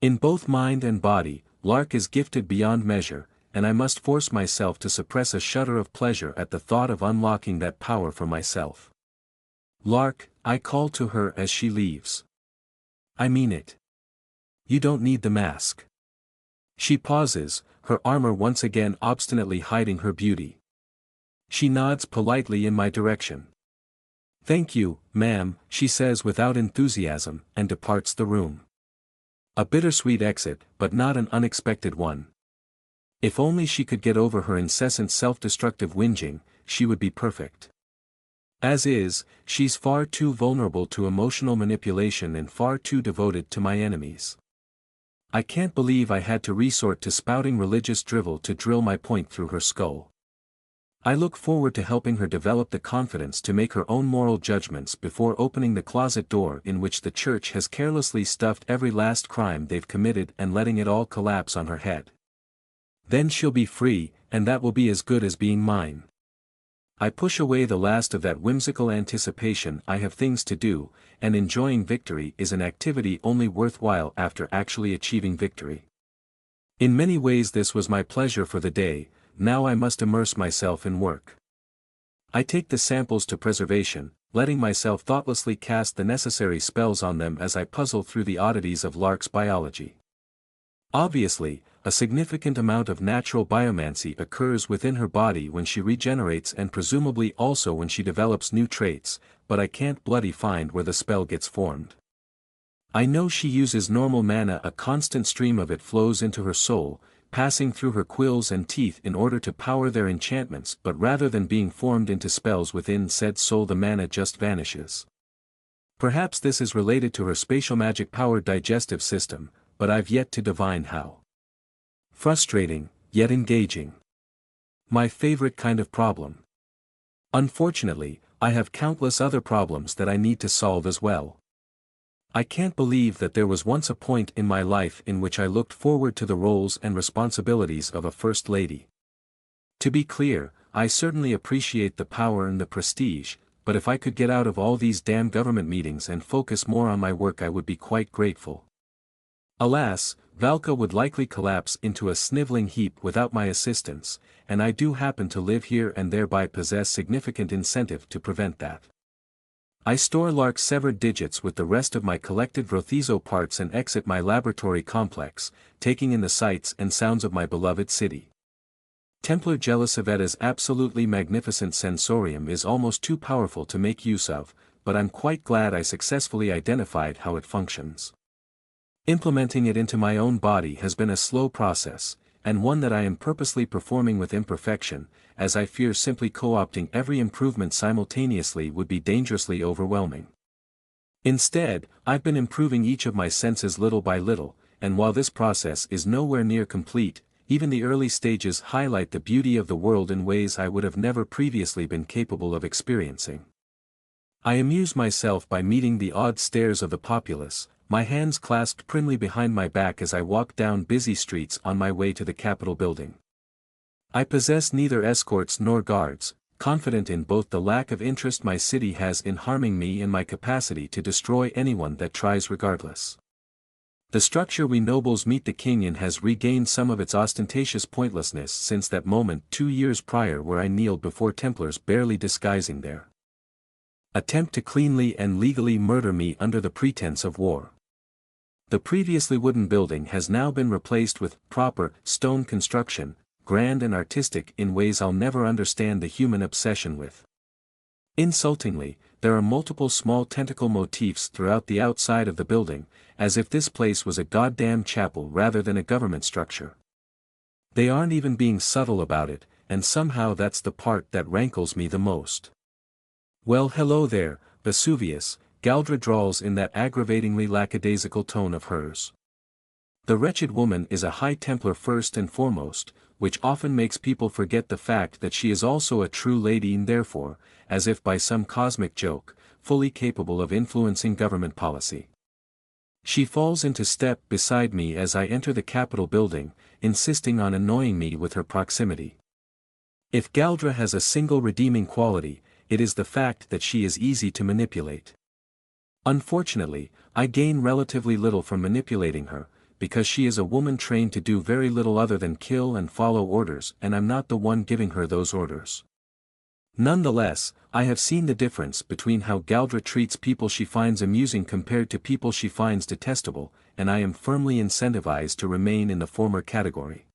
In both mind and body, Lark is gifted beyond measure, and I must force myself to suppress a shudder of pleasure at the thought of unlocking that power for myself. Lark, I call to her as she leaves. I mean it. You don't need the mask. She pauses, her armor once again obstinately hiding her beauty. She nods politely in my direction. Thank you, ma'am, she says without enthusiasm, and departs the room. A bittersweet exit, but not an unexpected one. If only she could get over her incessant self-destructive whinging, she would be perfect. As is, she's far too vulnerable to emotional manipulation and far too devoted to my enemies. I can't believe I had to resort to spouting religious drivel to drill my point through her skull. I look forward to helping her develop the confidence to make her own moral judgments before opening the closet door in which the church has carelessly stuffed every last crime they've committed and letting it all collapse on her head. Then she'll be free, and that will be as good as being mine. I push away the last of that whimsical anticipation. I have things to do, and enjoying victory is an activity only worthwhile after actually achieving victory. In many ways this was my pleasure for the day. Now I must immerse myself in work. I take the samples to preservation, letting myself thoughtlessly cast the necessary spells on them as I puzzle through the oddities of Lark's biology. Obviously, a significant amount of natural biomancy occurs within her body when she regenerates and presumably also when she develops new traits, but I can't bloody find where the spell gets formed. I know she uses normal mana. A constant stream of it flows into her soul, passing through her quills and teeth in order to power their enchantments, but rather than being formed into spells within said soul, the mana just vanishes. Perhaps this is related to her spatial magic powered digestive system, but I've yet to divine how. Frustrating, yet engaging. My favorite kind of problem. Unfortunately, I have countless other problems that I need to solve as well. I can't believe that there was once a point in my life in which I looked forward to the roles and responsibilities of a First Lady. To be clear, I certainly appreciate the power and the prestige, but if I could get out of all these damn government meetings and focus more on my work I would be quite grateful. Alas, Valka would likely collapse into a sniveling heap without my assistance, and I do happen to live here and thereby possess significant incentive to prevent that. I store Lark's severed digits with the rest of my collected Vrothizo parts and exit my laboratory complex, taking in the sights and sounds of my beloved city. Templar Jelisavetta's absolutely magnificent sensorium is almost too powerful to make use of, but I'm quite glad I successfully identified how it functions. Implementing it into my own body has been a slow process, and one that I am purposely performing with imperfection, as I fear simply co-opting every improvement simultaneously would be dangerously overwhelming. Instead, I've been improving each of my senses little by little, and while this process is nowhere near complete, even the early stages highlight the beauty of the world in ways I would have never previously been capable of experiencing. I amuse myself by meeting the odd stares of the populace, my hands clasped primly behind my back as I walk down busy streets on my way to the Capitol building. I possess neither escorts nor guards, confident in both the lack of interest my city has in harming me and my capacity to destroy anyone that tries regardless. The structure we nobles meet the king in has regained some of its ostentatious pointlessness since that moment 2 years prior where I kneeled before Templars barely disguising their attempt to cleanly and legally murder me under the pretense of war. The previously wooden building has now been replaced with proper stone construction, grand and artistic in ways I'll never understand the human obsession with. Insultingly, there are multiple small tentacle motifs throughout the outside of the building, as if this place was a goddamn chapel rather than a government structure. They aren't even being subtle about it, and somehow that's the part that rankles me the most. Well, hello there, Vesuvius, Galdra drawls in that aggravatingly lackadaisical tone of hers. The wretched woman is a High Templar first and foremost, which often makes people forget the fact that she is also a true lady and therefore, as if by some cosmic joke, fully capable of influencing government policy. She falls into step beside me as I enter the Capitol building, insisting on annoying me with her proximity. If Galdra has a single redeeming quality, it is the fact that she is easy to manipulate. Unfortunately, I gain relatively little from manipulating her, because she is a woman trained to do very little other than kill and follow orders, and I'm not the one giving her those orders. Nonetheless, I have seen the difference between how Galdra treats people she finds amusing compared to people she finds detestable, and I am firmly incentivized to remain in the former category.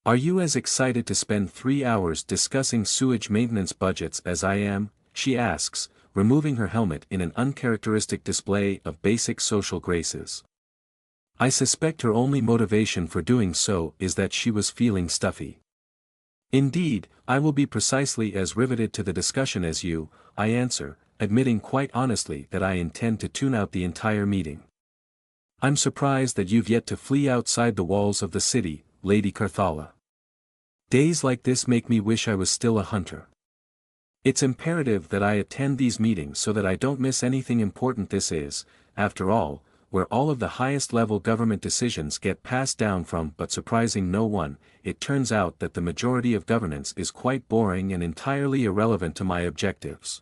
Are you as excited to spend 3 hours discussing sewage maintenance budgets as I am? She asks, removing her helmet in an uncharacteristic display of basic social graces. I suspect her only motivation for doing so is that she was feeling stuffy. Indeed, I will be precisely as riveted to the discussion as you, I answer, admitting quite honestly that I intend to tune out the entire meeting. I'm surprised that you've yet to flee outside the walls of the city, Lady Carthala. Days like this make me wish I was still a hunter. It's imperative that I attend these meetings so that I don't miss anything important. This is, after all, where all of the highest level government decisions get passed down from. But surprising no one, it turns out that the majority of governance is quite boring and entirely irrelevant to my objectives.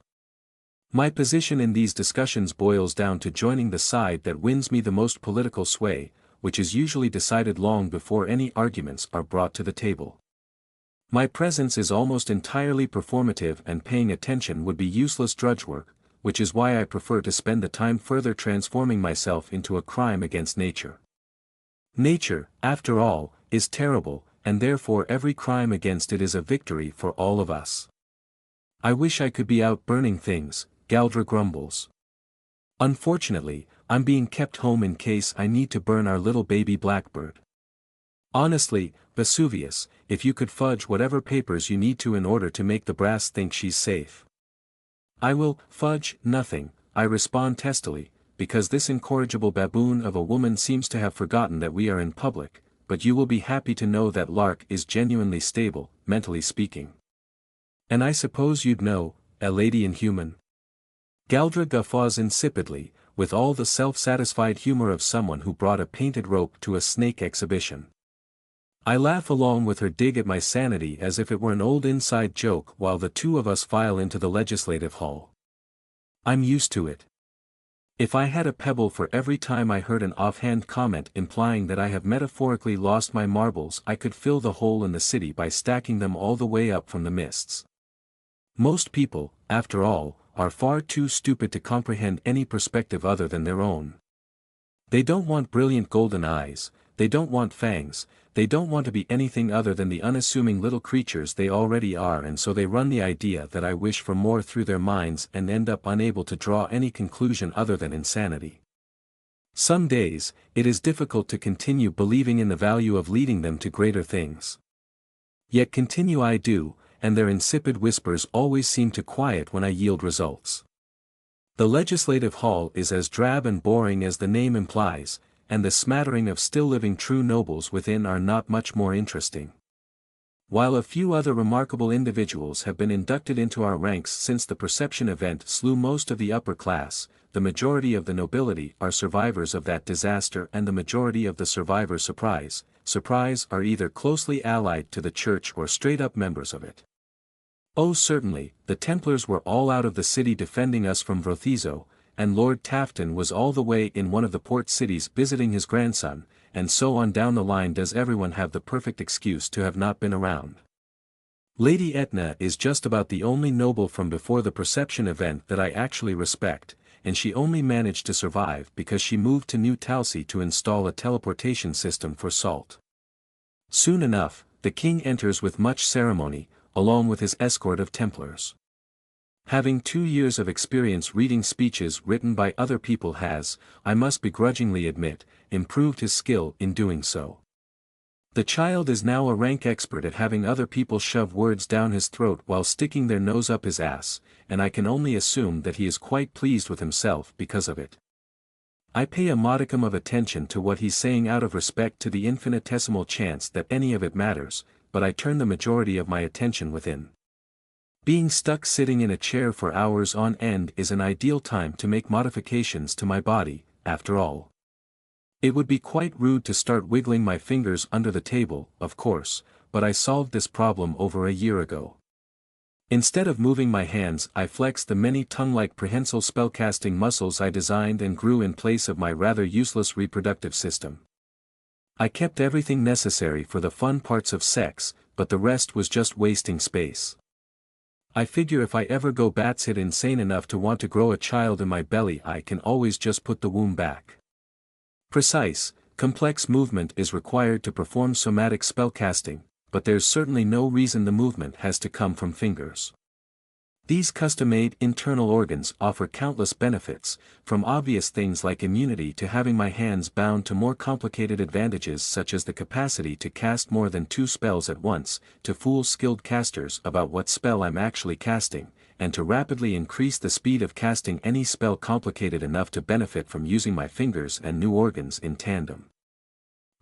My position in these discussions boils down to joining the side that wins me the most political sway, which is usually decided long before any arguments are brought to the table. My presence is almost entirely performative, and paying attention would be useless drudge work, which is why I prefer to spend the time further transforming myself into a crime against nature. Nature, after all, is terrible, and therefore every crime against it is a victory for all of us. I wish I could be out burning things, Galdra grumbles. Unfortunately, I'm being kept home in case I need to burn our little baby blackbird. Honestly, Vesuvius, if you could fudge whatever papers you need to in order to make the brass think she's safe. I will fudge nothing, I respond testily, because this incorrigible baboon of a woman seems to have forgotten that we are in public, but you will be happy to know that Lark is genuinely stable, mentally speaking. And I suppose you'd know, a lady Inhuman. Galdra guffaws insipidly, with all the self-satisfied humor of someone who brought a painted rope to a snake exhibition. I laugh along with her dig at my sanity as if it were an old inside joke while the two of us file into the legislative hall. I'm used to it. If I had a pebble for every time I heard an offhand comment implying that I have metaphorically lost my marbles, I could fill the hole in the city by stacking them all the way up from the mists. Most people, after all, are far too stupid to comprehend any perspective other than their own. They don't want brilliant golden eyes, they don't want fangs, they don't want to be anything other than the unassuming little creatures they already are, and so they run the idea that I wish for more through their minds and end up unable to draw any conclusion other than insanity. Some days, it is difficult to continue believing in the value of leading them to greater things. Yet continue I do, and their insipid whispers always seem to quiet when I yield results. The legislative hall is as drab and boring as the name implies, and the smattering of still-living true nobles within are not much more interesting. While a few other remarkable individuals have been inducted into our ranks since the perception event slew most of the upper class, the majority of the nobility are survivors of that disaster, and the majority of the survivors surprise are either closely allied to the church or straight-up members of it. Oh certainly, the Templars were all out of the city defending us from Vrothizo, and Lord Tafton was all the way in one of the port cities visiting his grandson, and so on down the line. Does everyone have the perfect excuse to have not been around? Lady Etna is just about the only noble from before the perception event that I actually respect, and she only managed to survive because she moved to New Talsi to install a teleportation system for salt. Soon enough, the king enters with much ceremony, along with his escort of Templars. Having 2 years of experience reading speeches written by other people has, I must begrudgingly admit, improved his skill in doing so. The child is now a rank expert at having other people shove words down his throat while sticking their nose up his ass, and I can only assume that he is quite pleased with himself because of it. I pay a modicum of attention to what he's saying out of respect to the infinitesimal chance that any of it matters, but I turn the majority of my attention within. Being stuck sitting in a chair for hours on end is an ideal time to make modifications to my body, after all. It would be quite rude to start wiggling my fingers under the table, of course, but I solved this problem over a year ago. Instead of moving my hands, I flexed the many tongue-like prehensile spellcasting muscles I designed and grew in place of my rather useless reproductive system. I kept everything necessary for the fun parts of sex, but the rest was just wasting space. I figure if I ever go batshit insane enough to want to grow a child in my belly, I can always just put the womb back. Precise, complex movement is required to perform somatic spellcasting, but there's certainly no reason the movement has to come from fingers. These custom-made internal organs offer countless benefits, from obvious things like immunity to having my hands bound to more complicated advantages such as the capacity to cast more than 2 spells at once, to fool skilled casters about what spell I'm actually casting, and to rapidly increase the speed of casting any spell complicated enough to benefit from using my fingers and new organs in tandem.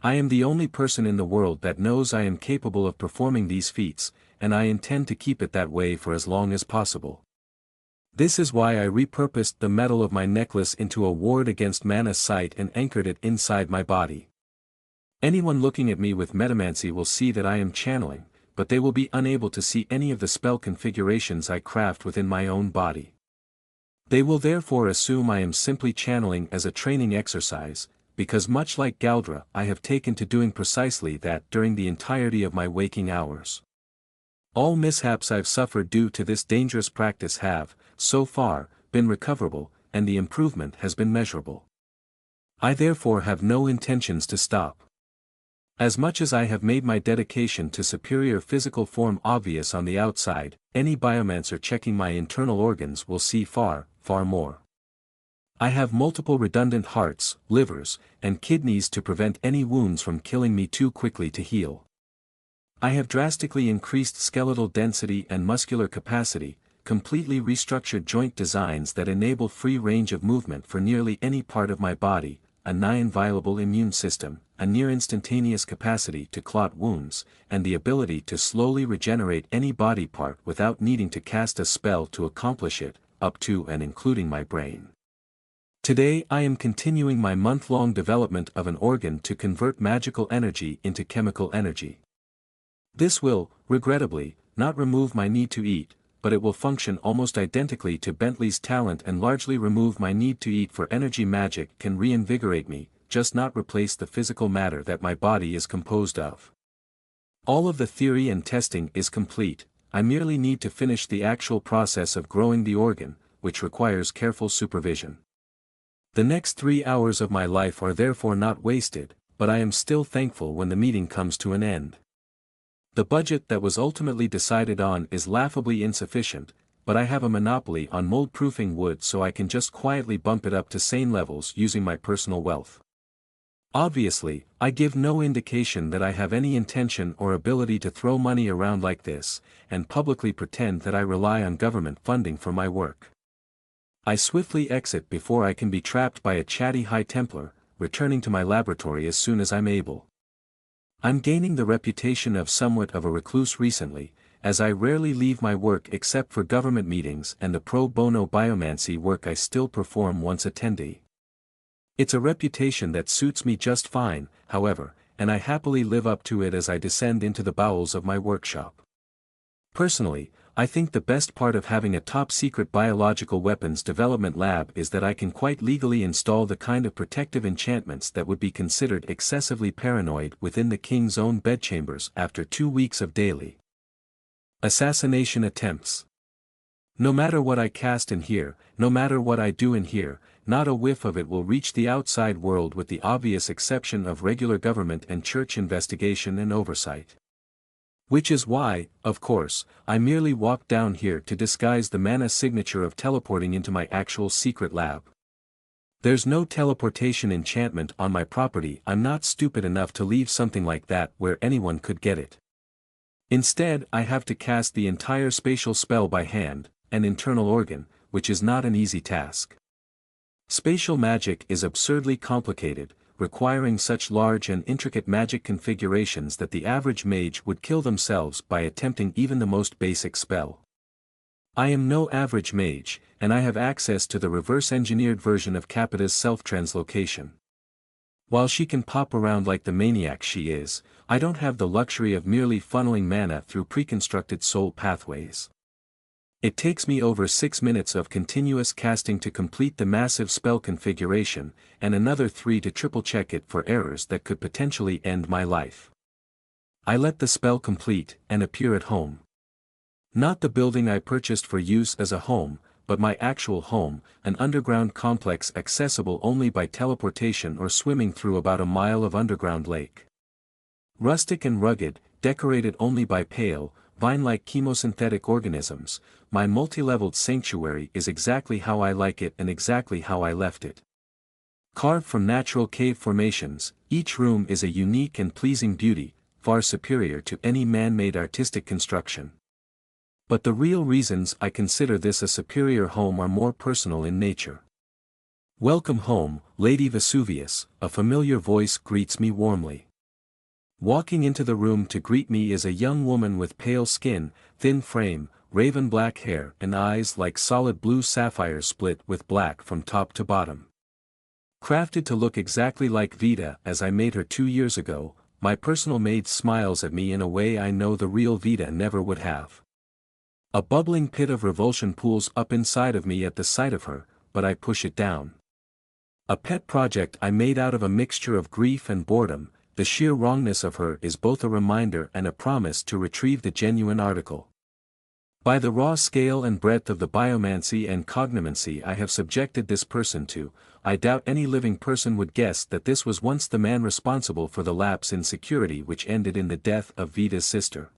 I am the only person in the world that knows I am capable of performing these feats, and I intend to keep it that way for as long as possible. This is why I repurposed the metal of my necklace into a ward against mana sight and anchored it inside my body. Anyone looking at me with metamancy will see that I am channeling, but they will be unable to see any of the spell configurations I craft within my own body. They will therefore assume I am simply channeling as a training exercise, because much like Galdra I have taken to doing precisely that during the entirety of my waking hours. All mishaps I've suffered due to this dangerous practice have, so far, been recoverable, and the improvement has been measurable. I therefore have no intentions to stop. As much as I have made my dedication to superior physical form obvious on the outside, any biomancer checking my internal organs will see far, far more. I have multiple redundant hearts, livers, and kidneys to prevent any wounds from killing me too quickly to heal. I have drastically increased skeletal density and muscular capacity, completely restructured joint designs that enable free range of movement for nearly any part of my body, a nigh-inviolable immune system, a near-instantaneous capacity to clot wounds, and the ability to slowly regenerate any body part without needing to cast a spell to accomplish it, up to and including my brain. Today I am continuing my month-long development of an organ to convert magical energy into chemical energy. This will, regrettably, not remove my need to eat, but it will function almost identically to Bentley's talent and largely remove my need to eat, for energy magic can reinvigorate me, just not replace the physical matter that my body is composed of. All of the theory and testing is complete, I merely need to finish the actual process of growing the organ, which requires careful supervision. The next 3 hours of my life are therefore not wasted, but I am still thankful when the meeting comes to an end. The budget that was ultimately decided on is laughably insufficient, but I have a monopoly on mold-proofing wood, so I can just quietly bump it up to sane levels using my personal wealth. Obviously, I give no indication that I have any intention or ability to throw money around like this, and publicly pretend that I rely on government funding for my work. I swiftly exit before I can be trapped by a chatty High Templar, returning to my laboratory as soon as I'm able. I'm gaining the reputation of somewhat of a recluse recently, as I rarely leave my work except for government meetings and the pro bono biomancy work I still perform once attendee. It's a reputation that suits me just fine, however, and I happily live up to it as I descend into the bowels of my workshop. Personally, I think the best part of having a top-secret biological weapons development lab is that I can quite legally install the kind of protective enchantments that would be considered excessively paranoid within the king's own bedchambers after 2 weeks of daily assassination attempts. No matter what I cast in here, no matter what I do in here, not a whiff of it will reach the outside world, with the obvious exception of regular government and church investigation and oversight. Which is why, of course, I merely walked down here to disguise the mana signature of teleporting into my actual secret lab. There's no teleportation enchantment on my property. I'm not stupid enough to leave something like that where anyone could get it. Instead, I have to cast the entire spatial spell by hand, an internal organ, which is not an easy task. Spatial magic is absurdly complicated, requiring such large and intricate magic configurations that the average mage would kill themselves by attempting even the most basic spell. I am no average mage, and I have access to the reverse-engineered version of Capita's self-translocation. While she can pop around like the maniac she is, I don't have the luxury of merely funneling mana through preconstructed soul pathways. It takes me over 6 minutes of continuous casting to complete the massive spell configuration, and another 3 to triple-check it for errors that could potentially end my life. I let the spell complete, and appear at home. Not the building I purchased for use as a home, but my actual home, an underground complex accessible only by teleportation or swimming through about a mile of underground lake. Rustic and rugged, decorated only by pale, vine-like chemosynthetic organisms, my multi-leveled sanctuary is exactly how I like it and exactly how I left it. Carved from natural cave formations, each room is a unique and pleasing beauty, far superior to any man-made artistic construction. But the real reasons I consider this a superior home are more personal in nature. "Welcome home, Lady Vesuvius," a familiar voice greets me warmly. Walking into the room to greet me is a young woman with pale skin, thin frame, raven black hair and eyes like solid blue sapphires split with black from top to bottom. Crafted to look exactly like Vita as I made her 2 years ago, my personal maid smiles at me in a way I know the real Vita never would have. A bubbling pit of revulsion pools up inside of me at the sight of her, but I push it down. A pet project I made out of a mixture of grief and boredom, the sheer wrongness of her is both a reminder and a promise to retrieve the genuine article. By the raw scale and breadth of the biomancy and cognomancy I have subjected this person to, I doubt any living person would guess that this was once the man responsible for the lapse in security which ended in the death of Vita's sister.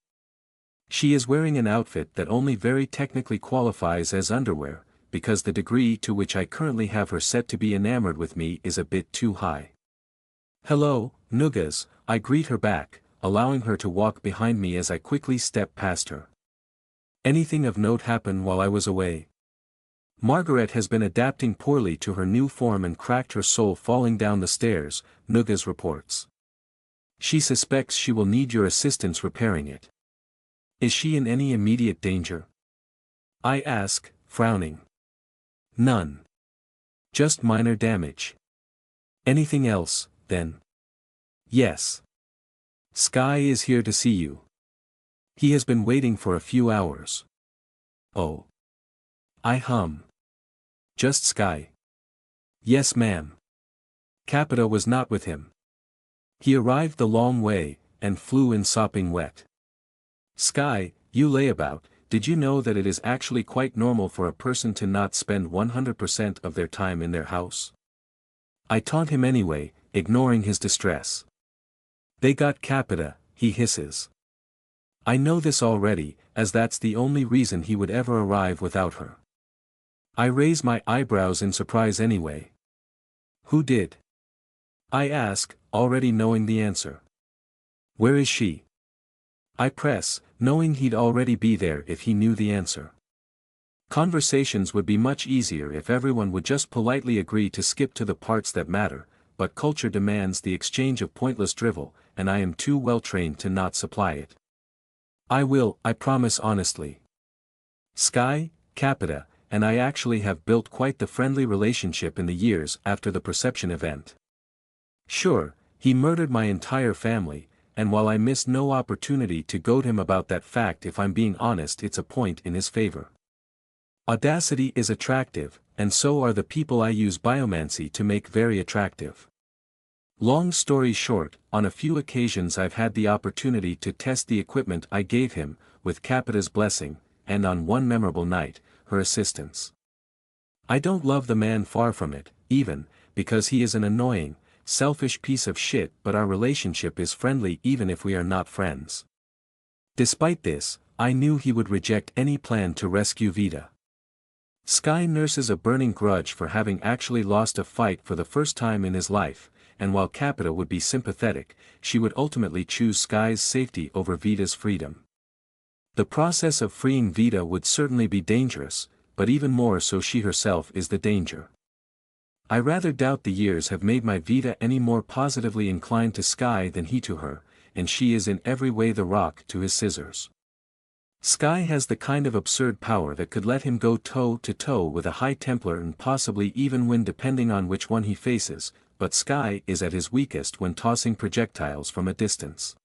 She is wearing an outfit that only very technically qualifies as underwear, because the degree to which I currently have her set to be enamored with me is a bit too high. "Hello, Nugas," I greet her back, allowing her to walk behind me as I quickly step past her. "Anything of note happen while I was away?" "Margaret has been adapting poorly to her new form and cracked her soul falling down the stairs," Nugas reports. "She suspects she will need your assistance repairing it." "Is she in any immediate danger?" I ask, frowning. "None. Just minor damage." "Anything else, then?" "Yes. Sky is here to see you. He has been waiting for a few hours." "Oh." I hum. "Just Sky?" "Yes, ma'am. Capita was not with him. He arrived the long way, and flew in sopping wet." "Sky, you layabout, did you know that it is actually quite normal for a person to not spend 100% of their time in their house?" I taunt him anyway, ignoring his distress. "They got Capita," he hisses. I know this already, as that's the only reason he would ever arrive without her. I raise my eyebrows in surprise anyway. "Who did?" I ask, already knowing the answer. "Where is she?" I press, knowing he'd already be there if he knew the answer. Conversations would be much easier if everyone would just politely agree to skip to the parts that matter, but culture demands the exchange of pointless drivel, and I am too well trained to not supply it. "I will, I promise honestly. Sky, Capita, and I actually have built quite the friendly relationship in the years after the perception event. Sure, he murdered my entire family, and while I miss no opportunity to goad him about that fact, if I'm being honest, it's a point in his favor. Audacity is attractive, and so are the people I use biomancy to make very attractive. Long story short, on a few occasions I've had the opportunity to test the equipment I gave him, with Capita's blessing, and on one memorable night, her assistance. I don't love the man, far from it, even, because he is an annoying, selfish piece of shit, but our relationship is friendly even if we are not friends. Despite this, I knew he would reject any plan to rescue Vita. Sky nurses a burning grudge for having actually lost a fight for the first time in his life, and while Capita would be sympathetic, she would ultimately choose Sky's safety over Vita's freedom. The process of freeing Vita would certainly be dangerous, but even more so she herself is the danger. I rather doubt the years have made my Vita any more positively inclined to Sky than he to her, and she is in every way the rock to his scissors. Sky has the kind of absurd power that could let him go toe-to-toe with a high Templar and possibly even win depending on which one he faces, but Sky is at his weakest when tossing projectiles from a distance.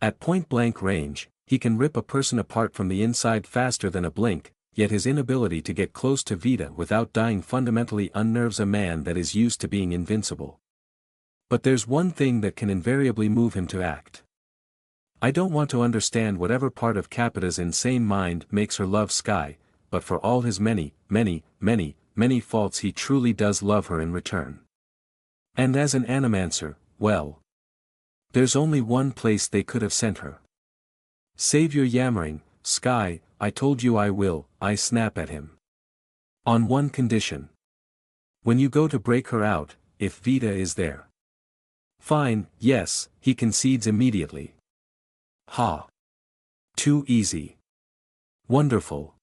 At point-blank range, he can rip a person apart from the inside faster than a blink, yet his inability to get close to Vita without dying fundamentally unnerves a man that is used to being invincible. But there's one thing that can invariably move him to act. I don't want to understand whatever part of Capita's insane mind makes her love Sky, but for all his many faults he truly does love her in return. And as an animancer, well, there's only one place they could have sent her. "Save your yammering, Sky, I told you I will," I snap at him. "On one condition. When you go to break her out, if Vita is there." "Fine, yes," he concedes immediately. Ha. Too easy. Wonderful.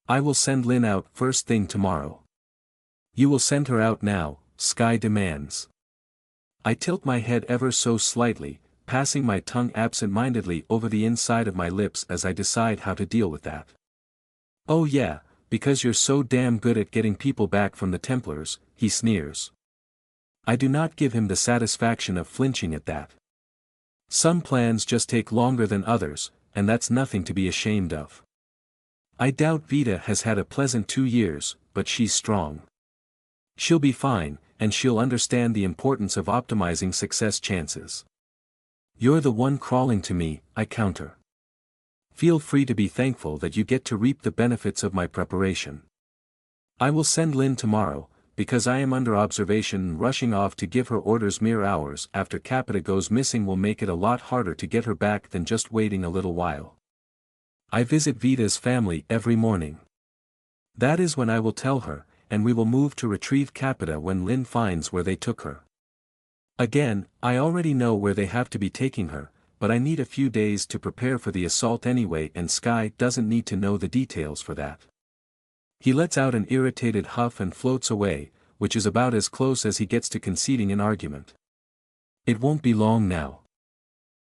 I will send Lynn out first thing tomorrow. "You will send her out now," Sky demands. I tilt my head ever so slightly, passing my tongue absent-mindedly over the inside of my lips as I decide how to deal with that. "Oh yeah, because you're so damn good at getting people back from the Templars," he sneers. I do not give him the satisfaction of flinching at that. Some plans just take longer than others, and that's nothing to be ashamed of. I doubt Vita has had a pleasant 2 years, but she's strong. She'll be fine, and she'll understand the importance of optimizing success chances. "You're the one crawling to me," I counter. "Feel free to be thankful that you get to reap the benefits of my preparation. I will send Lynn tomorrow, because I am under observation and rushing off to give her orders mere hours after Capita goes missing will make it a lot harder to get her back than just waiting a little while. I visit Vita's family every morning. That is when I will tell her, and we will move to retrieve Capita when Lynn finds where they took her. Again, I already know where they have to be taking her, but I need a few days to prepare for the assault anyway, and Sky doesn't need to know the details for that." He lets out an irritated huff and floats away, which is about as close as he gets to conceding an argument. "It won't be long now.